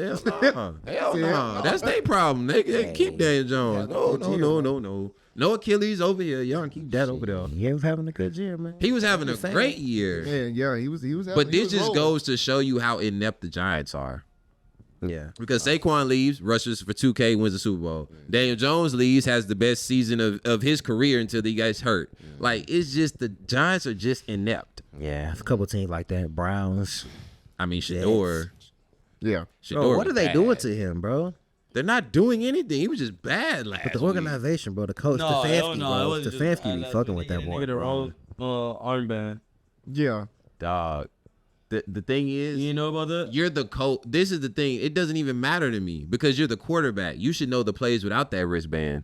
Speaker 1: hell no. That's their problem. They keep Daniel Jones. No. No Achilles over here. Y'all can keep that over there.
Speaker 4: He was having a good year, man.
Speaker 1: He was having a great year.
Speaker 2: Yeah, he was.
Speaker 1: But this just goes to show you how inept the Giants are.
Speaker 4: Yeah.
Speaker 1: Because Saquon leaves, rushes for 2K, wins the Super Bowl. Daniel Jones leaves, has the best season of his career until he gets hurt. Like, it's just the Giants are just inept.
Speaker 4: Yeah, a couple teams like that. Browns.
Speaker 1: I mean, Shador.
Speaker 2: Yeah.
Speaker 4: Bro, what are they doing to him, bro?
Speaker 1: They're not doing anything. He was just bad last
Speaker 4: But the
Speaker 1: week.
Speaker 4: organization, bro, the coach, Stefanski, bro. Stefanski be fucking with that boy.
Speaker 3: Nigga, the wrong armband.
Speaker 2: Yeah.
Speaker 1: Dog. The thing is,
Speaker 3: You know about that?
Speaker 1: you're the coach. This is the thing. It doesn't even matter to me because you're the quarterback. You should know the plays without that wristband.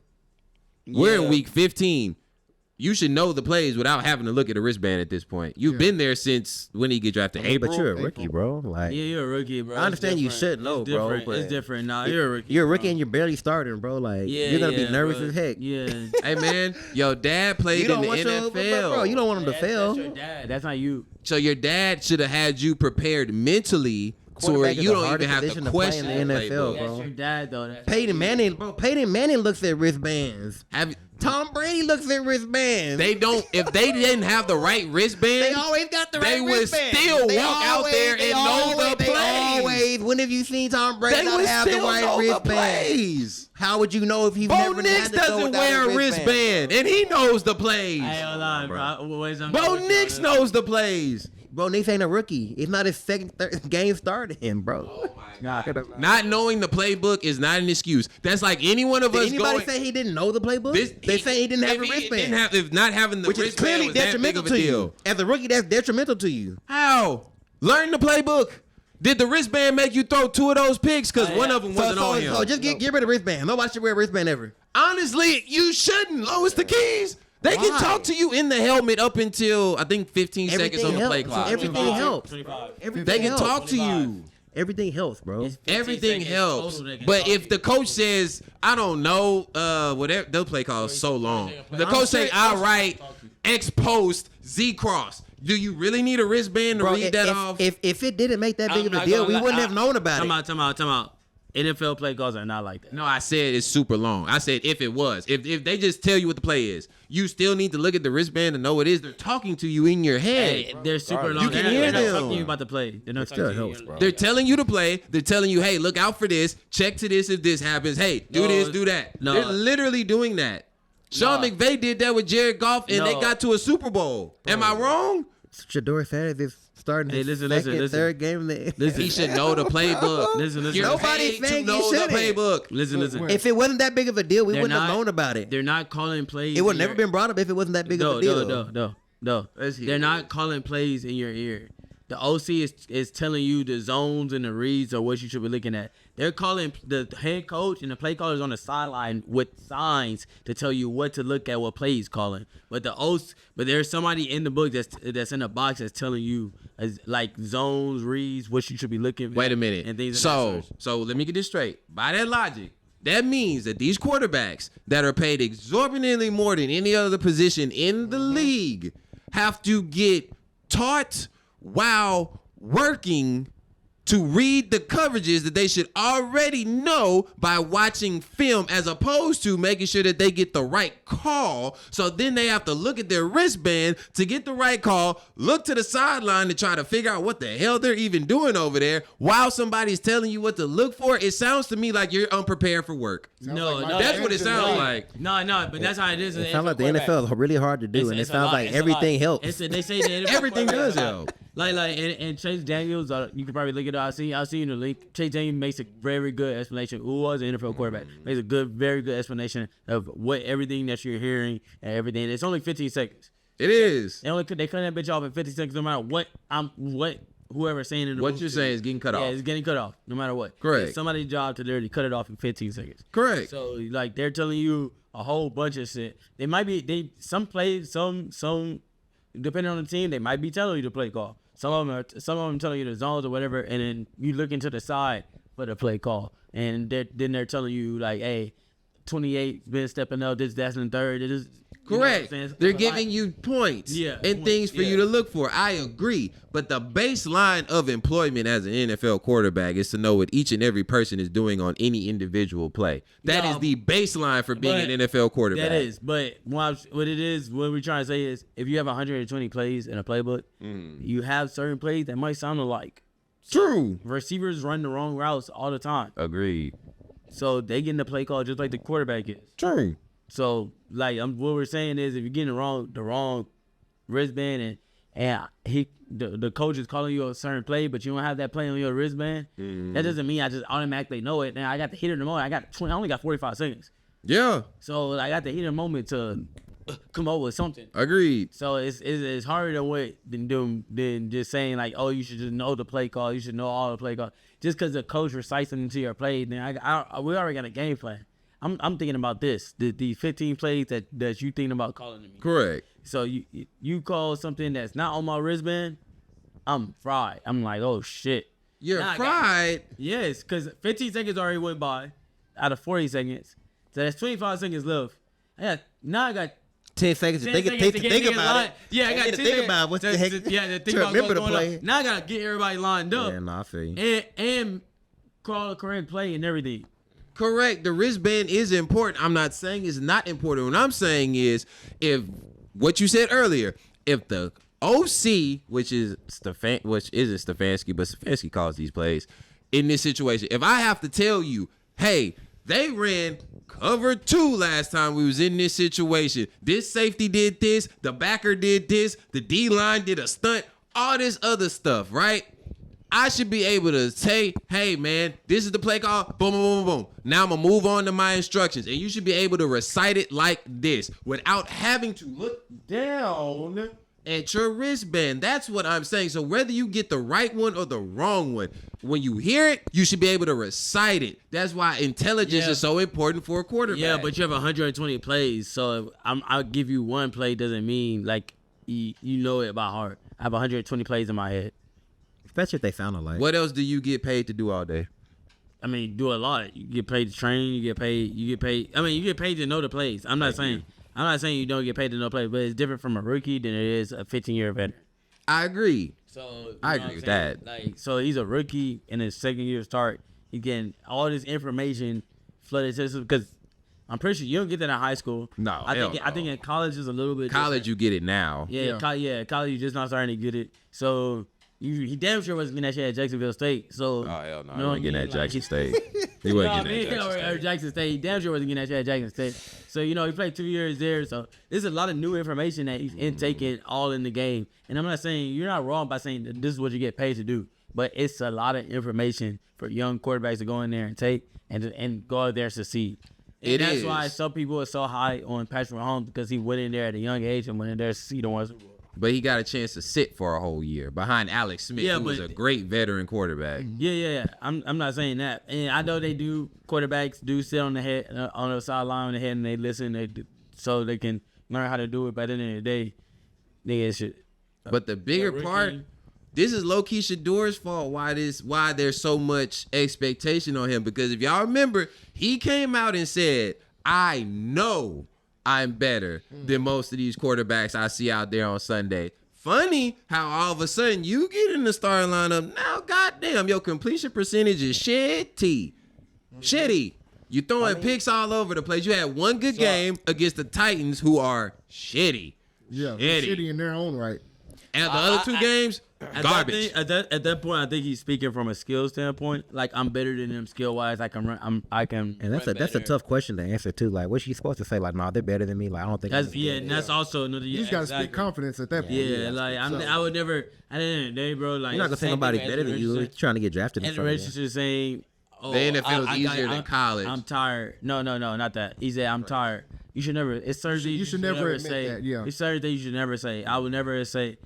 Speaker 1: We're in week 15. You should know the plays without having to look at a wristband at this point. You've been there since when he get drafted. April.
Speaker 4: But you're a rookie, bro. Like,
Speaker 3: Yeah, you're a rookie, bro.
Speaker 4: I understand you
Speaker 3: It's
Speaker 4: should know,
Speaker 3: different.
Speaker 4: bro,
Speaker 3: It's
Speaker 4: but-
Speaker 3: it's different. Nah, you're a rookie.
Speaker 4: you're a rookie and you're barely starting, bro. Like, you're gonna be nervous
Speaker 3: bro.
Speaker 4: as heck.
Speaker 3: Yeah.
Speaker 1: Hey man, your dad played in the NFL.
Speaker 4: Bro, you don't want him to
Speaker 3: That's
Speaker 4: fail.
Speaker 3: your dad. That's not you.
Speaker 1: So your dad should have had you prepared mentally so where
Speaker 4: Quarterback is
Speaker 1: you
Speaker 4: the
Speaker 1: don't
Speaker 4: hardest
Speaker 1: even have
Speaker 4: position
Speaker 1: to
Speaker 4: to play
Speaker 1: question
Speaker 4: in the
Speaker 1: the
Speaker 4: NFL,
Speaker 1: playbook.
Speaker 4: bro.
Speaker 3: That's your dad, though. That's
Speaker 4: Peyton Manning, bro. Peyton Manning looks at wristbands. Tom Brady looks at wristbands.
Speaker 1: They don't. If they didn't have the right wristband,
Speaker 4: They always got the
Speaker 1: They
Speaker 4: right
Speaker 1: would
Speaker 4: wristband.
Speaker 1: still
Speaker 4: They
Speaker 1: walk out there and know the
Speaker 4: They
Speaker 1: plays.
Speaker 4: always. When have you seen Tom Brady
Speaker 1: they
Speaker 4: not
Speaker 1: would
Speaker 4: have the
Speaker 1: still
Speaker 4: right
Speaker 1: know the
Speaker 4: wristband?
Speaker 1: plays.
Speaker 4: How would you know if he's
Speaker 1: Bo
Speaker 4: never
Speaker 1: Nix
Speaker 4: had to go
Speaker 1: doesn't
Speaker 4: without
Speaker 1: wear a wristband, and he knows the plays.
Speaker 3: Hey, hold on, bro.
Speaker 1: Bo Nix knows the plays.
Speaker 4: Bro, Nix ain't a rookie. It's not his second, third game starting, bro.
Speaker 1: Not knowing the playbook is not an excuse. That's like any one of
Speaker 4: Did
Speaker 1: us
Speaker 4: anybody
Speaker 1: going.
Speaker 4: say he didn't know the playbook? They say he didn't have a wristband.
Speaker 1: If not having the
Speaker 4: Which is
Speaker 1: wristband
Speaker 4: clearly
Speaker 1: was that big
Speaker 4: detrimental
Speaker 1: of a
Speaker 4: to
Speaker 1: deal.
Speaker 4: you. As a rookie, that's detrimental to you.
Speaker 1: How? Learn the playbook. Did the wristband make you throw 2 of those picks? Because one of them wasn't on him.
Speaker 4: So just get rid of the wristband. Nobody should wear a wristband ever.
Speaker 1: Honestly, you shouldn't. Lois the keys. They can
Speaker 4: Why?
Speaker 1: talk to you in the helmet up until I think 15 seconds on the play
Speaker 4: helps.
Speaker 1: clock.
Speaker 4: Everything helps.
Speaker 3: 25.
Speaker 4: Everything
Speaker 1: They can
Speaker 4: helps.
Speaker 1: talk to you.
Speaker 4: Everything helps, bro.
Speaker 1: Everything helps. But if the coach says, I don't know, whatever, they'll play calls so long. The coach say, all right, X post, Z cross. Do you really need a wristband to read that off?
Speaker 4: If it didn't make that big of a deal, we wouldn't have known about it.
Speaker 3: Time out. NFL play calls are not like that.
Speaker 1: No, I said it's super long. I said if it was. If they just tell you what the play is, you still need to look at the wristband to know what it is. They're talking to you in your head.
Speaker 3: Hey, they're super long.
Speaker 1: You can hear
Speaker 3: they're
Speaker 1: them.
Speaker 3: not talking to you about the play. They're not talking to you.
Speaker 4: bro.
Speaker 1: They're telling you to play. They're telling you, hey, look out for this. Check to this if this happens. Hey, do this, do that.
Speaker 3: No.
Speaker 1: They're literally doing that. Sean McVay did that with Jared Goff, and they got to a Super Bowl. Am I wrong?
Speaker 4: Shador Sanders is starting his second, third game.
Speaker 1: He should know the playbook.
Speaker 3: Listen.
Speaker 1: You're
Speaker 4: Nobody's
Speaker 1: paid
Speaker 4: saying
Speaker 1: to
Speaker 4: he
Speaker 1: know the
Speaker 4: shouldn't.
Speaker 1: playbook.
Speaker 3: Listen.
Speaker 4: If it wasn't that big of a deal, we
Speaker 3: They're
Speaker 4: wouldn't have
Speaker 3: not-
Speaker 4: known about it.
Speaker 3: They're not calling plays.
Speaker 4: It would never been brought up if it wasn't that big of a deal.
Speaker 3: No. They're not calling plays in your ear. The OC is telling you the zones and the reads or what you should be looking at. They're calling the head coach and the play callers on the sideline with signs to tell you what to look at, what play he's calling. But there's somebody in the book that's in the box that's telling you like zones, reads, what you should be looking at.
Speaker 1: Wait a minute.
Speaker 3: And things of that sort.
Speaker 1: So let me get this straight. By that logic, that means that these quarterbacks that are paid exorbitantly more than any other position in the league have to get taught while working to read the coverages that they should already know by watching film, as opposed to making sure that they get the right call. So then they have to look at their wristband to get the right call, look to the sideline to try to figure out what the hell they're even doing over there while somebody's telling you what to look for. It sounds to me like you're unprepared for work.
Speaker 3: No,
Speaker 1: That's what it sounds like.
Speaker 3: No, but that's how it is.
Speaker 4: It sounds like the NFL is really hard to do, and it sounds like everything helps.
Speaker 3: They say the NFL
Speaker 1: Everything does
Speaker 3: quarterback-
Speaker 1: help.
Speaker 3: And Chase Daniels, you can probably look at it. I'll see in the link. Chase Daniels makes a very good explanation. Who was an NFL quarterback? Makes a very good explanation of what everything that you're hearing and everything. It's only 15 seconds.
Speaker 1: It is.
Speaker 3: They cut that bitch off in 50 seconds, no matter what whoever's saying in the
Speaker 1: What
Speaker 3: booth
Speaker 1: you're saying is getting cut
Speaker 3: Yeah,
Speaker 1: off.
Speaker 3: it's getting cut off, no matter what.
Speaker 1: Correct.
Speaker 3: It's somebody's job to literally cut it off in 15 seconds.
Speaker 1: Correct.
Speaker 3: So like they're telling you a whole bunch of shit. They might be some plays, some depending on the team, they might be telling you the play call. Some of them telling you the zones or whatever, and then you look into the side for the play call, and then they're telling you like, hey, 28 been stepping up, that's in third. Correct.
Speaker 1: You know what I'm saying? They're giving you points and things for you to look for. I agree. But the baseline of employment as an NFL quarterback is to know what each and every person is doing on any individual play. That is the baseline for being an NFL quarterback.
Speaker 3: That is. But what we're trying to say is, if you have 120 plays in a playbook, you have certain plays that might sound alike.
Speaker 1: True.
Speaker 3: Receivers run the wrong routes all the time.
Speaker 1: Agreed.
Speaker 3: So they getting the play call just like the quarterback is.
Speaker 1: True.
Speaker 3: So like what we're saying is, if you're getting the wrong wristband and the coach is calling you a certain play, but you don't have that play on your wristband, that doesn't mean I just automatically know it. Now I got the heat of the moment. I only got 45 seconds.
Speaker 1: Yeah.
Speaker 3: So I got the heat of the moment to come up with something.
Speaker 1: Agreed.
Speaker 3: So it's harder than just saying like, oh, you should just know the play call. You should know all the play calls. Just because the coach recites them into your play, then we already got a game plan. I'm thinking about this. The 15 plays that you thinking about calling to me.
Speaker 1: Correct.
Speaker 3: So you call something that's not on my wristband, I'm fried. I'm like, oh shit.
Speaker 1: You're fried.
Speaker 3: Yes, because 15 seconds already went by out of 40 seconds. So that's 25 seconds left. I got
Speaker 4: 10 seconds to
Speaker 3: 10
Speaker 4: think
Speaker 3: seconds to
Speaker 4: think about it.
Speaker 3: Yeah, I got 10
Speaker 4: to think about what the heck.
Speaker 3: to think
Speaker 4: to
Speaker 3: about
Speaker 4: remember
Speaker 3: what's
Speaker 4: the
Speaker 3: going
Speaker 4: play.
Speaker 3: on. Now I gotta get everybody lined up.
Speaker 4: Yeah, no, I feel you.
Speaker 3: And call a correct play and everything.
Speaker 1: Correct. The wristband is important. I'm not saying it's not important. What I'm saying is, if what you said earlier, if the OC, which isn't Stefanski, but Stefanski calls these plays in this situation, if I have to tell you, hey, they ran cover 2 last time we was in this situation. This safety did this, the backer did this, the D-line did a stunt, all this other stuff, right? I should be able to say, hey, man, this is the play call. Boom, boom, boom, boom. Now I'm going to move on to my instructions. And you should be able to recite it like this without having to look down at your wristband. That's what I'm saying. So whether you get the right one or the wrong one, when you hear it, you should be able to recite it. That's why intelligence is so important for a quarterback.
Speaker 3: Yeah, but you have 120 plays. So I'll give you one play doesn't mean like you know it by heart. I have 120 plays in my head.
Speaker 4: especially if they sound alike.
Speaker 1: What else do you get paid to do all day?
Speaker 3: I mean, do a lot. You get paid to train. You get paid. I mean, you get paid to know the plays. I'm not saying you don't get paid to know plays, but it's different from a rookie than it is a 15-year veteran.
Speaker 1: I agree.
Speaker 3: So
Speaker 1: I agree with that.
Speaker 3: Like, so he's a rookie in his second year start. He's getting all this information flooded to him because I'm pretty sure you don't get that in high school.
Speaker 1: No,
Speaker 3: I think in college is a little bit
Speaker 1: College,
Speaker 3: different.
Speaker 1: you get it now.
Speaker 3: Yeah, college you just not starting to get it. So he damn sure wasn't getting that shit at Jacksonville State. So
Speaker 1: Oh hell no,
Speaker 3: you know
Speaker 1: I wasn't getting
Speaker 3: what
Speaker 1: that
Speaker 3: I mean?
Speaker 1: Jackson State. He
Speaker 3: You know
Speaker 1: wasn't
Speaker 3: what I
Speaker 1: getting
Speaker 3: mean?
Speaker 1: that Jackson
Speaker 3: Or
Speaker 1: State.
Speaker 3: Jackson State. He damn sure wasn't getting that shit at Jackson State. So, you know, he played 2 years there. So there's a lot of new information that he's intaking all in the game. And I'm not saying you're not wrong by saying that this is what you get paid to do. But it's a lot of information for young quarterbacks to go in there and take and go out there and succeed. And that's why some people are so high on Patrick Mahomes because he went in there at a young age and went in there to succeed on one Super Bowl.
Speaker 1: But he got a chance to sit for a whole year behind Alex Smith, who was a great veteran quarterback.
Speaker 3: Yeah. I'm not saying that, and I know they do. Quarterbacks do sit on the head on the sideline on the head, and they listen, so they can learn how to do it. But at the end of the day, nigga, shit.
Speaker 1: But the bigger part, this is low key Shador's fault. Why there's so much expectation on him? Because if y'all remember, he came out and said, "I know I'm better than most of these quarterbacks I see out there on Sunday." Funny how all of a sudden you get in the starting lineup. Now, goddamn, your completion percentage is shitty. Shitty. You throwing picks all over the place. You had one good game against the Titans, who are shitty.
Speaker 2: Yeah, shitty in their own right.
Speaker 1: And the other two games, garbage.
Speaker 3: At that point, I think he's speaking from a skill standpoint. Like, I'm better than him skill wise. I can run.
Speaker 4: And that's a tough question to answer too. Like, what's she supposed to say? Like, no, they're better than me. Like, I don't think.
Speaker 3: And that's also another.
Speaker 2: You just gotta speak confidence at that point.
Speaker 3: Yeah, like I would never. At the end of the day, bro, like
Speaker 4: You're not gonna say nobody's better than you. You're trying to get drafted.
Speaker 3: And Richardson saying,
Speaker 1: The NFL is easier than college.
Speaker 3: I'm tired. No, not that. He said, I'm tired. You should never. It's Thursday.
Speaker 2: You should never admit
Speaker 3: say
Speaker 2: that, yeah.
Speaker 3: It's Thursday. You should never say. I would never say.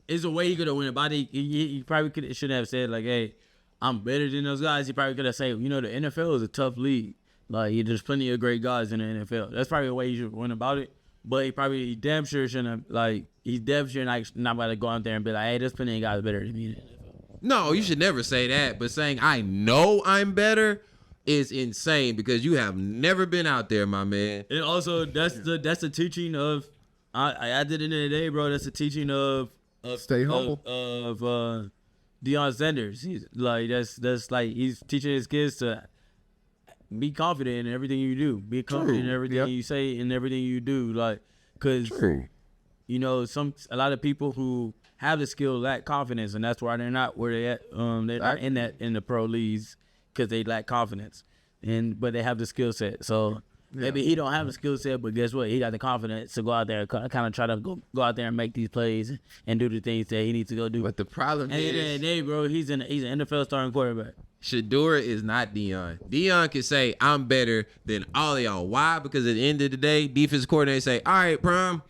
Speaker 3: It's a way he could have won it. But he probably shouldn't have said like, "Hey, I'm better than those guys." He probably could have said, "You know, the NFL is a tough league. Like, there's plenty of great guys in the NFL." That's probably the way he should win about it. But he damn sure shouldn't have. Like, he's damn sure not about to go out there and be like, "Hey, there's plenty of guys better than me in the NFL."
Speaker 1: No, you should never say that. But saying I know I'm better is insane because you have never been out there, my man.
Speaker 3: And also, that's the teaching of. At the end of the day, bro, that's the teaching of
Speaker 2: Stay humble.
Speaker 3: Of Deion Sanders. He's like that's like he's teaching his kids to be confident in everything you do. Be confident in everything you say and everything you do. Like, cause you know a lot of people who have the skill lack confidence, and that's why they're not where they at. They're not in the pro leagues because they lack confidence, but they have the skill set. So. Maybe he don't have the skill set, but guess what? He got the confidence to go out there, kind of try to go out there and make these plays and do the things that he needs to go do.
Speaker 1: But the problem is,
Speaker 3: at the end of the day, bro, he's an NFL starting quarterback.
Speaker 1: Shador is not Deion. Deion can say, "I'm better than all of y'all." Why? Because at the end of the day, defense coordinator say, "All right, Prime,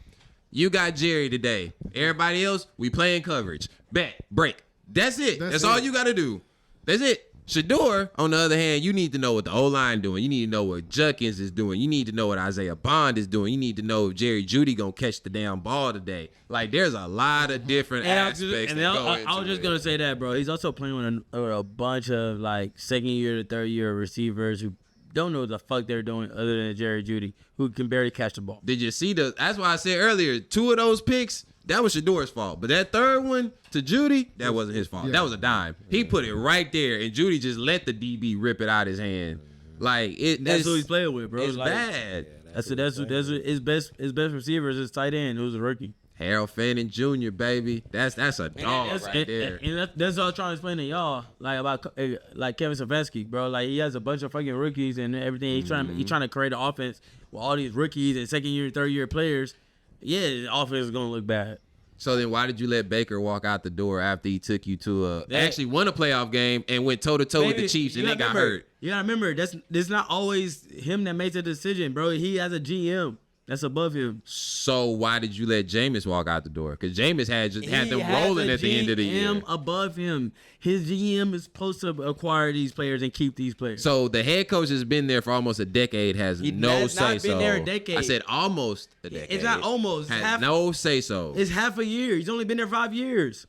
Speaker 1: you got Jerry today. Everybody else, we playing coverage. Bet, break. That's it. That's all you got to do. That's it." Shador, on the other hand, you need to know what the O-line doing. You need to know what Judkins is doing. You need to know what Isaiah Bond is doing. You need to know if Jerry Jeudy gonna catch the damn ball today. Like, there's a lot of different aspects that go into
Speaker 3: I was just gonna say that, bro. He's also playing with a bunch of like second year to third year receivers who don't know what the fuck they're doing other than Jerry Jeudy, who can barely catch the ball.
Speaker 1: Did you see that's why I said earlier, 2 of those picks, that was Shador's fault. But that third one to Jeudy, that wasn't his fault.
Speaker 2: Yeah.
Speaker 1: That was a dime. He put it right there, and Jeudy just let the DB rip it out his hand. Like,
Speaker 3: That's who he's playing with, bro.
Speaker 1: It's
Speaker 3: like,
Speaker 1: bad.
Speaker 3: That's his best receivers, his tight end, who's a rookie.
Speaker 1: Harold Fanning Jr., baby. That's a dog right there.
Speaker 3: And that's what I was trying to explain to y'all, like about like Kevin Stefanski, bro. Like, he has a bunch of fucking rookies and everything. He's trying to create an offense with all these rookies and second year, third year players. Yeah, the offense is gonna look bad.
Speaker 1: So then why did you let Baker walk out the door after he took you to actually won a playoff game and went toe-to-toe with the Chiefs and they got hurt?
Speaker 3: You gotta remember, that's not always him that makes the decision, bro. He has a GM that's above him.
Speaker 1: So why did you let Jameis walk out the door? Because Jameis had them rolling at the end of the year.
Speaker 3: GM above him. His GM is supposed to acquire these players and keep these players.
Speaker 1: So the head coach has been there for almost a decade, has no say-so.
Speaker 3: Not been there a decade.
Speaker 1: I said almost a decade.
Speaker 3: It's not almost.
Speaker 1: Has no say-so.
Speaker 3: It's half a year. He's only been there 5 years.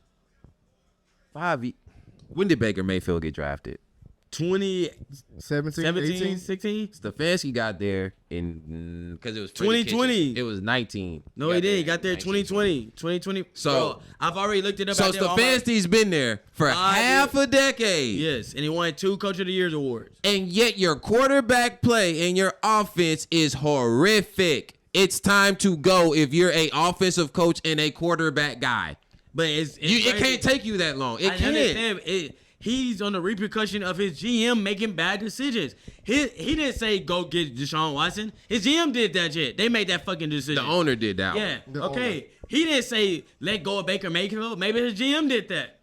Speaker 1: When did Baker Mayfield get drafted?
Speaker 3: 2017,
Speaker 2: 18?
Speaker 3: 16?
Speaker 1: Stefanski got there because it was Freddie
Speaker 3: 2020.
Speaker 1: Kitchens. It was 19.
Speaker 3: No, he didn't. He got there 2020.
Speaker 1: So-
Speaker 3: Bro, I've already looked it up.
Speaker 1: So
Speaker 3: out there on my-
Speaker 1: Stefanski's been there for
Speaker 3: 5
Speaker 1: half a decade.
Speaker 3: Yes, and he won 2 Coach of the Year awards.
Speaker 1: And yet your quarterback play and your offense is horrific. It's time to go if you're a offensive coach and a quarterback guy.
Speaker 3: But it
Speaker 1: It can't take you that long. It
Speaker 3: I
Speaker 1: can't.
Speaker 3: understand. He's on the repercussion of his GM making bad decisions. He didn't say go get Deshaun Watson. His GM did that shit. They made that fucking decision.
Speaker 1: The owner did that
Speaker 3: Yeah.
Speaker 1: one.
Speaker 2: The
Speaker 3: Okay.
Speaker 2: owner.
Speaker 3: He didn't say let go of Baker Mayfield. Maybe his GM did that.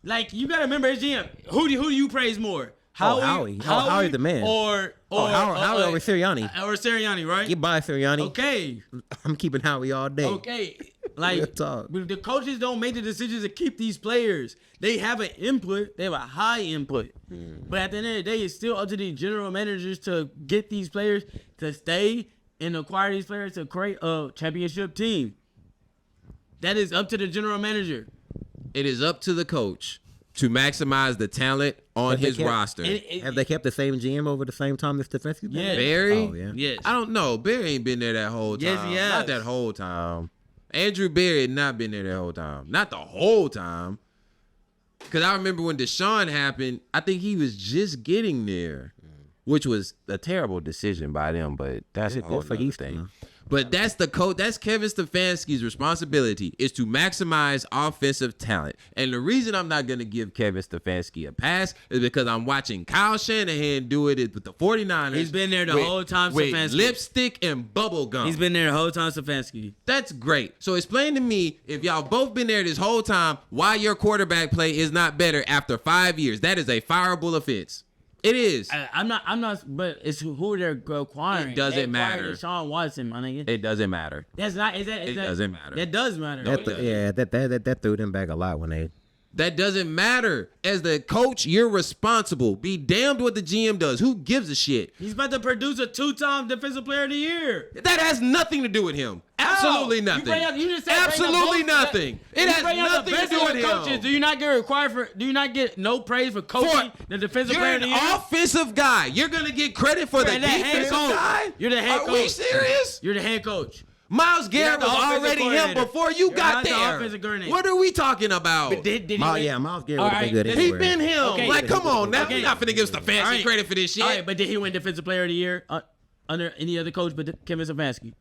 Speaker 3: Like you gotta remember his GM. Who do you praise more?
Speaker 4: Howie. Howie's the man.
Speaker 3: Or
Speaker 4: Howie over Sirianni.
Speaker 3: Or Sirianni, right?
Speaker 4: Get by Sirianni.
Speaker 3: Okay.
Speaker 4: I'm keeping Howie all day.
Speaker 3: Okay. Like
Speaker 4: Real talk.
Speaker 3: the coaches don't make the decisions to keep these players. They have an input. They have a high input. But at the end of the day, it's still up to the general managers to get these players to stay and acquire these players to create a championship team. That is up to the general manager.
Speaker 1: It is up to the coach to maximize the talent on
Speaker 4: Have they
Speaker 1: his
Speaker 4: kept-
Speaker 1: roster.
Speaker 4: Have they kept the same GM over the same time as Stefanski? been
Speaker 3: Yeah.
Speaker 4: there?
Speaker 1: Barry?
Speaker 4: Oh, yeah.
Speaker 3: Yes.
Speaker 1: I don't know. Barry ain't been there that whole time.
Speaker 3: Yes, he has.
Speaker 1: Not that whole time. Andrew Barry had not been there that whole time. Not the whole time. Because I remember when Deshaun happened, I think he was just getting there, which was a terrible decision by them, but that's a whole
Speaker 4: for
Speaker 1: nother
Speaker 4: Houston,
Speaker 1: thing.
Speaker 4: huh?
Speaker 1: But that's the coach. That's Kevin Stefanski's responsibility is to maximize offensive talent. And the reason I'm not going to give Kevin Stefanski a pass is because I'm watching Kyle Shanahan do it with the 49ers.
Speaker 3: He's been there the whole time,
Speaker 1: with
Speaker 3: Stefanski.
Speaker 1: lipstick and bubble gum.
Speaker 3: He's been there the whole time, Stefanski.
Speaker 1: That's great. So explain to me, if y'all both been there this whole time, why your quarterback play is not better after 5 years. That is a fireable offense. It is.
Speaker 3: I'm not. But it's who they're acquiring.
Speaker 1: It doesn't
Speaker 3: They acquired
Speaker 1: matter.
Speaker 3: Deshaun Watson, my nigga.
Speaker 1: It doesn't matter.
Speaker 3: That's not. Is that?
Speaker 1: It doesn't matter.
Speaker 3: That does matter.
Speaker 4: That threw them back a lot when they.
Speaker 1: That doesn't matter. As the coach, you're responsible. Be damned what the GM does. Who gives a shit?
Speaker 3: He's about to produce a 2-time Defensive Player of the Year.
Speaker 1: That has nothing to do with him. Absolutely
Speaker 3: How?
Speaker 1: nothing.
Speaker 3: You just said
Speaker 1: Absolutely nothing. It has nothing to do with
Speaker 3: coaches.
Speaker 1: him.
Speaker 3: Do you not get required for? Do you not get no praise for coaching the Defensive
Speaker 1: You're
Speaker 3: Player of
Speaker 1: an
Speaker 3: the Year?
Speaker 1: offensive guy. You're gonna get credit for the
Speaker 3: You're the head
Speaker 1: defensive
Speaker 3: coach.
Speaker 1: guy.
Speaker 3: You're the head
Speaker 1: Are we
Speaker 3: coach.
Speaker 1: serious?
Speaker 3: You're the head coach.
Speaker 1: Miles Garrett
Speaker 3: You're
Speaker 1: was
Speaker 3: not the
Speaker 1: already
Speaker 3: offensive
Speaker 1: him
Speaker 3: coordinator.
Speaker 1: before you
Speaker 3: You're
Speaker 1: got
Speaker 3: not the
Speaker 1: there.
Speaker 3: offensive coordinator.
Speaker 1: What are we talking about?
Speaker 3: But did he?
Speaker 4: Miles Garrett would have been good
Speaker 1: He
Speaker 4: anywhere.
Speaker 1: been him.
Speaker 3: Okay.
Speaker 1: Like, come on. Now
Speaker 3: Okay.
Speaker 1: we're not finna give Stefanski
Speaker 3: All right.
Speaker 1: credit for this shit.
Speaker 3: All right, but did he win Defensive Player of the Year under any other coach but Kevin Stefanski?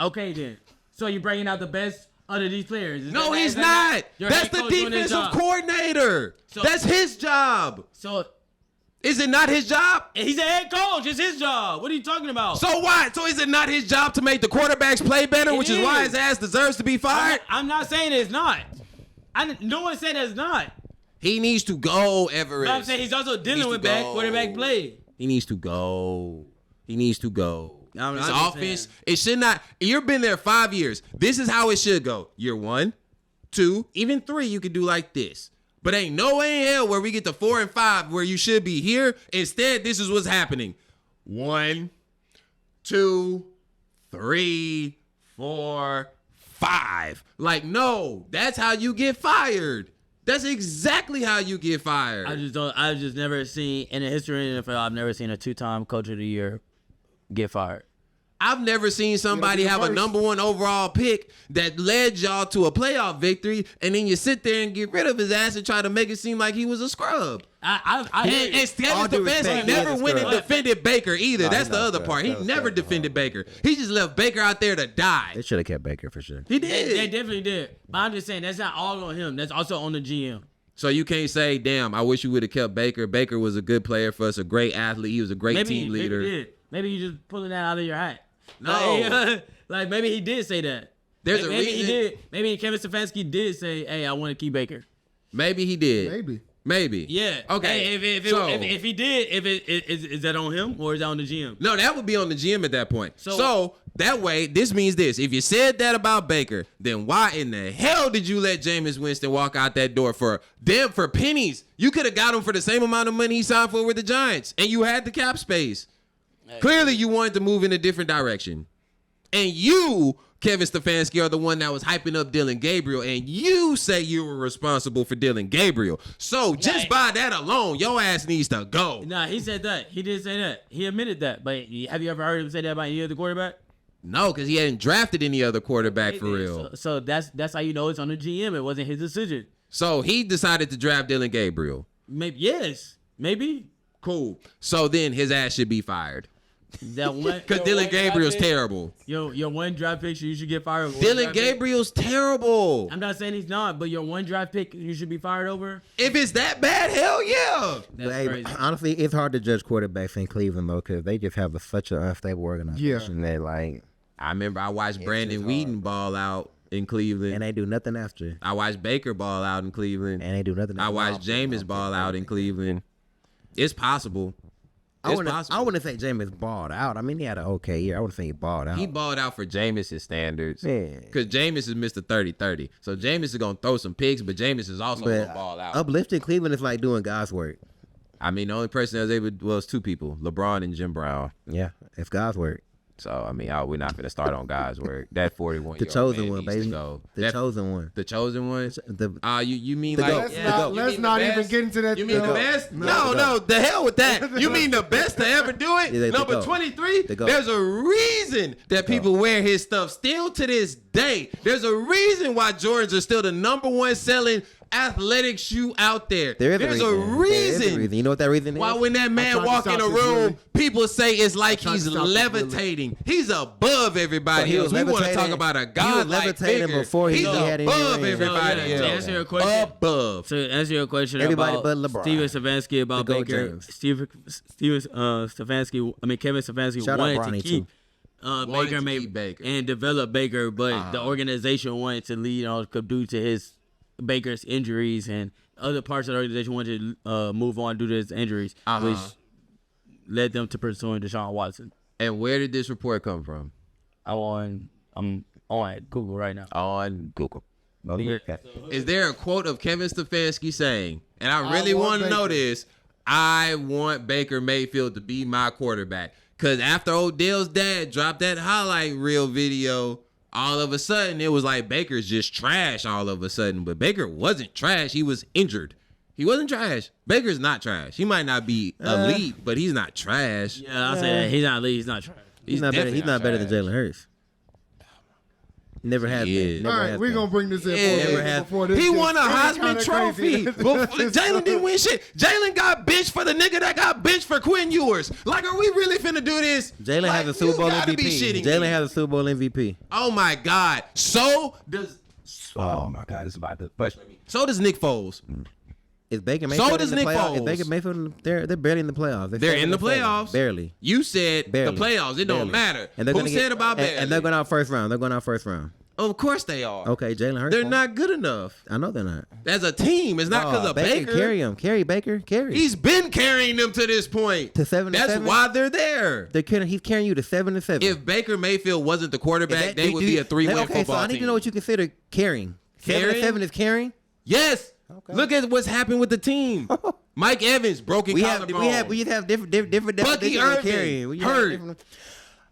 Speaker 3: Okay, then. So you're bringing out the best under these players? Is
Speaker 1: No,
Speaker 3: that-
Speaker 1: he's
Speaker 3: is that
Speaker 1: not.
Speaker 3: your
Speaker 1: That's
Speaker 3: head
Speaker 1: the
Speaker 3: coach doing his
Speaker 1: defensive
Speaker 3: job?
Speaker 1: coordinator.
Speaker 3: So-
Speaker 1: That's his job.
Speaker 3: So
Speaker 1: Is it not his job?
Speaker 3: he's a head coach. It's his job. What are you talking about?
Speaker 1: So why? So is it not his job to make the quarterbacks play better,
Speaker 3: It
Speaker 1: which is why
Speaker 3: is.
Speaker 1: his ass deserves to be fired?
Speaker 3: I'm not saying it's not. No one said it's not.
Speaker 1: He needs to go, Everest.
Speaker 3: But I'm saying he's also dealing
Speaker 1: needs
Speaker 3: with
Speaker 1: to
Speaker 3: bad
Speaker 1: go.
Speaker 3: quarterback play.
Speaker 1: He needs to go. He needs to go.
Speaker 3: I'm
Speaker 1: His
Speaker 3: just
Speaker 1: offense,
Speaker 3: saying.
Speaker 1: it should not. You've been there 5 years. This is how it should go. Year 1, 2, even 3, you could do like this. But ain't no way in hell where we get to 4 and 5 where you should be here. Instead, this is what's happening. 1, 2, 3, 4, 5. Like, no, that's how you get fired. That's exactly how you get fired.
Speaker 3: I've just never seen in the history of the NFL. I've never seen a 2-time Coach of the Year get fired.
Speaker 1: I've never seen somebody
Speaker 2: You know,
Speaker 1: have a
Speaker 2: first.
Speaker 1: number 1 overall pick that led y'all to a playoff victory, and then you sit there and get rid of his ass and try to make it seem like he was a scrub.
Speaker 3: I
Speaker 1: And
Speaker 4: All
Speaker 1: Kevin
Speaker 4: due respect,
Speaker 1: Stefanski
Speaker 4: he
Speaker 1: never
Speaker 4: was a
Speaker 1: went and
Speaker 4: scrub.
Speaker 1: defended Baker either.
Speaker 4: No,
Speaker 1: That's
Speaker 4: he's
Speaker 1: the
Speaker 4: not a
Speaker 1: other
Speaker 4: scrub.
Speaker 1: part. He
Speaker 4: That was
Speaker 1: never
Speaker 4: scrub.
Speaker 1: defended Baker. He just left Baker out there to die.
Speaker 4: They should have kept Baker for sure.
Speaker 1: He
Speaker 3: They
Speaker 1: did.
Speaker 3: definitely did. But I'm just saying that's not all on him. That's also on the GM.
Speaker 1: So you can't say, damn, I wish you would have kept Baker. Baker was a good player for us, a great athlete. He was a great team leader.
Speaker 3: Maybe he did. Maybe you just pulling that out of your hat.
Speaker 1: No.
Speaker 3: Like maybe he did say that.
Speaker 1: There's a
Speaker 3: maybe
Speaker 1: reason.
Speaker 3: he did. Maybe Kevin Stefanski did say, "Hey, I want to keep Baker."
Speaker 1: Maybe he did. Maybe.
Speaker 3: Yeah.
Speaker 1: Okay.
Speaker 3: Hey,
Speaker 1: So-
Speaker 3: if he did, is that on him or is that on the GM?
Speaker 1: No, that would be on the GM at that point.
Speaker 3: So-
Speaker 1: So that way, this means this. If you said that about Baker, then why in the hell did you let Jameis Winston walk out that door for pennies? You could have got him for the same amount of money he signed for with the Giants, and you had the cap space. Clearly, you wanted to move in a different direction. And you Kevin Stefanski are the one that was hyping up Dylan Gabriel, and you say you were responsible for Dylan Gabriel. So just by that alone, your ass needs to go.
Speaker 3: Nah, he said that. He didn't say that. He admitted that. But have you ever heard him say that about any other quarterback?
Speaker 1: No, because he hadn't drafted any other quarterback for real.
Speaker 3: So that's how you know it's on the GM. It wasn't his decision.
Speaker 1: So he decided to draft Dylan Gabriel.
Speaker 3: Maybe yes, maybe.
Speaker 1: Cool. So then his ass should be fired.
Speaker 3: That one
Speaker 1: Because Dylan Gabriel's terrible.
Speaker 3: your one draft pick, you should get fired.
Speaker 1: Dylan Gabriel's terrible.
Speaker 3: I'm not saying he's not, but your one draft pick, you should be fired over.
Speaker 1: If it's that bad, hell yeah.
Speaker 3: That's
Speaker 4: Hey,
Speaker 3: crazy.
Speaker 4: honestly, it's hard to judge quarterbacks in Cleveland though, because they just have such an unstable organization.
Speaker 2: Yeah.
Speaker 4: That like,
Speaker 1: I remember I watched Brandon Whedon ball out in Cleveland.
Speaker 4: and they do nothing after,
Speaker 1: I watched Baker ball out in Cleveland.
Speaker 4: and they do nothing.
Speaker 1: I watched Jameis ball out in Cleveland. It's possible.
Speaker 4: I
Speaker 1: It's possible.
Speaker 4: wouldn't say Jameis balled out. I mean, he had an okay year. I wouldn't say he balled out.
Speaker 1: He balled out for Jameis' standards.
Speaker 4: Yeah.
Speaker 1: Because Jameis is Mr. 30-30. So Jameis is going to throw some picks, but Jameis is also going to
Speaker 4: But
Speaker 1: ball out.
Speaker 4: uplifting Cleveland is like doing God's work.
Speaker 1: I mean, the only person that was able to, was two people, LeBron and Jim Brown.
Speaker 4: Yeah, it's God's work.
Speaker 1: So, I mean, we're not going to start on God's work. That 41
Speaker 4: The chosen one, baby.
Speaker 1: Go.
Speaker 4: The chosen one.
Speaker 1: The chosen one?
Speaker 4: The
Speaker 1: You mean
Speaker 4: The
Speaker 1: like...
Speaker 4: goat.
Speaker 2: Let's
Speaker 1: You
Speaker 2: not
Speaker 1: mean the
Speaker 2: even
Speaker 1: best?
Speaker 2: get into that.
Speaker 1: You mean the
Speaker 2: goat.
Speaker 1: best?
Speaker 2: No.
Speaker 1: No, the hell with that. You mean the best to ever do it?
Speaker 4: Yeah, the
Speaker 1: Number
Speaker 4: goat.
Speaker 1: 23?
Speaker 4: The goat.
Speaker 1: There's a reason that people wear his stuff still to this day. There's a reason why Jordans are still the number one selling athletic shoe out there.
Speaker 4: There is
Speaker 1: There's
Speaker 4: a reason. There is a reason. You know what that reason is?
Speaker 1: Why when that man
Speaker 2: tried to
Speaker 1: walk in
Speaker 2: stop
Speaker 1: a
Speaker 2: this,
Speaker 1: room,
Speaker 2: Willie.
Speaker 1: people say it's like
Speaker 2: tried
Speaker 1: he's
Speaker 2: to stop this, Willie.
Speaker 1: levitating. He's above everybody
Speaker 4: He
Speaker 1: else.
Speaker 4: was
Speaker 1: We want to talk
Speaker 4: levitating-
Speaker 1: about a
Speaker 4: he was
Speaker 1: godlike
Speaker 4: levitating
Speaker 1: figure.
Speaker 4: before he
Speaker 1: He's
Speaker 4: had any
Speaker 1: above
Speaker 4: ring.
Speaker 1: everybody
Speaker 3: To
Speaker 1: else.
Speaker 3: answer your question,
Speaker 1: Above.
Speaker 3: to answer your question
Speaker 4: Everybody
Speaker 3: about
Speaker 4: but LeBron.
Speaker 3: Steven Stefanski about
Speaker 4: The GOAT
Speaker 3: Baker,
Speaker 4: James.
Speaker 3: Steven Stefanski, I mean Kevin Stefanski
Speaker 4: Shout out
Speaker 3: wanted
Speaker 4: Bronny,
Speaker 3: to keep
Speaker 1: Wanted to
Speaker 3: Baker,
Speaker 1: keep Baker.
Speaker 3: and develop Baker, but the organization wanted to lead on due to his Baker's injuries, and other parts of the organization wanted to move on due to his injuries, which led them to pursuing Deshaun Watson.
Speaker 1: And where did this report come from?
Speaker 3: I'm on Google right now.
Speaker 1: On Google.
Speaker 3: Yeah.
Speaker 1: Is there a quote of Kevin Stefanski saying, and I really
Speaker 2: want
Speaker 1: want to know
Speaker 2: Baker.
Speaker 1: this, I want Baker Mayfield to be my quarterback. Because after Odell's dad dropped that highlight reel video, all of a sudden it was like Baker's just trash all of a sudden. But Baker wasn't trash. He was injured. He wasn't trash. Baker's not trash. He might not be elite, but he's not trash.
Speaker 3: Yeah, I'll say that. He's not elite. He's not trying.
Speaker 4: He's not better.
Speaker 1: definitely
Speaker 4: He's not better than
Speaker 1: trash.
Speaker 4: Jalen Hurts. Never has
Speaker 1: He
Speaker 4: been.
Speaker 1: is.
Speaker 4: Never
Speaker 2: All right,
Speaker 4: has
Speaker 2: we're
Speaker 4: been.
Speaker 2: going to bring this in
Speaker 1: Yeah,
Speaker 2: for
Speaker 1: never
Speaker 2: a before this
Speaker 1: He
Speaker 2: gets
Speaker 1: won a
Speaker 2: really
Speaker 1: Heisman
Speaker 2: kinda
Speaker 1: Trophy.
Speaker 2: crazy.
Speaker 1: Jalen didn't win shit. Jalen got benched for the nigga that got benched for Quinn Ewers. Like, are we really finna do this?
Speaker 4: Jalen
Speaker 1: Like,
Speaker 4: has a Super Bowl
Speaker 1: you gotta be
Speaker 4: MVP.
Speaker 1: shitting
Speaker 4: Jalen
Speaker 1: me.
Speaker 4: has a Super Bowl MVP.
Speaker 1: Oh my God. So does
Speaker 5: It's about to push me.
Speaker 1: so does Nick Foles.
Speaker 4: Is Baker Mayfield
Speaker 1: So does
Speaker 4: in the
Speaker 1: Nick
Speaker 4: playoffs? Is
Speaker 1: Foles.
Speaker 4: Baker Mayfield? They're barely in the playoffs.
Speaker 1: They're in the playoffs.
Speaker 4: Barely.
Speaker 1: You said
Speaker 4: Barely.
Speaker 1: the playoffs. It don't
Speaker 4: Barely.
Speaker 1: matter.
Speaker 4: And they're
Speaker 1: Who
Speaker 4: gonna
Speaker 1: said
Speaker 4: get,
Speaker 1: about barely?
Speaker 4: and they're going out first round. They're going out first round.
Speaker 1: Of course they are.
Speaker 4: Okay, Jalen Hurts.
Speaker 1: They're
Speaker 4: won.
Speaker 1: not good enough.
Speaker 4: I know they're not.
Speaker 1: As a team, it's not because of Baker.
Speaker 4: Carry him. Carry Baker. Carry.
Speaker 1: He's been carrying them to this point.
Speaker 4: To 7-7?
Speaker 1: That's why they're there.
Speaker 4: He's carrying you to 7-7.
Speaker 1: If Baker Mayfield wasn't the quarterback, they would be a 3-win
Speaker 4: okay,
Speaker 1: football
Speaker 4: so I need
Speaker 1: team.
Speaker 4: to know what you consider carrying.
Speaker 1: Carrying?
Speaker 4: 7-7 is carrying.
Speaker 1: Yes.
Speaker 4: Okay.
Speaker 1: Look at what's happened with the team. Mike Evans broken
Speaker 4: We have
Speaker 1: collarbone.
Speaker 4: different
Speaker 1: Bucky
Speaker 4: definitions of
Speaker 1: Irvin,
Speaker 4: carrying. We have
Speaker 1: hurt.
Speaker 4: different-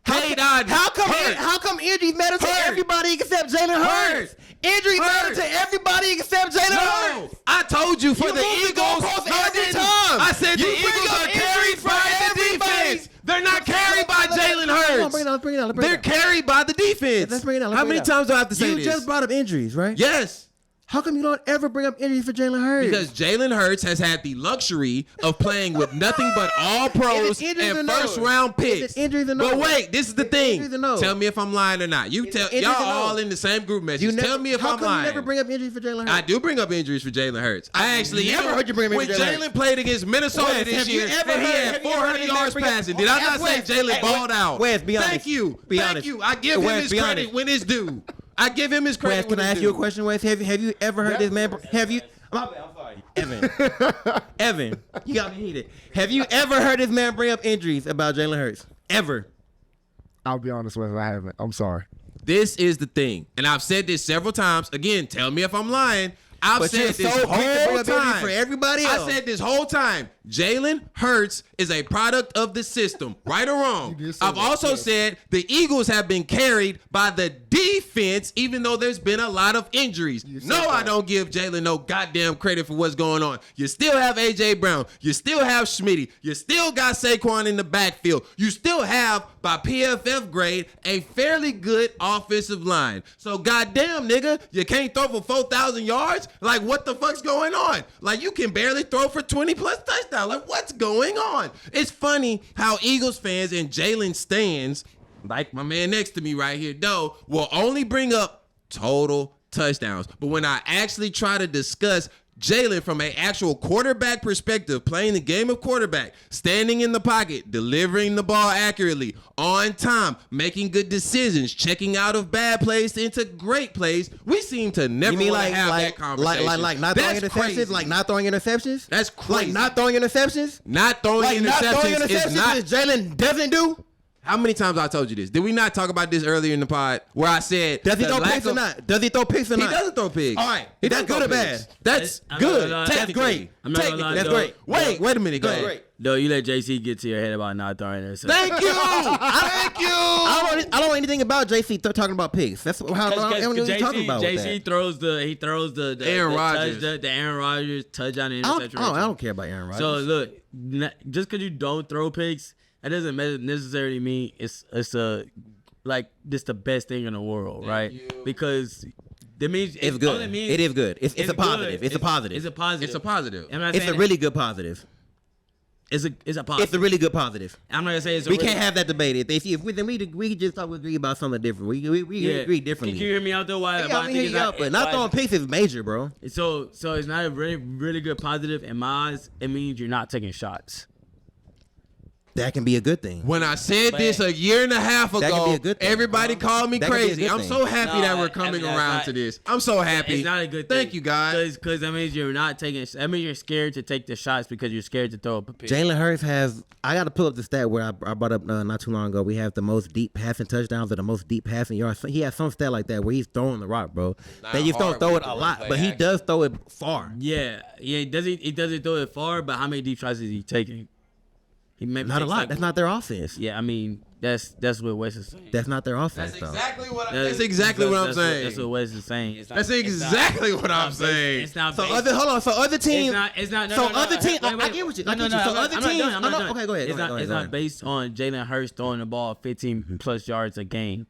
Speaker 1: Hey, Dodge.
Speaker 4: How come?
Speaker 1: Hurt.
Speaker 4: How come injuries matter to
Speaker 1: Hurt.
Speaker 4: everybody except Jalen Hurts?
Speaker 1: Hurt.
Speaker 4: Injuries matter
Speaker 1: Hurt.
Speaker 4: to everybody except Jalen
Speaker 1: No,
Speaker 4: Hurts.
Speaker 1: I told you for
Speaker 4: You
Speaker 1: the
Speaker 4: move the
Speaker 1: Eagles.
Speaker 4: goalpost
Speaker 1: No, I
Speaker 4: every
Speaker 1: didn't.
Speaker 4: time.
Speaker 1: I said
Speaker 4: You
Speaker 1: the
Speaker 4: bring
Speaker 1: Eagles
Speaker 4: up
Speaker 1: are
Speaker 4: injuries
Speaker 1: carried
Speaker 4: for
Speaker 1: by the
Speaker 4: everybody.
Speaker 1: defense. They're not carried by Jalen Hurts.
Speaker 4: Bring it on. Bring it on.
Speaker 1: They're carried by the defense.
Speaker 4: Let's bring it on.
Speaker 1: How many times do I have to say
Speaker 4: You
Speaker 1: this?
Speaker 4: just brought up injuries, right?
Speaker 1: Yes.
Speaker 4: How come you don't ever bring up injuries for Jalen Hurts?
Speaker 1: Because Jalen Hurts has had the luxury of playing with nothing but all pros
Speaker 4: Is it injuries or
Speaker 1: and
Speaker 4: no?
Speaker 1: first round
Speaker 4: Is
Speaker 1: picks.
Speaker 4: it injuries or no?
Speaker 1: But wait, this is the
Speaker 4: Is it
Speaker 1: thing.
Speaker 4: injuries or no?
Speaker 1: Tell me if I'm lying or not. You tell
Speaker 4: injuries
Speaker 1: y'all
Speaker 4: or no?
Speaker 1: all in the same group message. Tell me if
Speaker 4: how
Speaker 1: I'm
Speaker 4: come
Speaker 1: lying.
Speaker 4: you never bring up injuries for Jalen Hurts?
Speaker 1: I do bring up injuries for Jalen Hurts. I actually
Speaker 4: never heard you bring up
Speaker 1: when
Speaker 4: injuries for Jalen
Speaker 1: Jalen played against Minnesota
Speaker 4: Wes,
Speaker 1: this
Speaker 4: have you
Speaker 1: year,
Speaker 4: ever
Speaker 1: and he
Speaker 4: heard-
Speaker 1: had
Speaker 4: have you ever
Speaker 1: 400
Speaker 4: heard this man
Speaker 1: yards
Speaker 4: bring up-
Speaker 1: passing. Did I not
Speaker 4: Wes,
Speaker 1: say Jalen
Speaker 4: hey,
Speaker 1: balled out?
Speaker 4: Wes, be honest.
Speaker 1: Thank you.
Speaker 4: Be
Speaker 1: Thank
Speaker 4: honest.
Speaker 1: you. I give him
Speaker 4: Wes,
Speaker 1: his
Speaker 4: be
Speaker 1: credit
Speaker 4: honest.
Speaker 1: when it's due. I give him his credit.
Speaker 4: Wes, can
Speaker 1: when
Speaker 4: I
Speaker 1: it's
Speaker 4: ask you a
Speaker 1: due.
Speaker 4: question, Wes? Have you ever heard this man? Have you? I'm sorry, Evan, you got me heated. Have you ever heard this man bring up injuries about Jalen Hurts? Ever?
Speaker 2: I'll be honest with you, I haven't. I'm sorry.
Speaker 1: This is the thing, and I've said this several times. Again, tell me if I'm lying. I've
Speaker 6: But
Speaker 1: said
Speaker 6: you're
Speaker 1: this
Speaker 6: so quick to bring
Speaker 1: whole
Speaker 6: up injury
Speaker 1: time.
Speaker 6: for everybody else.
Speaker 1: I said this whole time. Jalen Hurts is a product of the system, right or wrong.
Speaker 2: You did say
Speaker 1: I've
Speaker 2: that,
Speaker 1: also
Speaker 2: yes.
Speaker 1: said the Eagles have been carried by the defense, even though there's been a lot of injuries.
Speaker 2: You said
Speaker 1: No, I
Speaker 2: that.
Speaker 1: don't give Jalen no goddamn credit for what's going on. You still have A.J. Brown. You still have Schmitty. You still got Saquon in the backfield. You still have, by PFF grade, a fairly good offensive line. So goddamn, nigga, you can't throw for 4,000 yards? Like, what the fuck's going on? Like, you can barely throw for 20 plus touchdowns. Like, what's going on? It's funny how Eagles fans and Jalen stands, like my man next to me right here, though, will only bring up total touchdowns. But when I actually try to discuss Jalen from an actual quarterback perspective, playing the game of quarterback, standing in the pocket, delivering the ball accurately, on time, making good decisions, checking out of bad plays into great plays, we seem to never
Speaker 6: You mean
Speaker 1: want to
Speaker 6: like
Speaker 1: have
Speaker 6: like
Speaker 1: that conversation.
Speaker 6: like not throwing
Speaker 1: That's
Speaker 6: interceptions?
Speaker 1: crazy.
Speaker 6: Like not throwing interceptions?
Speaker 1: That's crazy.
Speaker 6: Like not throwing interceptions?
Speaker 1: Not throwing
Speaker 6: Like not throwing
Speaker 1: interceptions is
Speaker 6: interceptions
Speaker 1: not.
Speaker 6: is Jalen doesn't do?
Speaker 1: How many times I told you this? Did we not talk about this earlier in the pod where I said
Speaker 6: Does he
Speaker 1: the
Speaker 6: throw
Speaker 1: lack
Speaker 6: picks or
Speaker 1: of-
Speaker 6: not? Does he throw picks or
Speaker 1: He
Speaker 6: not?
Speaker 1: doesn't throw pigs.
Speaker 6: All right.
Speaker 1: He
Speaker 6: That's
Speaker 1: doesn't
Speaker 6: good
Speaker 1: throw
Speaker 6: or
Speaker 1: pigs.
Speaker 6: bad?
Speaker 1: That's
Speaker 3: I'm not gonna
Speaker 1: good.
Speaker 3: lie.
Speaker 6: That's
Speaker 1: Technically.
Speaker 6: great.
Speaker 3: I'm not gonna
Speaker 6: Technically,
Speaker 3: lie,
Speaker 6: that's
Speaker 3: though.
Speaker 6: great.
Speaker 1: Wait a minute. Go
Speaker 6: That's
Speaker 1: ahead.
Speaker 6: great.
Speaker 3: No, you let JC get to your head about not throwing interceptions.
Speaker 1: Thank you. Thank you.
Speaker 6: I don't know anything about JC talking about picks. That's how I don't know what he's talking about. with
Speaker 3: JC
Speaker 6: that.
Speaker 3: throws the
Speaker 1: Aaron Rodgers.
Speaker 3: the Aaron Rodgers touchdown and
Speaker 6: I
Speaker 3: interception.
Speaker 6: don't care about Aaron Rodgers.
Speaker 3: So look, just because you don't throw picks, that doesn't necessarily mean it's a like this the best thing in the world, right? Because that means
Speaker 6: it's good.
Speaker 3: all it means-
Speaker 6: It is good. It's a
Speaker 3: good.
Speaker 6: positive. It's a positive.
Speaker 3: It's a positive.
Speaker 1: It's a positive.
Speaker 3: I'm not
Speaker 6: It's a
Speaker 3: saying
Speaker 6: really good positive.
Speaker 3: it's a positive.
Speaker 6: It's a really good positive.
Speaker 3: I'm not gonna say it's a
Speaker 6: We
Speaker 3: really,
Speaker 6: can't have that debate. If we can just agree about something different. We agree differently.
Speaker 3: Can you hear me out though? Why?
Speaker 6: Yeah,
Speaker 3: why
Speaker 6: I
Speaker 3: I
Speaker 6: mean,
Speaker 3: think it's not,
Speaker 6: but not
Speaker 3: why-
Speaker 6: throwing picks is major, bro.
Speaker 3: So it's not a really good positive in my eyes. It means you're not taking shots.
Speaker 6: That can be a good thing.
Speaker 1: When I said this a year and a half
Speaker 6: That could
Speaker 1: ago,
Speaker 6: be a good thing.
Speaker 1: everybody called me
Speaker 6: That could be a
Speaker 1: crazy.
Speaker 6: good
Speaker 1: I'm
Speaker 6: thing.
Speaker 1: so happy
Speaker 3: No,
Speaker 1: that we're
Speaker 3: I
Speaker 1: coming
Speaker 3: mean,
Speaker 1: around
Speaker 3: that's
Speaker 1: to
Speaker 3: not-
Speaker 1: this. I'm so happy.
Speaker 3: It's not a good thing.
Speaker 1: Thank you, guys.
Speaker 3: Because that means you're not taking. That means you're scared to take the shots because you're scared to throw up a pick.
Speaker 6: Jalen Hurts has. I got to pull up the stat where I brought up not too long ago. We have the most deep passing touchdowns or the most deep passing yards. He has some stat like that where he's throwing the rock, bro. They just don't
Speaker 1: hard
Speaker 6: throw
Speaker 1: when
Speaker 6: it
Speaker 1: you
Speaker 6: a
Speaker 1: run
Speaker 6: lot,
Speaker 1: play
Speaker 6: but he
Speaker 1: action.
Speaker 6: does throw it far.
Speaker 3: Yeah. He doesn't throw it far, but how many deep shots is he taking? He maybe
Speaker 6: Not a
Speaker 3: takes
Speaker 6: lot.
Speaker 3: like-
Speaker 6: That's not their offense.
Speaker 3: Yeah, I mean that's what Wes is saying.
Speaker 6: That's not their offense,
Speaker 1: That's
Speaker 6: though.
Speaker 1: exactly what I'm
Speaker 3: That's
Speaker 1: saying.
Speaker 3: That's what Wes is saying. It's not,
Speaker 1: That's
Speaker 3: it's not-
Speaker 1: exactly what I'm
Speaker 3: it's not based-
Speaker 1: saying.
Speaker 3: It's not
Speaker 6: So
Speaker 3: based-
Speaker 6: other teams.
Speaker 3: It's not. No,
Speaker 6: so
Speaker 3: no, no,
Speaker 6: other teams.
Speaker 3: wait,
Speaker 6: I get what you. I get you. So
Speaker 3: I'm
Speaker 6: other
Speaker 3: not
Speaker 6: teams.
Speaker 3: done, I'm not done.
Speaker 6: Okay, go ahead.
Speaker 3: It's
Speaker 6: Go
Speaker 3: not
Speaker 6: ahead.
Speaker 3: based on Jalen Hurts throwing the ball 15 plus yards a game.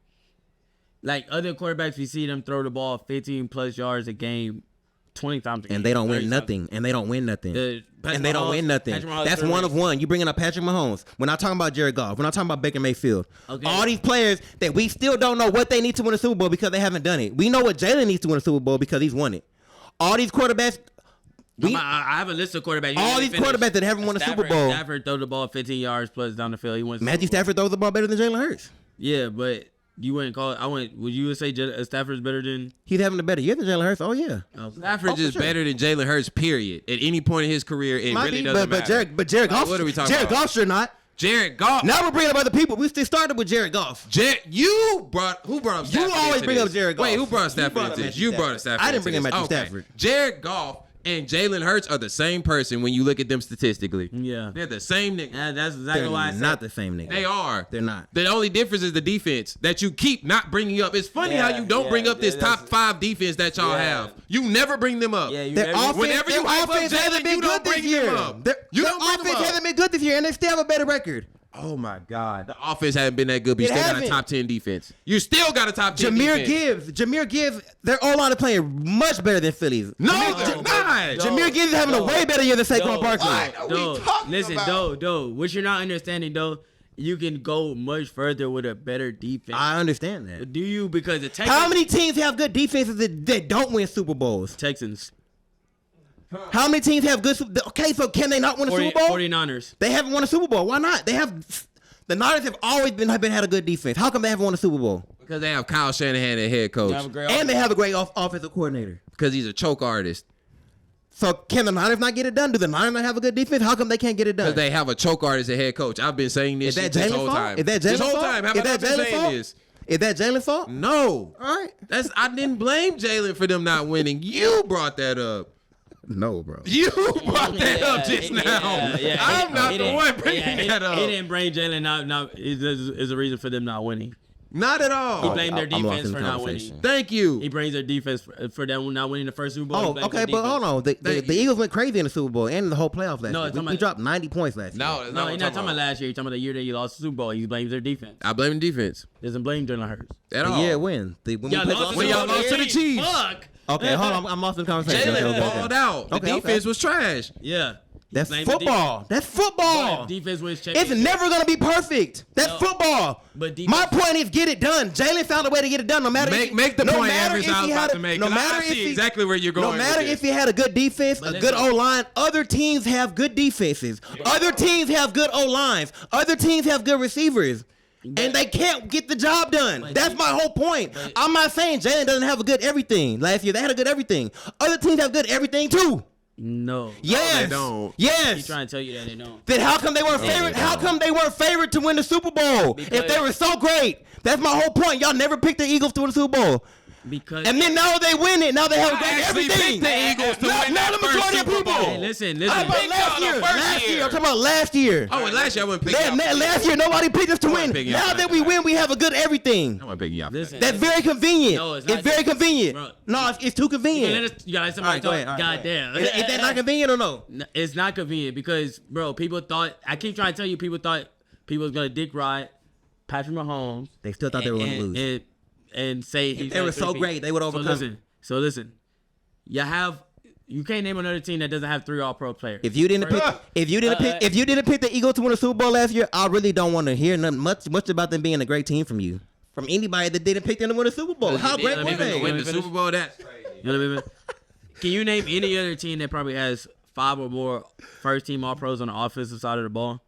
Speaker 3: Like other quarterbacks, we see them throw the ball 15 plus yards a game, 20 times a game.
Speaker 6: And they don't
Speaker 3: 30
Speaker 6: win
Speaker 3: times.
Speaker 6: nothing. And they don't win nothing.
Speaker 3: Patrick
Speaker 6: And they don't
Speaker 3: Mahomes-
Speaker 6: win nothing.
Speaker 3: Patrick Mahomes
Speaker 6: That's
Speaker 3: threw
Speaker 6: one
Speaker 3: it.
Speaker 6: of one. You bringing up Patrick Mahomes. We're not talking about Jared Goff. We're not talking about Baker Mayfield.
Speaker 3: Okay.
Speaker 6: All these players that we still don't know what they need to win a Super Bowl because they haven't done it. We know what Jalen needs to win a Super Bowl because he's won it. All these quarterbacks.
Speaker 3: I have a list of quarterbacks.
Speaker 6: All these quarterbacks that haven't won a Super Bowl.
Speaker 3: Stafford throw the ball 15 yards plus down the field. He wins.
Speaker 6: Matthew Stafford throws the ball better than Jalen Hurts.
Speaker 3: Yeah, but you wouldn't call it. Would you say Stafford's better than?
Speaker 6: He's having a better year than Jalen Hurts. Oh, yeah.
Speaker 1: Stafford
Speaker 6: for
Speaker 1: is
Speaker 6: sure.
Speaker 1: better than Jalen Hurts, period. At any point in his career, it
Speaker 6: Might
Speaker 1: really
Speaker 6: be,
Speaker 1: doesn't
Speaker 6: but
Speaker 1: matter.
Speaker 6: Jared Goff.
Speaker 1: what are we talking
Speaker 6: Jared
Speaker 1: about?
Speaker 6: Goff sure not.
Speaker 1: Jared Goff.
Speaker 6: Now we're bringing up other people. We still started with Jared Goff.
Speaker 1: Who brought up Stafford?
Speaker 6: You always
Speaker 1: into
Speaker 6: bring
Speaker 1: this?
Speaker 6: up Jared Goff.
Speaker 1: Wait, who brought
Speaker 6: You
Speaker 1: Stafford
Speaker 6: brought up
Speaker 1: into this?
Speaker 6: Matthew
Speaker 1: You brought
Speaker 6: Stafford.
Speaker 1: Stafford.
Speaker 6: I didn't bring
Speaker 1: into
Speaker 6: up
Speaker 1: this.
Speaker 6: Matthew
Speaker 1: Okay.
Speaker 6: Stafford.
Speaker 1: Jared Goff and Jalen Hurts are the same person when you look at them statistically.
Speaker 3: Yeah.
Speaker 1: They're the same nigga.
Speaker 3: And that's exactly
Speaker 6: They're
Speaker 3: why I said.
Speaker 6: not the same nigga.
Speaker 1: They are.
Speaker 6: They're not.
Speaker 1: The only difference is the defense that you keep not bringing up. It's funny how you don't bring up this top 5 defense that y'all have. You never bring them up.
Speaker 3: Yeah, you
Speaker 6: Their
Speaker 3: never-
Speaker 6: offense,
Speaker 1: Whenever you
Speaker 6: their
Speaker 1: hype up
Speaker 6: offense hasn't
Speaker 1: Jalen,
Speaker 6: been
Speaker 1: you
Speaker 6: good
Speaker 1: don't
Speaker 6: this
Speaker 1: bring
Speaker 6: year.
Speaker 1: them up.
Speaker 6: Their
Speaker 1: You don't bring them
Speaker 6: offense
Speaker 1: up.
Speaker 6: hasn't been good this year, and they still have a better record.
Speaker 1: Oh my God. The offense hasn't been that good, but you
Speaker 6: It
Speaker 1: still got a
Speaker 6: hasn't.
Speaker 1: top 10 defense. You still got a top 10 defense.
Speaker 6: Jameer Gibbs, their O-line is playing much better than Philly's.
Speaker 1: No,
Speaker 6: Jameer-
Speaker 1: they're not.
Speaker 6: Jameer Gibbs is having a way better year than Saquon
Speaker 3: Dog.
Speaker 6: Barkley.
Speaker 1: What are we talking
Speaker 3: Listen,
Speaker 1: about?
Speaker 3: what you're not understanding, though, you can go much further with a better defense.
Speaker 6: I understand that.
Speaker 3: Do you? Because the Texans.
Speaker 6: How many teams have good defenses that don't win Super Bowls?
Speaker 3: Texans?
Speaker 6: How many teams have good? Okay, so can they not win a Super Bowl?
Speaker 3: 49ers.
Speaker 6: They haven't won a Super Bowl. Why not? The Niners have always had a good defense. How come they haven't won a Super Bowl?
Speaker 1: Because they have Kyle Shanahan as head coach.
Speaker 6: And they have a great offensive coordinator.
Speaker 1: Because he's a choke artist.
Speaker 6: So can the Niners not get it done? Do the Niners not have a good defense? How come they can't get it done?
Speaker 1: Because they have a choke artist as head coach. I've been saying this
Speaker 6: Is that
Speaker 1: shit this
Speaker 6: Jalen's
Speaker 1: whole
Speaker 6: fault?
Speaker 1: time.
Speaker 6: Is that
Speaker 1: This
Speaker 6: Jalen's
Speaker 1: whole
Speaker 6: fault?
Speaker 1: time. Have
Speaker 6: Is
Speaker 1: I not
Speaker 6: that
Speaker 1: been
Speaker 6: Jalen's
Speaker 1: saying
Speaker 6: fault?
Speaker 1: this?
Speaker 6: Is that Jalen's fault?
Speaker 1: No.
Speaker 6: All right.
Speaker 1: I didn't blame Jalen for them not winning. You brought that up.
Speaker 6: No, bro.
Speaker 1: You brought that up just now. I'm not the one bringing that up.
Speaker 3: He didn't bring Jalen not is a reason for them not winning.
Speaker 1: Not at all.
Speaker 3: He blamed their
Speaker 6: I'm lost
Speaker 3: defense
Speaker 6: in the
Speaker 3: for not
Speaker 6: conversation.
Speaker 3: winning.
Speaker 1: Thank you.
Speaker 3: He blames their defense for them not winning the first Super Bowl. He
Speaker 6: Oh,
Speaker 3: blames
Speaker 6: okay,
Speaker 3: their
Speaker 6: but hold
Speaker 3: defense.
Speaker 6: on. The Eagles went crazy in the Super Bowl and the whole playoff last
Speaker 3: No,
Speaker 6: year.
Speaker 3: it's talking
Speaker 6: We
Speaker 3: about-
Speaker 6: dropped 90 points last year.
Speaker 1: No, that's
Speaker 3: No,
Speaker 1: what
Speaker 3: he's not talking about last year. He's talking about the year that he lost the Super Bowl. He blames their defense.
Speaker 1: I blame the defense
Speaker 3: Doesn't blame Jalen Hurts.
Speaker 1: at
Speaker 6: The
Speaker 1: all.
Speaker 6: year when? When
Speaker 3: Y'all
Speaker 6: we played
Speaker 3: lost
Speaker 1: when y'all lost to the Chiefs.
Speaker 3: Fuck.
Speaker 6: Okay, hold on. I'm lost in the conversation.
Speaker 1: Jalen
Speaker 6: Okay.
Speaker 1: balled out. The
Speaker 6: Okay,
Speaker 1: defense was trash.
Speaker 3: Yeah.
Speaker 6: That's
Speaker 3: Blame the
Speaker 6: football. That's football.
Speaker 3: But defense wins
Speaker 6: It's
Speaker 3: championships.
Speaker 6: never gonna be perfect. That's
Speaker 3: No.
Speaker 6: football.
Speaker 3: But defense-
Speaker 6: My point is, get it done. Jalen found a way to get it done. No matter
Speaker 1: Make the
Speaker 6: no
Speaker 1: point,
Speaker 6: matter
Speaker 1: Average,
Speaker 6: if
Speaker 1: I was
Speaker 6: he
Speaker 1: about
Speaker 6: had
Speaker 1: to make.
Speaker 6: No
Speaker 1: 'Cause
Speaker 6: matter
Speaker 1: I
Speaker 6: if
Speaker 1: see
Speaker 6: he,
Speaker 1: exactly where you're going.
Speaker 6: No matter
Speaker 1: with
Speaker 6: if
Speaker 1: this.
Speaker 6: he had a good defense, a good O line. Other teams have good defenses. Other teams have good O lines. Other teams have good receivers. And they can't get the job done. That's my whole point. I'm not saying Jalen doesn't have a good everything. Last year they had a good everything. Other teams have good everything too.
Speaker 3: No.
Speaker 6: Yes.
Speaker 1: they don't.
Speaker 6: Yes.
Speaker 3: He's trying to tell you that they don't.
Speaker 6: Then how come they weren't favored? How come they weren't favored to win the Super Bowl? If they were so great, that's my whole point. Y'all never picked the Eagles to win the Super Bowl,
Speaker 3: Because
Speaker 6: and then now they win it. Now they have great
Speaker 1: actually
Speaker 6: everything.
Speaker 1: picked the Eagles to
Speaker 6: Not
Speaker 1: win
Speaker 6: the
Speaker 1: that first
Speaker 6: majority of
Speaker 1: Super
Speaker 6: people.
Speaker 1: Bowl.
Speaker 3: Hey, listen.
Speaker 6: I'm talking about
Speaker 1: picked
Speaker 6: last
Speaker 1: y'all the
Speaker 6: year.
Speaker 1: first
Speaker 6: Last year.
Speaker 1: year.
Speaker 6: I'm talking about last year.
Speaker 1: Oh, and last year I wouldn't pick y'all.
Speaker 6: Last year nobody picked us to win.
Speaker 1: picking y'all
Speaker 6: Now
Speaker 1: for
Speaker 6: that
Speaker 1: that.
Speaker 6: we win, we have a good everything.
Speaker 1: I'm gonna pick y'all.
Speaker 3: Listen.
Speaker 6: That's very convenient.
Speaker 3: No, it's not.
Speaker 6: It's very convenient.
Speaker 3: Bro.
Speaker 6: No, it's too
Speaker 3: You
Speaker 6: convenient.
Speaker 3: gotta let somebody
Speaker 6: All right, go
Speaker 3: talk.
Speaker 6: ahead, all right,
Speaker 3: Goddamn.
Speaker 6: Is that not convenient or no?
Speaker 3: No, it's not convenient because, bro, people thought. I keep trying to tell you, people thought people was gonna dick ride Patrick Mahomes.
Speaker 6: They still thought they were going to lose.
Speaker 3: And say he's
Speaker 6: they were
Speaker 3: got
Speaker 6: so
Speaker 3: 3 feet.
Speaker 6: great, they would overcome.
Speaker 3: So listen. You can't name another team that doesn't have 3 All-Pro players.
Speaker 6: If you didn't pick the Eagles to win the Super Bowl last year, I really don't want to hear much about them being a great team from you. From anybody that didn't pick them to win the Super Bowl. How great
Speaker 3: let
Speaker 6: were
Speaker 3: me
Speaker 6: they?
Speaker 1: Win the
Speaker 3: finish?
Speaker 1: Super Bowl. That's
Speaker 3: You know what I mean? Can you name any other team that probably has 5 or more first-team All-Pros on the offensive side of the ball?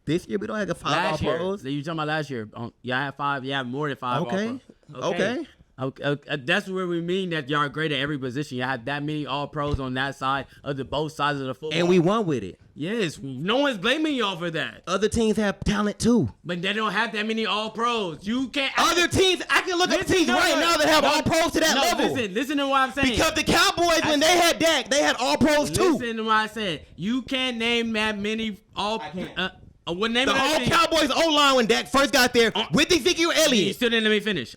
Speaker 6: This year we don't have 5
Speaker 3: Last year.
Speaker 6: All-Pros.
Speaker 3: You talking about last year? Y'all have 5. Yeah, more than 5.
Speaker 6: Okay.
Speaker 3: All-Pros. Okay, that's where we mean that y'all are great at every position. You have that many All-Pros on that side of both sides of the football.
Speaker 6: And we won with it.
Speaker 3: Yes, no one's blaming y'all for that.
Speaker 6: Other teams have talent too.
Speaker 3: But they don't have that many All-Pros. You can't.
Speaker 6: Other teams, I can look at teams right now that have All-Pros to that level.
Speaker 3: Listen to what I'm saying.
Speaker 6: Because the Cowboys, when they had Dak, they had All-Pros too.
Speaker 3: Listen to what I said. You can't name that many All. What name
Speaker 6: The
Speaker 3: of that
Speaker 6: whole
Speaker 3: team?
Speaker 6: Cowboys O-line when Dak first got there with Ezekiel
Speaker 3: You
Speaker 6: Elliott.
Speaker 3: still didn't let me finish.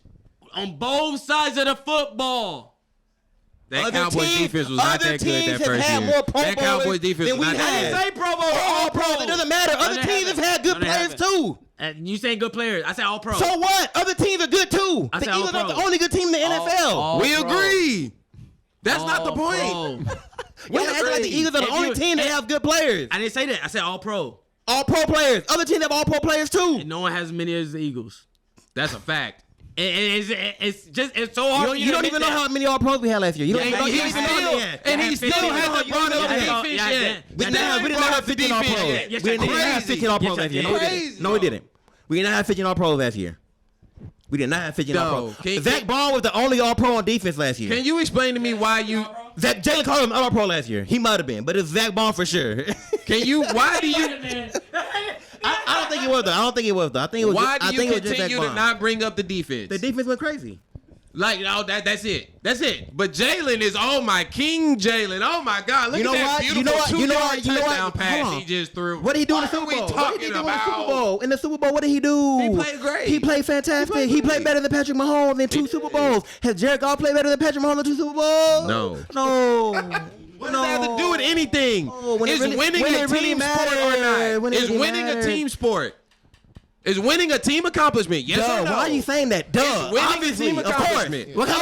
Speaker 3: On both sides of the football.
Speaker 1: that
Speaker 6: Other
Speaker 1: Cowboys
Speaker 6: teams-
Speaker 1: defense was not
Speaker 6: other
Speaker 1: that good
Speaker 6: teams
Speaker 1: that
Speaker 6: have
Speaker 1: first
Speaker 6: had
Speaker 1: year.
Speaker 6: more Pro
Speaker 1: That
Speaker 6: Bowlers
Speaker 1: Cowboys defense
Speaker 6: than
Speaker 1: was
Speaker 6: we
Speaker 1: not
Speaker 6: had.
Speaker 1: that
Speaker 3: I
Speaker 1: good.
Speaker 3: didn't say Pro Bowl or
Speaker 6: All
Speaker 3: All
Speaker 6: Pro.
Speaker 3: Pro.
Speaker 6: It doesn't matter.
Speaker 3: No,
Speaker 6: Other
Speaker 3: they
Speaker 6: teams have
Speaker 3: haven't.
Speaker 6: had good
Speaker 3: No, they
Speaker 6: players
Speaker 3: haven't.
Speaker 6: too.
Speaker 3: You saying good players? I said All Pro.
Speaker 6: So what? Other teams are good too.
Speaker 3: I
Speaker 6: The
Speaker 3: said
Speaker 6: Eagles
Speaker 3: All
Speaker 6: are the
Speaker 3: Pro.
Speaker 6: only good team in the NFL.
Speaker 3: All
Speaker 1: We
Speaker 3: Pro.
Speaker 1: agree. That's not the
Speaker 3: All
Speaker 1: point.
Speaker 3: Pro.
Speaker 6: Y'all acting like the Eagles are the
Speaker 3: If
Speaker 6: only
Speaker 3: you-
Speaker 6: team that have good players.
Speaker 3: I didn't say that. I said All Pro.
Speaker 6: All Pro players. Other teams have All Pro players too.
Speaker 3: And no one has as many as the Eagles.
Speaker 1: That's a fact.
Speaker 3: And it's so hard. for
Speaker 6: You don't
Speaker 3: to
Speaker 6: even know
Speaker 3: admit
Speaker 6: how many All Pros we had last year. You don't
Speaker 3: Yeah,
Speaker 6: even know.
Speaker 3: and
Speaker 6: You
Speaker 3: he
Speaker 6: don't even know
Speaker 3: still-
Speaker 6: that.
Speaker 1: And he still hasn't brought up the
Speaker 3: Yeah,
Speaker 1: defense
Speaker 3: yeah,
Speaker 1: yet.
Speaker 6: We didn't have 15 All Pros.
Speaker 3: Yes,
Speaker 6: We
Speaker 3: y'all
Speaker 6: didn't
Speaker 3: did.
Speaker 6: have 15 All Pros
Speaker 3: Yes,
Speaker 6: last year.
Speaker 3: y'all
Speaker 6: No, we
Speaker 3: did.
Speaker 6: didn't. No, we didn't. We did not have 15 All Pros last year. We did not have 15 All
Speaker 1: No.
Speaker 6: Pros. Zach Ball was the only All Pro on defense last year.
Speaker 1: Can you explain to me why you?
Speaker 6: Jalen called him All Pro last year. He might have been, but it's Zach Ball for sure.
Speaker 1: Can you? Why do you?
Speaker 6: I don't think it was though. I don't think it was though. I think it was.
Speaker 1: Why
Speaker 6: I
Speaker 1: do
Speaker 6: think
Speaker 1: you
Speaker 6: it was just Zach
Speaker 1: continue to
Speaker 6: Ball.
Speaker 1: not bring up the defense?
Speaker 6: The defense went crazy.
Speaker 1: Like, no, that's it. That's it. But Jalen is, oh my King Jalen. Oh my God. Look
Speaker 6: You know
Speaker 1: at that
Speaker 6: what?
Speaker 1: beautiful
Speaker 6: You know what? You know
Speaker 1: 2-yard
Speaker 6: what? You know
Speaker 1: touchdown
Speaker 6: what?
Speaker 1: pass
Speaker 6: Hold on.
Speaker 1: he just threw.
Speaker 6: What did he do in the
Speaker 1: What
Speaker 6: Super
Speaker 1: are we
Speaker 6: Bowl? What did
Speaker 1: talking
Speaker 6: he do in the
Speaker 1: about?
Speaker 6: Super Bowl? In the Super Bowl, what did he do?
Speaker 1: He played great.
Speaker 6: He played fantastic. He played better than Patrick Mahomes in 2 Super Bowls. Has Jared Goff played better than Patrick Mahomes in 2 Super Bowls?
Speaker 1: No.
Speaker 6: No.
Speaker 1: What does that have to do with anything?
Speaker 6: No, when it
Speaker 1: Is
Speaker 6: really-
Speaker 1: winning
Speaker 6: when
Speaker 1: a
Speaker 6: it really
Speaker 1: team
Speaker 6: mattered,
Speaker 1: sport or not?
Speaker 6: when it
Speaker 1: Is
Speaker 6: really
Speaker 1: winning a
Speaker 6: mattered.
Speaker 1: team sport? Is winning a team accomplishment? Yes
Speaker 6: Duh,
Speaker 1: or no?
Speaker 6: why are you saying that? Duh.
Speaker 1: Is winning
Speaker 6: Obviously,
Speaker 1: a team
Speaker 6: of course.
Speaker 1: accomplishment?
Speaker 6: What kind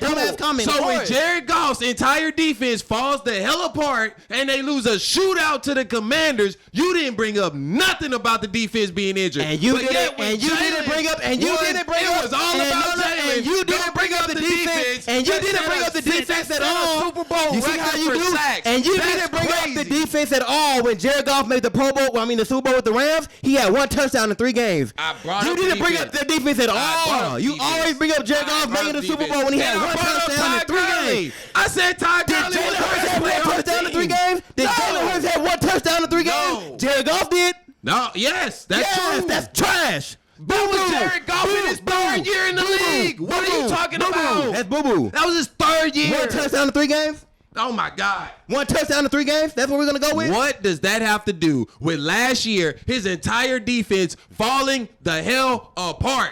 Speaker 6: of dumbass comment?
Speaker 1: So
Speaker 6: Of
Speaker 1: when
Speaker 6: course.
Speaker 1: Jared Goff's entire defense falls the hell apart and they lose a shootout to the Commanders, you didn't bring up nothing about the defense being injured.
Speaker 6: And you
Speaker 1: But
Speaker 6: didn't.
Speaker 1: yet when
Speaker 6: And you didn't
Speaker 1: Jalen
Speaker 6: bring up. And you
Speaker 1: won,
Speaker 6: didn't bring
Speaker 1: it
Speaker 6: up.
Speaker 1: was all
Speaker 6: and
Speaker 1: about Jalen.
Speaker 6: And you
Speaker 1: Don't
Speaker 6: didn't bring up the defense. And you
Speaker 1: that
Speaker 6: didn't
Speaker 1: set
Speaker 6: bring
Speaker 1: a-
Speaker 6: up the
Speaker 1: that
Speaker 6: defense
Speaker 1: set
Speaker 6: at
Speaker 1: a
Speaker 6: all.
Speaker 1: Super Bowl
Speaker 6: You see
Speaker 1: record
Speaker 6: how you
Speaker 1: for
Speaker 6: do?
Speaker 1: sacks.
Speaker 6: And you
Speaker 1: That's
Speaker 6: didn't bring up the
Speaker 1: crazy.
Speaker 6: defense at all when Jared Goff made the Pro Bowl. Well, I mean the Super Bowl with the Rams. He had 1 touchdown in 3 games.
Speaker 1: I brought
Speaker 6: You
Speaker 1: up the
Speaker 6: didn't bring up
Speaker 1: defense.
Speaker 6: the defense at
Speaker 1: I brought
Speaker 6: all.
Speaker 1: up
Speaker 6: You
Speaker 1: defense.
Speaker 6: always bring up Jared
Speaker 1: I
Speaker 6: Goff
Speaker 1: brought
Speaker 6: making
Speaker 1: up
Speaker 6: the Super
Speaker 1: defense.
Speaker 6: Bowl when he
Speaker 1: And
Speaker 6: had
Speaker 1: I
Speaker 6: 1
Speaker 1: brought up
Speaker 6: touchdown in
Speaker 1: Todd
Speaker 6: 3
Speaker 1: Gurley.
Speaker 6: games.
Speaker 1: I said Todd
Speaker 6: Did
Speaker 1: Gurley
Speaker 6: Jalen
Speaker 1: was the
Speaker 6: Hurts
Speaker 1: best
Speaker 6: have
Speaker 1: player
Speaker 6: 1
Speaker 1: on the
Speaker 6: touchdown in 3
Speaker 1: team.
Speaker 6: games? Did
Speaker 1: No.
Speaker 6: Jalen Hurts have 1 touchdown in 3
Speaker 1: No.
Speaker 6: games? Jared Goff did.
Speaker 1: No, yes, that's
Speaker 6: Yes,
Speaker 1: true.
Speaker 6: that's trash.
Speaker 1: That was Jared Goff in his third year in the league. What are you talking about?
Speaker 6: That's boo-boo.
Speaker 1: That was his third year.
Speaker 6: 1 touchdown in 3 games?
Speaker 1: Oh my God.
Speaker 6: 1 touchdown in 3 games? That's what we're going to go with?
Speaker 1: What does that have to do with last year, his entire defense falling the hell apart?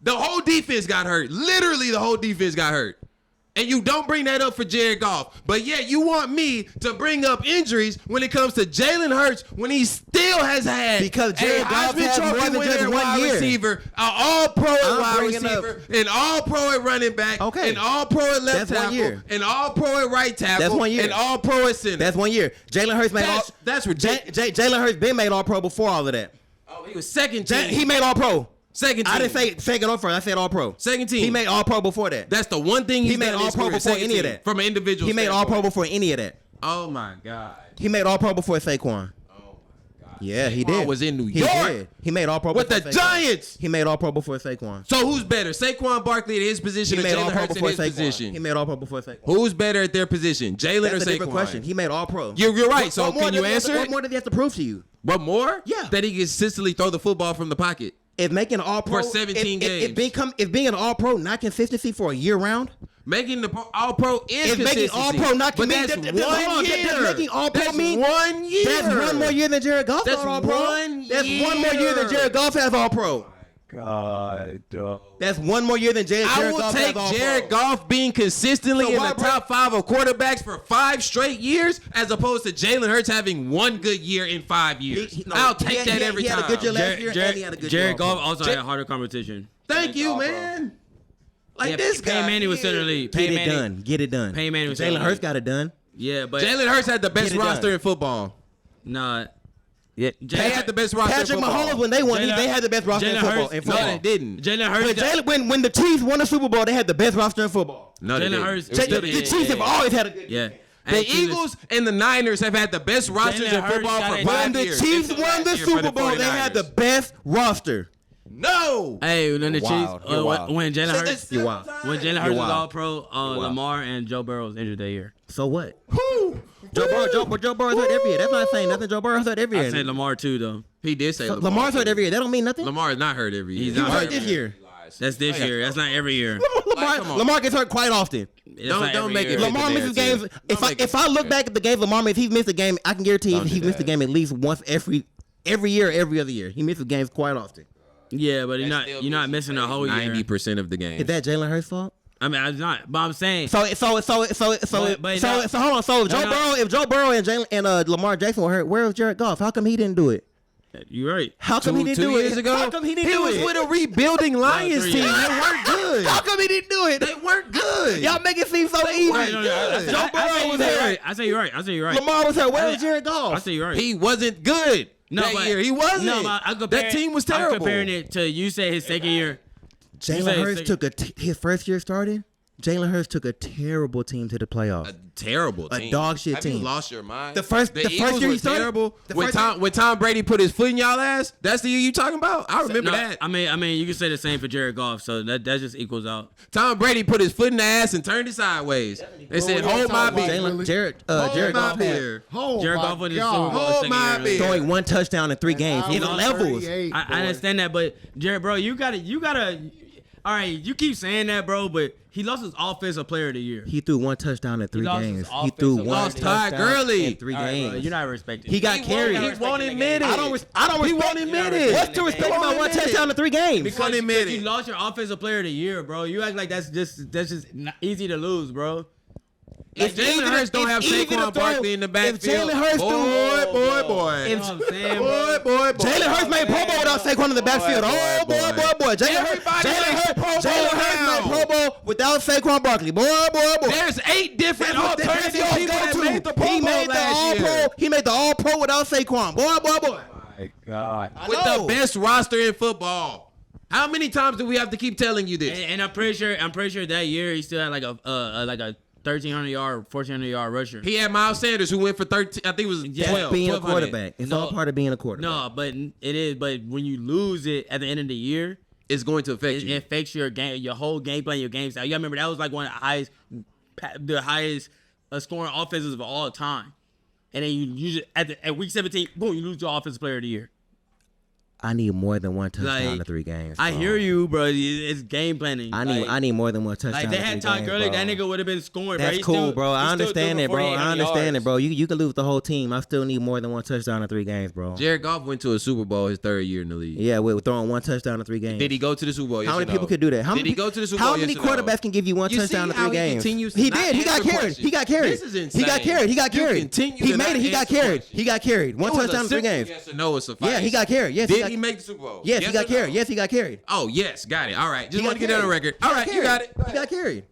Speaker 1: The whole defense got hurt. Literally, the whole defense got hurt. And you don't bring that up for Jared Goff. But yet you want me to bring up injuries when it comes to Jalen Hurts when he still has had
Speaker 6: Because Jared Goff has more than just
Speaker 1: winner
Speaker 6: 1
Speaker 1: wide
Speaker 6: year.
Speaker 1: receiver, an all-pro at
Speaker 6: I'm
Speaker 1: wide
Speaker 6: bringing
Speaker 1: receiver, an all-pro at running back,
Speaker 6: Okay.
Speaker 1: an all-pro at left
Speaker 6: That's 1
Speaker 1: tackle,
Speaker 6: year.
Speaker 1: an all-pro at right tackle,
Speaker 6: That's 1 year.
Speaker 1: an all-pro at center.
Speaker 6: That's 1 year. Jalen Hurts made
Speaker 1: That's ridiculous.
Speaker 6: Jalen Hurts been made All-Pro before all of that.
Speaker 1: Oh, he was second team.
Speaker 6: He made All-Pro.
Speaker 1: Second team.
Speaker 6: I didn't say second or first. I said All-Pro.
Speaker 1: Second team.
Speaker 6: He made All-Pro before that.
Speaker 1: That's the one thing
Speaker 6: He
Speaker 1: he's
Speaker 6: made
Speaker 1: done in his
Speaker 6: All-Pro
Speaker 1: career,
Speaker 6: before
Speaker 1: second
Speaker 6: any of
Speaker 1: team,
Speaker 6: that.
Speaker 1: From an individual
Speaker 6: He made
Speaker 1: standpoint.
Speaker 6: All-Pro before any of that.
Speaker 1: Oh my God.
Speaker 6: He made All-Pro before Saquon. Yeah, he
Speaker 1: Saquon
Speaker 6: did.
Speaker 1: was in New
Speaker 6: He
Speaker 1: York.
Speaker 6: did. He made All-Pro
Speaker 1: With
Speaker 6: before
Speaker 1: the
Speaker 6: Saquon.
Speaker 1: Giants.
Speaker 6: He made All-Pro before Saquon.
Speaker 1: So who's better, Saquon Barkley at his position
Speaker 6: He
Speaker 1: or
Speaker 6: made
Speaker 1: Jalen
Speaker 6: All-Pro
Speaker 1: Hurts at
Speaker 6: before
Speaker 1: his
Speaker 6: Saquon.
Speaker 1: position?
Speaker 6: He made All-Pro before Saquon.
Speaker 1: Who's better at their position, Jalen or Saquon?
Speaker 6: That's a different question. He made All-Pro.
Speaker 1: You're right. So
Speaker 6: What more
Speaker 1: can you
Speaker 6: does he have to-
Speaker 1: answer
Speaker 6: What
Speaker 1: it?
Speaker 6: more does he have to prove to you?
Speaker 1: What more?
Speaker 6: Yeah.
Speaker 1: That he can consistently throw the football from the pocket.
Speaker 6: If making an All-Pro
Speaker 1: For 17
Speaker 6: if
Speaker 1: games.
Speaker 6: If being an All-Pro not consistency for a year round.
Speaker 1: Making the All-Pro is
Speaker 6: If making
Speaker 1: consistency.
Speaker 6: All-Pro not
Speaker 1: but
Speaker 6: mean
Speaker 1: that's
Speaker 6: that-
Speaker 1: one
Speaker 6: hold on,
Speaker 1: year.
Speaker 6: does making All-Pro
Speaker 1: That's
Speaker 6: mean
Speaker 1: 1 year.
Speaker 6: That's 1 more year than Jared Goff.
Speaker 1: That's
Speaker 6: got All-Pro.
Speaker 1: 1
Speaker 6: That's 1 more year than
Speaker 1: year.
Speaker 6: Jared Goff has All-Pro.
Speaker 5: God, dog.
Speaker 6: That's 1 more year than Jared
Speaker 1: I will
Speaker 6: Goff
Speaker 1: take
Speaker 6: has All-Pro.
Speaker 1: Jared Goff being consistently
Speaker 6: So
Speaker 1: in
Speaker 6: why
Speaker 1: the
Speaker 6: bring-
Speaker 1: top 5 of quarterbacks for 5 straight years, as opposed to Jalen Hurts having 1 good year in 5 years. I'll take that every
Speaker 6: he
Speaker 1: time.
Speaker 6: Had a good year last year, and he had a good
Speaker 3: Jared
Speaker 6: year
Speaker 3: Goff
Speaker 6: All-Pro.
Speaker 3: also had harder competition.
Speaker 1: Thank you, man. Like
Speaker 3: Yeah,
Speaker 1: this guy.
Speaker 3: Peyton Manning was center lead.
Speaker 6: Get
Speaker 3: Peyton
Speaker 6: it
Speaker 3: Manning,
Speaker 6: done. Get it done.
Speaker 3: Peyton Manning was
Speaker 6: Jalen
Speaker 3: center
Speaker 6: Hurts
Speaker 3: lead.
Speaker 6: got it done.
Speaker 3: Yeah, but
Speaker 1: Jalen Hurts had the best
Speaker 6: Get it
Speaker 1: roster
Speaker 6: done.
Speaker 1: in football.
Speaker 3: nah. Yeah,
Speaker 1: They had the best roster in
Speaker 6: Patrick
Speaker 1: football.
Speaker 6: Mahomes, when they won,
Speaker 3: Jalen-
Speaker 6: they had the best roster in
Speaker 3: Jalen
Speaker 6: football.
Speaker 3: Hurts-
Speaker 6: in
Speaker 1: No,
Speaker 6: football.
Speaker 1: they didn't.
Speaker 3: Jalen Hurts.
Speaker 6: But when the Chiefs won the Super Bowl, they had the best roster in football.
Speaker 1: No, they
Speaker 3: Jalen
Speaker 1: didn't.
Speaker 3: Hurts-
Speaker 1: It was still
Speaker 6: The
Speaker 1: the
Speaker 6: Chiefs have always had a good
Speaker 3: Yeah.
Speaker 1: The Eagles and the Niners have had the best rosters in
Speaker 3: Hurts
Speaker 1: football
Speaker 3: got
Speaker 1: for
Speaker 3: it.
Speaker 1: 5
Speaker 6: When the
Speaker 1: years.
Speaker 6: Chiefs
Speaker 1: Until
Speaker 6: won the
Speaker 1: last year for
Speaker 6: Super Bowl, they had the
Speaker 1: 49ers.
Speaker 6: best roster.
Speaker 1: No.
Speaker 3: Hey, when the Chiefs,
Speaker 5: wild. You're wild.
Speaker 3: when Jalen
Speaker 1: Said
Speaker 3: Hurts,
Speaker 1: this several times.
Speaker 3: when Jalen Hurts was
Speaker 5: wild.
Speaker 3: all pro, Lamar and Joe Burrow was injured that year.
Speaker 6: So what?
Speaker 1: Whew.
Speaker 6: Joe Burrow's hurt every year. That's not saying nothing. Joe Burrow's hurt every
Speaker 3: I
Speaker 6: year.
Speaker 3: said Lamar too, though.
Speaker 1: He did say
Speaker 6: Lamar's hurt every year. That don't mean nothing.
Speaker 1: Lamar is not hurt every year.
Speaker 3: He's
Speaker 6: He was
Speaker 3: not
Speaker 6: hurt this year.
Speaker 3: That's this year. That's not every year.
Speaker 1: come on.
Speaker 6: Lamar gets hurt quite often.
Speaker 3: That's
Speaker 1: Don't-
Speaker 3: not
Speaker 1: don't
Speaker 3: every
Speaker 1: make
Speaker 3: year.
Speaker 1: it
Speaker 6: Lamar
Speaker 1: the
Speaker 6: misses
Speaker 1: narrative.
Speaker 6: games.
Speaker 1: Don't make it
Speaker 6: If I look back at the games Lamar missed, he's missed a game. I can guarantee you
Speaker 5: Don't do
Speaker 6: he's missed a
Speaker 5: that.
Speaker 6: game at least once every year, every other year. He misses games quite often.
Speaker 3: Yeah, but you're not missing a whole year.
Speaker 1: 90% of the game.
Speaker 6: Is that Jalen Hurts' fault?
Speaker 3: I mean, I'm not. But I'm saying.
Speaker 6: So hold on. So if Joe Burrow and Jalen and Lamar Jackson were hurt, where was Jared Goff? How come he didn't do it?
Speaker 3: You're right.
Speaker 6: How come he didn't do it?
Speaker 1: years ago,
Speaker 6: How come he didn't do
Speaker 1: was
Speaker 6: it?
Speaker 1: with a rebuilding Lions
Speaker 3: 3
Speaker 1: team.
Speaker 3: years.
Speaker 1: They weren't good.
Speaker 6: How come he didn't do it?
Speaker 1: They weren't good.
Speaker 6: Y'all make it seem so easy.
Speaker 1: weren't good.
Speaker 6: Joe Burrow was hurt.
Speaker 3: I say you're right. I say you're right.
Speaker 6: Lamar was hurt. Where
Speaker 3: I-
Speaker 6: was Jared Goff?
Speaker 3: I say you're right.
Speaker 1: He wasn't good that year. He wasn't.
Speaker 3: No, but I'm comparing,
Speaker 1: that team was
Speaker 3: I'm
Speaker 1: terrible.
Speaker 3: comparing it to you say his second year.
Speaker 6: Jalen Hurts
Speaker 3: say-
Speaker 6: took his first year starting. Jalen Hurts took a terrible team to the playoffs.
Speaker 1: A terrible
Speaker 6: A
Speaker 1: team.
Speaker 6: dog shit
Speaker 1: Have
Speaker 6: team.
Speaker 1: you lost your mind?
Speaker 6: The first
Speaker 1: Eagles
Speaker 6: year he
Speaker 1: were
Speaker 6: started?
Speaker 1: terrible.
Speaker 6: The
Speaker 1: When
Speaker 6: first
Speaker 1: Tom Brady put his foot in y'all ass, that's the year you talking about? I remember
Speaker 3: No,
Speaker 1: that.
Speaker 3: I mean, you can say the same for Jared Goff. So that just equals out.
Speaker 1: Tom Brady put his foot in the ass and turned it sideways. They said,
Speaker 2: What are you
Speaker 1: "Hold my
Speaker 2: talking about?
Speaker 1: beer."
Speaker 6: Jared
Speaker 2: Jared
Speaker 6: Jared
Speaker 1: my
Speaker 6: Goff had
Speaker 1: beer.
Speaker 2: Oh
Speaker 3: Jared
Speaker 2: my
Speaker 3: Goff went to the
Speaker 2: God.
Speaker 3: Super Bowl
Speaker 1: Hold
Speaker 3: second
Speaker 1: my
Speaker 3: year.
Speaker 1: beer.
Speaker 6: throwing 1 touchdown in 3 games.
Speaker 2: I
Speaker 6: In
Speaker 2: was
Speaker 6: levels.
Speaker 2: 38,
Speaker 3: I
Speaker 2: boy.
Speaker 3: understand that, but Jared, bro, you gotta. All right, you keep saying that, bro, but he lost his offensive player of the year.
Speaker 6: He threw 1 touchdown in 3
Speaker 3: lost his
Speaker 6: games. He
Speaker 3: offensive
Speaker 6: threw
Speaker 3: line.
Speaker 6: 1
Speaker 1: Lost Todd
Speaker 6: touchdown
Speaker 1: Gurley.
Speaker 6: in 3
Speaker 3: All right, bro,
Speaker 6: games.
Speaker 3: you're not respecting.
Speaker 6: He got carried.
Speaker 1: He won't admit it.
Speaker 6: I don't respect
Speaker 1: admit it.
Speaker 6: What's to respect about 1 touchdown in 3 games?
Speaker 1: Because he admit
Speaker 3: You
Speaker 1: it.
Speaker 3: lost your offensive player of the year, bro. You act like that's just not easy to lose, bro.
Speaker 1: If Jalen Hurts don't have
Speaker 6: it's easy to
Speaker 1: Saquon
Speaker 6: throw.
Speaker 1: Barkley in the
Speaker 6: If
Speaker 1: backfield,
Speaker 6: Jalen Hurts
Speaker 1: boy,
Speaker 3: You know what I'm saying, bro?
Speaker 1: boy.
Speaker 6: Jalen Hurts made Pro Bowl without Saquon in the backfield. Boy.
Speaker 1: Everybody made Pro Bowl
Speaker 6: Jalen Hurts
Speaker 1: now.
Speaker 6: made Pro Bowl without Saquon Barkley. Boy.
Speaker 1: There's 8 different alternative
Speaker 6: That's
Speaker 1: people that
Speaker 6: go-to.
Speaker 1: made the Pro
Speaker 6: He
Speaker 1: Bowl
Speaker 6: made the
Speaker 1: last year.
Speaker 6: All-Pro. He made the All-Pro without Saquon. Boy.
Speaker 5: My God.
Speaker 1: With the best roster in football. How many times do we have to keep telling you this?
Speaker 3: And I'm pretty sure that year he still had like a 1,300 yard, 1,400 yard rusher.
Speaker 1: He had Miles Sanders who went for 13. I think it was 12.
Speaker 6: Being a
Speaker 1: 1,200.
Speaker 6: quarterback. It's all part of being a quarterback.
Speaker 3: No, but it is. But when you lose it at the end of the year,
Speaker 1: It's going to affect
Speaker 3: it
Speaker 1: you.
Speaker 3: affects your game, your whole game plan, your game style. You gotta remember that was like one of the highest scoring offenses of all time. And then you use it at week 17, boom, you lose your offensive player of the year.
Speaker 4: I need more than one touchdown in 3 games.
Speaker 3: I
Speaker 4: bro.
Speaker 3: hear you, bro. It's game planning.
Speaker 4: I need more than one touchdown.
Speaker 3: Like they had Todd Gurley, that nigga would have been scoring.
Speaker 4: That's
Speaker 3: bro.
Speaker 4: cool, bro. I understand it, bro. I understand it, bro. You can lose the whole team. I still need more than one touchdown in 3 games, bro.
Speaker 1: Jared Goff went to a Super Bowl his 3rd year in the league.
Speaker 4: Yeah, we're throwing one touchdown in 3 games.
Speaker 1: Did he go to the Super Bowl? Yes
Speaker 4: How many
Speaker 1: or
Speaker 4: people
Speaker 1: no?
Speaker 4: could do that? How
Speaker 1: Did
Speaker 4: many,
Speaker 1: he go to the Super Bowl?
Speaker 4: How many
Speaker 1: yes or no?
Speaker 4: quarterbacks can give you one
Speaker 1: You
Speaker 4: touchdown
Speaker 1: see
Speaker 4: in
Speaker 1: how
Speaker 4: 3
Speaker 1: he
Speaker 4: games?
Speaker 1: continues to
Speaker 4: He
Speaker 1: not
Speaker 4: did. He got
Speaker 1: answer
Speaker 4: carried.
Speaker 1: questions.
Speaker 4: He got carried.
Speaker 1: This is
Speaker 4: He got
Speaker 1: insane.
Speaker 4: carried. He got
Speaker 1: You
Speaker 4: carried.
Speaker 1: continue
Speaker 4: He
Speaker 1: to
Speaker 4: made
Speaker 1: not
Speaker 4: it. He got
Speaker 1: answer
Speaker 4: carried.
Speaker 1: questions.
Speaker 4: He got carried. One
Speaker 1: It was a
Speaker 4: touchdown in 3
Speaker 1: simple
Speaker 4: games.
Speaker 1: Yes or no would suffice.
Speaker 4: Yeah, he got carried. Yes,
Speaker 1: Did he make the Super Bowl?
Speaker 4: Yes, he got
Speaker 1: or no?
Speaker 4: carried. Yes, he got carried.
Speaker 1: Oh, yes. Got it. All right. Just
Speaker 4: He
Speaker 1: want to
Speaker 4: got
Speaker 1: get that on
Speaker 4: carried.
Speaker 1: record. All right. You got it.
Speaker 4: He got carried.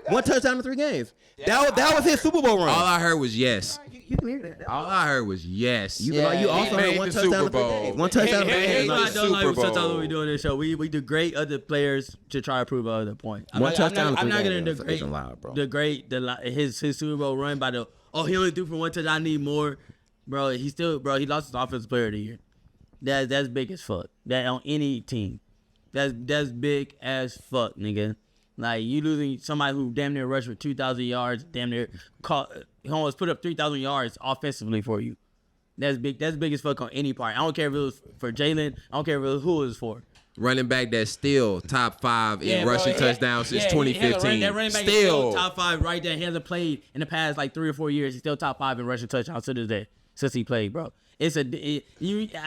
Speaker 4: One touchdown in 3 games. That was his Super Bowl run.
Speaker 1: All I heard was yes.
Speaker 4: You can hear that.
Speaker 1: All I heard was yes.
Speaker 4: You also heard one touchdown in 3 games. One touchdown in 3
Speaker 1: Hey,
Speaker 4: games.
Speaker 1: hey,
Speaker 3: I
Speaker 1: the
Speaker 3: don't like
Speaker 1: Super
Speaker 3: sometimes
Speaker 1: Bowl.
Speaker 3: when we doing this show. We degrade other players to try to prove other point.
Speaker 4: One touchdown in
Speaker 3: I'm
Speaker 4: 3
Speaker 3: not
Speaker 4: games.
Speaker 3: gonna
Speaker 4: That's loud, bro.
Speaker 3: degrade his Super Bowl run by the he only threw for 1 touchdown. I need more, bro. He lost his offensive player of the year. That's big as fuck. That on any team, that's big as fuck, nigga. Like you losing somebody who damn near rushed for 2,000 yards, damn near he almost put up 3,000 yards offensively for you. That's big. That's big as fuck on any part. I don't care if it was for Jalen. I don't care if it was who it was for.
Speaker 1: Running back that's still top 5 in
Speaker 3: bro,
Speaker 1: rushing
Speaker 3: yeah,
Speaker 1: touchdowns since
Speaker 3: yeah,
Speaker 1: 2015.
Speaker 3: That running back is
Speaker 1: Still.
Speaker 3: top 5 right there. He hasn't played in the past like 3 or 4 years. He's still top 5 in rushing touchdowns to this day since he played, bro. I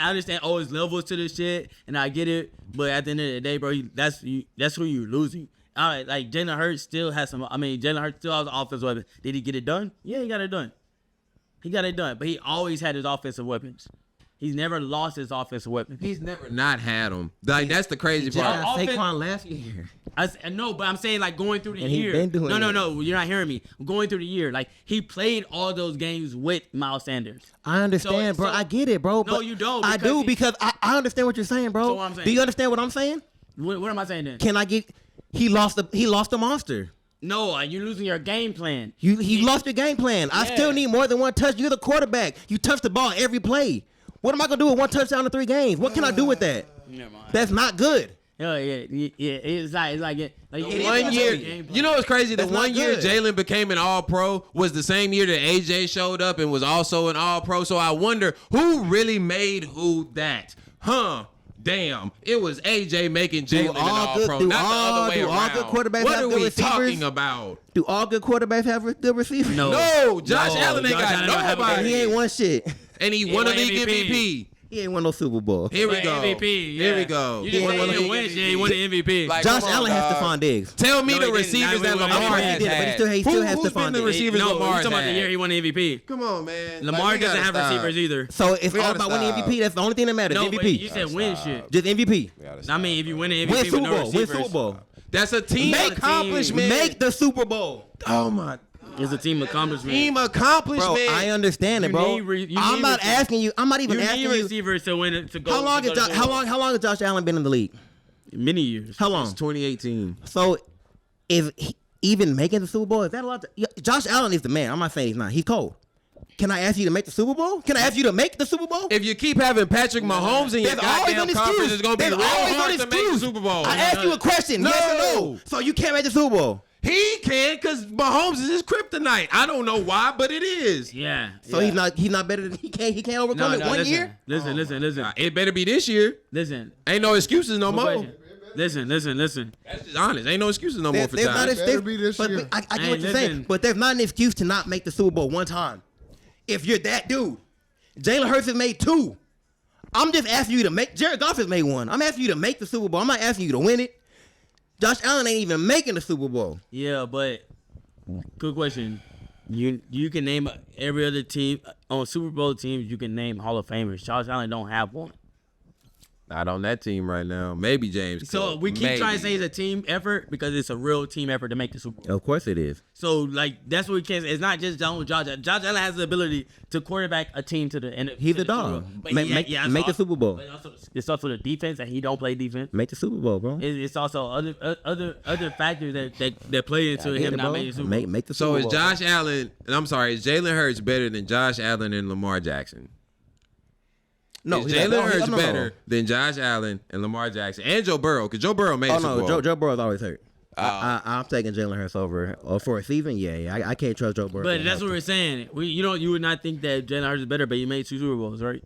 Speaker 3: understand there's levels to this shit, and I get it. But at the end of the day, bro, that's who you're losing. All right, like Jalen Hurts still has some. I mean, Jalen Hurts still has an offensive weapon. Did he get it done? Yeah, he got it done. But he always had his offensive weapons. He's never lost his offensive weapons.
Speaker 1: He's never not had them. Like that's the crazy part.
Speaker 4: Saquon last year.
Speaker 3: No, but I'm saying like going through the
Speaker 4: And he
Speaker 3: year.
Speaker 4: been doing
Speaker 3: No, you're not hearing me. Going through the year, like he played all those games with Miles Sanders.
Speaker 4: I understand, bro. I get it, bro.
Speaker 3: No,
Speaker 4: but
Speaker 3: you don't,
Speaker 4: I
Speaker 3: because
Speaker 4: do because I understand what you're saying, bro.
Speaker 3: So what I'm saying-
Speaker 4: Do you understand what I'm saying?
Speaker 3: What am I saying then?
Speaker 4: Can I get? He lost the monster.
Speaker 3: No, you're losing your game plan.
Speaker 4: He lost your game plan. I still need more than one touch. You're the quarterback. You touch the ball every play. What am I gonna do with 1 touchdown in 3 games? What can I do with that?
Speaker 3: Never mind.
Speaker 4: That's not good.
Speaker 3: Yeah. It's like
Speaker 1: 1 year. You know what's crazy? The
Speaker 4: That's not
Speaker 1: 1 year
Speaker 4: good.
Speaker 1: Jalen became an All-Pro was the same year that AJ showed up and was also an All-Pro. So I wonder who really made who that? Damn, it was AJ making Jalen an All-Pro, not the other way
Speaker 4: do all
Speaker 1: around.
Speaker 4: good quarterbacks
Speaker 1: What
Speaker 4: have
Speaker 1: are
Speaker 4: good
Speaker 1: we
Speaker 4: receivers?
Speaker 1: talking about?
Speaker 4: Do all good quarterbacks have good receivers?
Speaker 1: No, Josh Allen ain't
Speaker 3: Josh
Speaker 1: got
Speaker 3: Allen don't have a
Speaker 4: And
Speaker 1: nobody.
Speaker 4: he ain't won shit.
Speaker 1: And he won a
Speaker 3: won
Speaker 1: league
Speaker 3: MVP.
Speaker 1: MVP.
Speaker 4: He ain't won no Super Bowl.
Speaker 1: Here we go.
Speaker 3: MVP.
Speaker 1: Here we go.
Speaker 3: You just
Speaker 4: He
Speaker 3: say
Speaker 4: won
Speaker 3: he
Speaker 4: the
Speaker 3: didn't win shit. He won the MVP.
Speaker 5: Like,
Speaker 4: Josh
Speaker 5: come on,
Speaker 4: Allen has
Speaker 5: dog.
Speaker 4: Stephon Diggs.
Speaker 1: Tell me
Speaker 3: No,
Speaker 1: the
Speaker 3: he didn't.
Speaker 1: receivers
Speaker 3: Nah,
Speaker 1: that
Speaker 3: we-
Speaker 1: Lamar
Speaker 3: we-
Speaker 4: He
Speaker 1: has
Speaker 4: did it, but he
Speaker 1: had.
Speaker 4: still has
Speaker 1: Who's
Speaker 4: Stephon
Speaker 1: been the
Speaker 4: Diggs.
Speaker 1: receivers
Speaker 3: no,
Speaker 1: Lamar
Speaker 3: you're
Speaker 1: has
Speaker 3: talking about the
Speaker 1: had?
Speaker 3: year he won the MVP.
Speaker 1: Come on, man.
Speaker 3: Lamar
Speaker 1: Like, we
Speaker 3: doesn't
Speaker 1: gotta
Speaker 3: have
Speaker 1: stop.
Speaker 3: receivers either.
Speaker 4: So it's
Speaker 1: We
Speaker 4: all
Speaker 1: gotta
Speaker 4: about winning
Speaker 1: stop.
Speaker 4: MVP. That's the only thing that matters.
Speaker 3: No, but
Speaker 4: MVP.
Speaker 3: you said win shit.
Speaker 4: Just MVP.
Speaker 3: I mean, if you win the MVP
Speaker 4: Win
Speaker 3: with
Speaker 4: Super
Speaker 3: no
Speaker 4: Bowl. Win
Speaker 3: receivers,
Speaker 4: Super Bowl.
Speaker 1: That's a team
Speaker 3: Make-
Speaker 1: accomplishment.
Speaker 4: Make the Super Bowl.
Speaker 1: Oh my
Speaker 3: it's a team accomplishment.
Speaker 1: team accomplishment.
Speaker 4: Bro, I understand it, bro. I'm not asking you. I'm not even
Speaker 3: You
Speaker 4: asking
Speaker 3: need
Speaker 4: you.
Speaker 3: receivers to win it to go.
Speaker 4: How long
Speaker 3: to
Speaker 4: is
Speaker 3: go to the Super Bowl.
Speaker 4: how long has Josh Allen been in the league?
Speaker 3: Many years.
Speaker 4: How long?
Speaker 1: It's 2018.
Speaker 4: So, if he, even making the Super Bowl, is that a lot? Josh Allen is the man. I'm not saying he's not. He's cold. Can I ask you to make the Super Bowl? Can I ask you to make the Super Bowl?
Speaker 1: If you keep having Patrick Mahomes in your
Speaker 4: There's always
Speaker 1: goddamn
Speaker 4: an
Speaker 1: conference,
Speaker 4: excuse.
Speaker 1: it's gonna be
Speaker 4: There's
Speaker 1: real
Speaker 4: always
Speaker 1: hard
Speaker 4: an
Speaker 1: to make the
Speaker 4: excuse.
Speaker 1: Super Bowl.
Speaker 4: I asked you a question.
Speaker 1: No.
Speaker 4: Yes or no? So you can't make the Super Bowl.
Speaker 1: He can because Mahomes is his kryptonite. I don't know why, but it is.
Speaker 3: Yeah.
Speaker 4: So he's not better than he can't overcome it one
Speaker 3: listen,
Speaker 4: year.
Speaker 3: Listen.
Speaker 1: It better be this year.
Speaker 3: Listen.
Speaker 1: Ain't no excuses no more.
Speaker 3: Question. Listen.
Speaker 1: That's just honest. Ain't no excuses no more for
Speaker 4: There's not
Speaker 1: time.
Speaker 4: an
Speaker 2: Better be this
Speaker 4: but
Speaker 2: year.
Speaker 4: I get
Speaker 3: Hey,
Speaker 4: what you're saying,
Speaker 3: listen.
Speaker 4: but there's not an excuse to not make the Super Bowl one time. If you're that dude, Jalen Hurts has made 2. I'm just asking you to make. Jared Goff has made 1. I'm asking you to make the Super Bowl. I'm not asking you to win it. Josh Allen ain't even making the Super Bowl.
Speaker 3: Yeah, but good question. You can name every other team on Super Bowl teams. You can name Hall of Famers. Josh Allen don't have one.
Speaker 1: Not on that team right now. Maybe James.
Speaker 3: So
Speaker 1: could.
Speaker 3: we keep
Speaker 1: Maybe.
Speaker 3: trying to say it's a team effort because it's a real team effort to make the Super Bowl.
Speaker 4: Of course it is.
Speaker 3: So like that's what we can't say. It's not just Josh Allen. Josh Allen has the ability to quarterback a team to the end.
Speaker 4: He's
Speaker 3: to
Speaker 4: a
Speaker 3: the Super
Speaker 4: dog.
Speaker 3: Bowl. But
Speaker 4: Make the Super Bowl.
Speaker 3: But it's also the defense, and he don't play defense.
Speaker 4: Make the Super Bowl, bro.
Speaker 3: It's also other factors that play into him not making the Super Bowl.
Speaker 4: Make the
Speaker 1: So
Speaker 4: Super
Speaker 1: is
Speaker 4: Bowl.
Speaker 1: Josh Allen? And I'm sorry, is Jalen Hurts better than Josh Allen and Lamar Jackson?
Speaker 4: No,
Speaker 1: is
Speaker 4: he's not.
Speaker 1: Jalen Hurts
Speaker 4: No.
Speaker 1: better than Josh Allen and Lamar Jackson and Joe Burrow? Because Joe Burrow made
Speaker 4: Oh
Speaker 1: the Super
Speaker 4: no,
Speaker 1: Bowl.
Speaker 4: Joe Burrow's always hurt. I'm taking Jalen Hurts over for a season. Yeah, I can't trust Joe Burrow.
Speaker 3: But that's what we're saying. You would not think that Jalen Hurts is better, but he made 2 Super Bowls, right?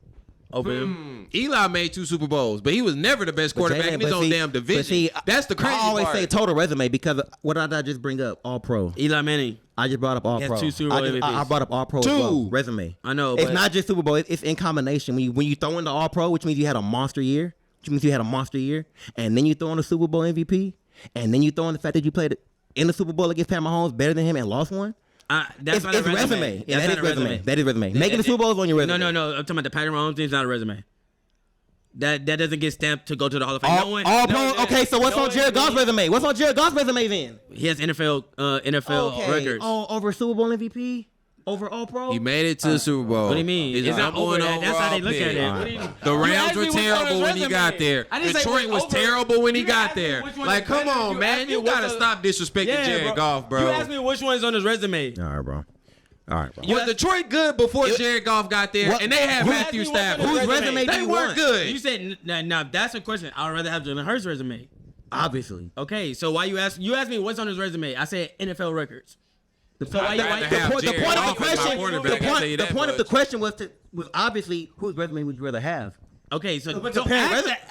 Speaker 3: over him.
Speaker 1: Eli made 2 Super Bowls, but he was never the best quarterback in his own damn division. That's the crazy
Speaker 6: I always
Speaker 1: part.
Speaker 6: say total resume because what did I just bring up? All pro.
Speaker 3: Eli Manning.
Speaker 6: I just brought up all
Speaker 3: He has
Speaker 6: pro.
Speaker 3: 2 Super Bowl MVPs.
Speaker 6: I brought up all pro as well. Resume.
Speaker 3: I know,
Speaker 6: It's
Speaker 3: but
Speaker 6: not just Super Bowl. It's in combination. When you throw in the all pro, which means you had a monster year, and then you throw in the Super Bowl MVP, and then you throw in the fact that you played in the Super Bowl against Pat Mahomes better than him and lost one.
Speaker 3: That's not a resume.
Speaker 6: Yeah,
Speaker 3: That's not a resume.
Speaker 6: That is resume. Making the Super Bowl is on your resume.
Speaker 3: No. I'm talking about the Patrick Mahomes thing's not a resume. That doesn't get stamped to go to the Hall of Fame.
Speaker 6: All pro. Okay, so what's on Jared Goff's resume? What's on Jared Goff's resume then?
Speaker 3: He has NFL records.
Speaker 6: Over Super Bowl MVP. Over all pro.
Speaker 1: He made it to the Super Bowl.
Speaker 3: What do you mean?
Speaker 1: He's
Speaker 3: It's not over that. That's how they look at it.
Speaker 1: Right. The Rams were terrible when he got there. Detroit was terrible when he got there. Like, come on, man. You got to stop disrespecting Jared Goff, bro.
Speaker 3: You asked me which one's on his resume.
Speaker 6: All right, bro.
Speaker 1: Was Detroit good before Jared Goff got there? And they had Matthew Stafford.
Speaker 6: Whose resume do
Speaker 1: They
Speaker 6: you
Speaker 1: weren't
Speaker 6: want?
Speaker 1: good.
Speaker 3: You said, now that's a question. I would rather have Jalen Hurts' resume.
Speaker 6: Obviously.
Speaker 3: Okay, so why you ask me what's on his resume? I said NFL records.
Speaker 6: The point of the question was obviously whose resume would you rather have?
Speaker 3: Okay, so
Speaker 6: We're
Speaker 3: ask that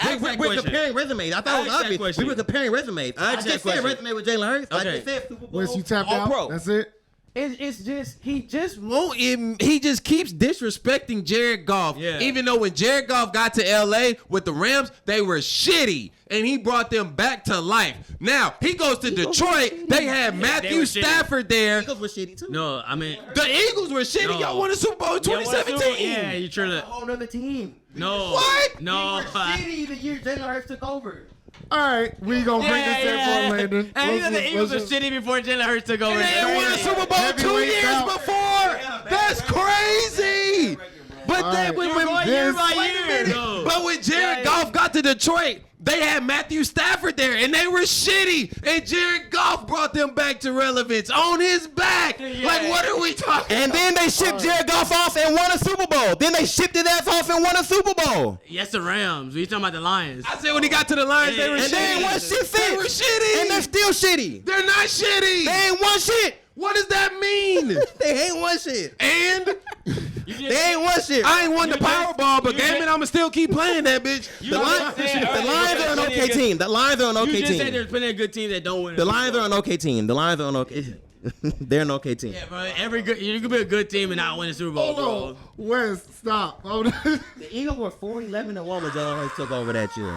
Speaker 6: comparing resumes. I thought it was obvious. We were comparing resumes. I just said resume with Jalen Hurts. I
Speaker 3: Okay.
Speaker 6: just said Super Bowl.
Speaker 2: Wes, you tapped
Speaker 6: All
Speaker 2: out.
Speaker 6: Pro.
Speaker 2: That's it.
Speaker 1: It's just he just won't. He just keeps disrespecting Jared Goff.
Speaker 3: Yeah.
Speaker 1: Even though when Jared Goff got to LA with the Rams, they were shitty, and he brought them back to life. Now he goes to Detroit. They had Matthew Stafford there.
Speaker 6: Eagles were shitty too.
Speaker 3: No, I mean
Speaker 1: The Eagles were shitty.
Speaker 3: No.
Speaker 1: Y'all won a Super Bowl in 2017.
Speaker 3: Yeah, you trying to
Speaker 6: Whole nother team.
Speaker 3: no
Speaker 1: What?
Speaker 3: No.
Speaker 6: Shitty the year Jalen Hurts took over.
Speaker 2: All right, we gonna bring this in for Landon.
Speaker 3: And you know the
Speaker 2: Let's
Speaker 3: Eagles were
Speaker 2: just-
Speaker 3: shitty before Jalen Hurts took over.
Speaker 1: They didn't win a Super Bowl 2
Speaker 2: Heavyweight
Speaker 1: years
Speaker 2: bout.
Speaker 1: before. That's crazy. But
Speaker 2: All
Speaker 1: then
Speaker 2: right.
Speaker 1: when
Speaker 3: You're going year by
Speaker 1: wait a
Speaker 3: year,
Speaker 1: minute.
Speaker 3: though.
Speaker 1: But when Jared Goff got to Detroit, they had Matthew Stafford there, and they were shitty. And Jared Goff brought them back to relevance on his back. Like, what are we talking
Speaker 6: And then they shipped Jared Goff off and won a Super Bowl. Then they shipped his ass off and won a Super Bowl.
Speaker 3: Yes, the Rams. We talking about the Lions.
Speaker 1: I said when he got to the Lions, they were
Speaker 6: And
Speaker 1: shitty.
Speaker 6: they ain't won shit since.
Speaker 1: They were shitty.
Speaker 6: And they're still shitty.
Speaker 1: They're not shitty.
Speaker 6: They ain't won shit.
Speaker 1: What does that mean?
Speaker 6: They ain't won shit.
Speaker 1: And
Speaker 6: They ain't won shit.
Speaker 1: I ain't won the Powerball, but damn it, I'ma still keep playing that bitch.
Speaker 6: The Lions are an okay team. The Lions are an
Speaker 3: You
Speaker 6: okay
Speaker 3: just said
Speaker 6: team.
Speaker 3: there's plenty of good teams that don't win.
Speaker 6: The Lions are an okay team. The Lions are an okay. They're an okay team.
Speaker 3: Yeah, bro. You can be a good team and not win a Super Bowl, bro.
Speaker 2: Hold on, Wes, stop. Hold on.
Speaker 6: The Eagles were 4-11-1 when Jalen Hurts took over that year.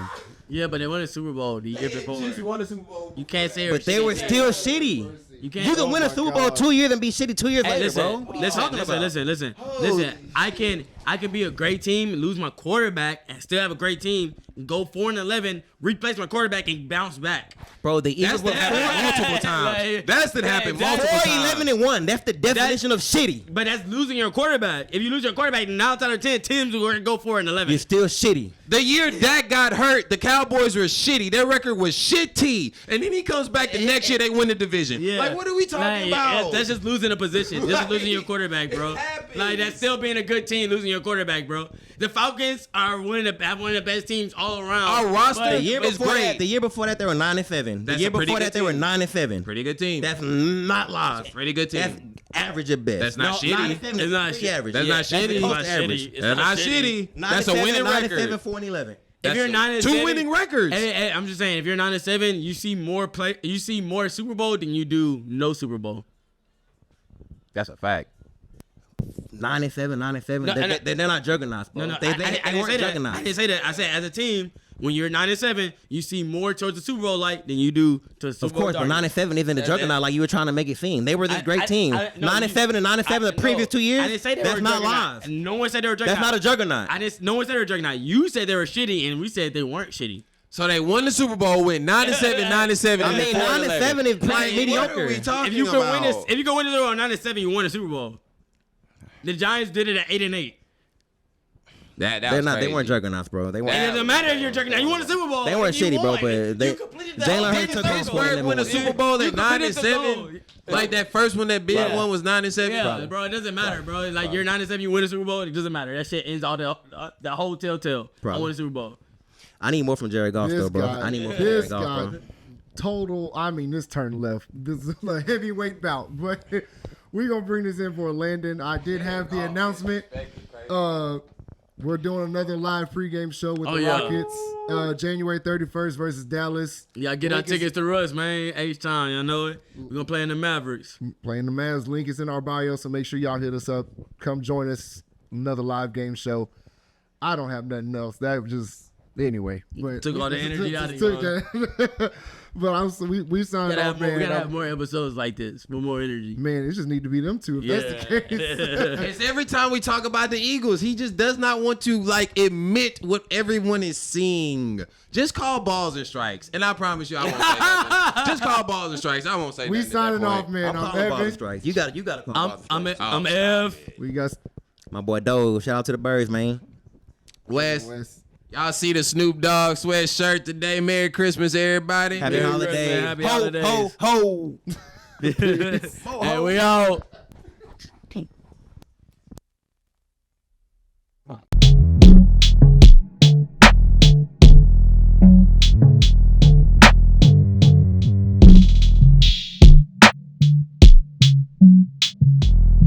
Speaker 3: Yeah, but they won a Super Bowl the year before.
Speaker 6: won a Super Bowl.
Speaker 3: You can't say
Speaker 6: But they were still shitty.
Speaker 3: You can't.
Speaker 6: You can win a Super Bowl 2 years and be shitty 2 years
Speaker 3: Hey,
Speaker 6: later, bro. What are you talking about?
Speaker 3: listen. I can be a great team, lose my quarterback, and still have a great team. Go 4-11, replace my quarterback, and bounce back.
Speaker 6: Bro, the Eagles were multiple times.
Speaker 1: That's that happened
Speaker 3: Exactly.
Speaker 1: multiple times.
Speaker 6: 4-11-1. That's the definition of shitty.
Speaker 3: But that's losing your quarterback. If you lose your quarterback, 9 out of 10 teams are going to go 4-11.
Speaker 6: You're still shitty.
Speaker 1: The year Dak got hurt, the Cowboys were shitty. Their record was shitty. And then he comes back the next year, they win the division.
Speaker 3: Yeah.
Speaker 1: Like, what are we talking about?
Speaker 3: That's just losing a position. Just losing your quarterback, bro.
Speaker 1: It happens.
Speaker 3: Like, that's still being a good team, losing your quarterback, bro. The Falcons are one of the best teams all around.
Speaker 1: Our roster
Speaker 3: But-
Speaker 6: The year
Speaker 1: is
Speaker 6: before
Speaker 1: great.
Speaker 6: that, they were 9-7. The
Speaker 1: That's
Speaker 6: year
Speaker 1: a pretty
Speaker 6: before
Speaker 1: good
Speaker 6: that, they were
Speaker 1: team.
Speaker 6: 9-7.
Speaker 1: Pretty good team.
Speaker 6: That's not live.
Speaker 1: Pretty good team.
Speaker 6: That's average at best.
Speaker 1: That's not shitty.
Speaker 6: 9-7
Speaker 3: It's not
Speaker 6: is
Speaker 3: shit.
Speaker 6: average.
Speaker 1: That's
Speaker 6: Yeah,
Speaker 1: not shitty.
Speaker 6: close
Speaker 3: It's
Speaker 6: to
Speaker 3: not
Speaker 6: average.
Speaker 3: shitty. It's
Speaker 1: That's not shitty. That's a winning
Speaker 6: 9-7,
Speaker 1: record.
Speaker 6: 4-11.
Speaker 3: If you're 9-7,
Speaker 1: 2 winning records.
Speaker 3: Hey, I'm just saying, if you're 9-7, you see more Super Bowl than you do no Super Bowl.
Speaker 1: That's a fact.
Speaker 6: 9-7.
Speaker 3: No,
Speaker 6: They're not juggernauts, bro.
Speaker 3: No,
Speaker 6: They
Speaker 3: I didn't
Speaker 6: weren't
Speaker 3: say that. I
Speaker 6: juggernauts.
Speaker 3: didn't say that. I said as a team, when you're 9-7, you see more towards the Super Bowl light than you do to the Super
Speaker 6: Of
Speaker 3: Bowl.
Speaker 6: course, but
Speaker 3: dark.
Speaker 6: 9-7 isn't a juggernaut like you were trying to make it seem. They were this great team. 9-7 and 9-7 the previous 2 years.
Speaker 3: I didn't say they
Speaker 6: that's
Speaker 3: were
Speaker 6: not
Speaker 3: juggernaut.
Speaker 6: live.
Speaker 3: No one said they were juggernaut.
Speaker 6: That's not a juggernaut.
Speaker 3: No one said they were juggernaut. You said they were shitty, and we said they weren't shitty.
Speaker 1: So they won the Super Bowl with 9-7, 9-7.
Speaker 6: I mean, 9-7 is pretty mediocre.
Speaker 1: What are we talking
Speaker 3: If you can
Speaker 1: about?
Speaker 3: win this, if you can win this on 9-7, you won a Super Bowl. The Giants did it at 8-8.
Speaker 1: That
Speaker 6: They're
Speaker 1: was
Speaker 6: not. They
Speaker 1: crazy.
Speaker 6: weren't juggernauts, bro. They
Speaker 3: It
Speaker 6: weren't.
Speaker 3: doesn't matter if you're juggernaut. You won a Super Bowl.
Speaker 6: They weren't
Speaker 3: You
Speaker 6: shitty, bro.
Speaker 3: won.
Speaker 6: But
Speaker 3: You completed the
Speaker 6: Jalen
Speaker 3: whole
Speaker 6: Hurts
Speaker 3: thing.
Speaker 6: took on
Speaker 1: Pittsburgh win a Super Bowl
Speaker 3: You
Speaker 1: at
Speaker 3: completed the
Speaker 1: 9-7.
Speaker 3: goal.
Speaker 1: Like that first one, that big one was 9-7.
Speaker 3: Yeah, bro, it doesn't matter, bro. Like you're 9-7, you win a Super Bowl. It doesn't matter. That shit ends all the whole telltale. I
Speaker 6: Probably.
Speaker 3: won a Super Bowl.
Speaker 6: I need more from Jared Goff,
Speaker 2: This
Speaker 6: though, bro.
Speaker 2: guy,
Speaker 6: I need more from
Speaker 2: this
Speaker 6: Jared Goff,
Speaker 2: guy,
Speaker 6: bro.
Speaker 2: total. I mean, this turned left. This is a heavyweight bout, but we're gonna bring this in for Landon. I did have the announcement. We're doing another live pregame show with the Rockets. January 31st versus Dallas.
Speaker 3: Y'all get our tickets through us, man. H-Time, y'all know it. We're going to play in the Mavericks.
Speaker 2: Playing the Mavs. Link is in our bio, so make sure y'all hit us up. Come join us. Another live game show. I don't have nothing else. That was just... Anyway. But
Speaker 3: Took all the energy out of you.
Speaker 2: But we signed off, man.
Speaker 3: We got to have more episodes like this with more energy.
Speaker 2: Man, it just need to be them two if that's the case.
Speaker 1: It's every time we talk about the Eagles, he just does not want to admit what everyone is seeing. Just call balls and strikes, and I promise you, I won't say that. Just call balls and strikes. I won't say that.
Speaker 2: We signing off, man.
Speaker 6: I'm calling balls and strikes. You got to call balls and strikes.
Speaker 3: I'm F.
Speaker 2: We got
Speaker 6: My boy Doe. Shout out to the Birds, man.
Speaker 1: Wes. Y'all see the Snoop Dogg sweatshirt today? Merry Christmas, everybody.
Speaker 6: Happy holidays.
Speaker 3: Happy holidays.
Speaker 6: Ho, ho, ho.
Speaker 3: And we out.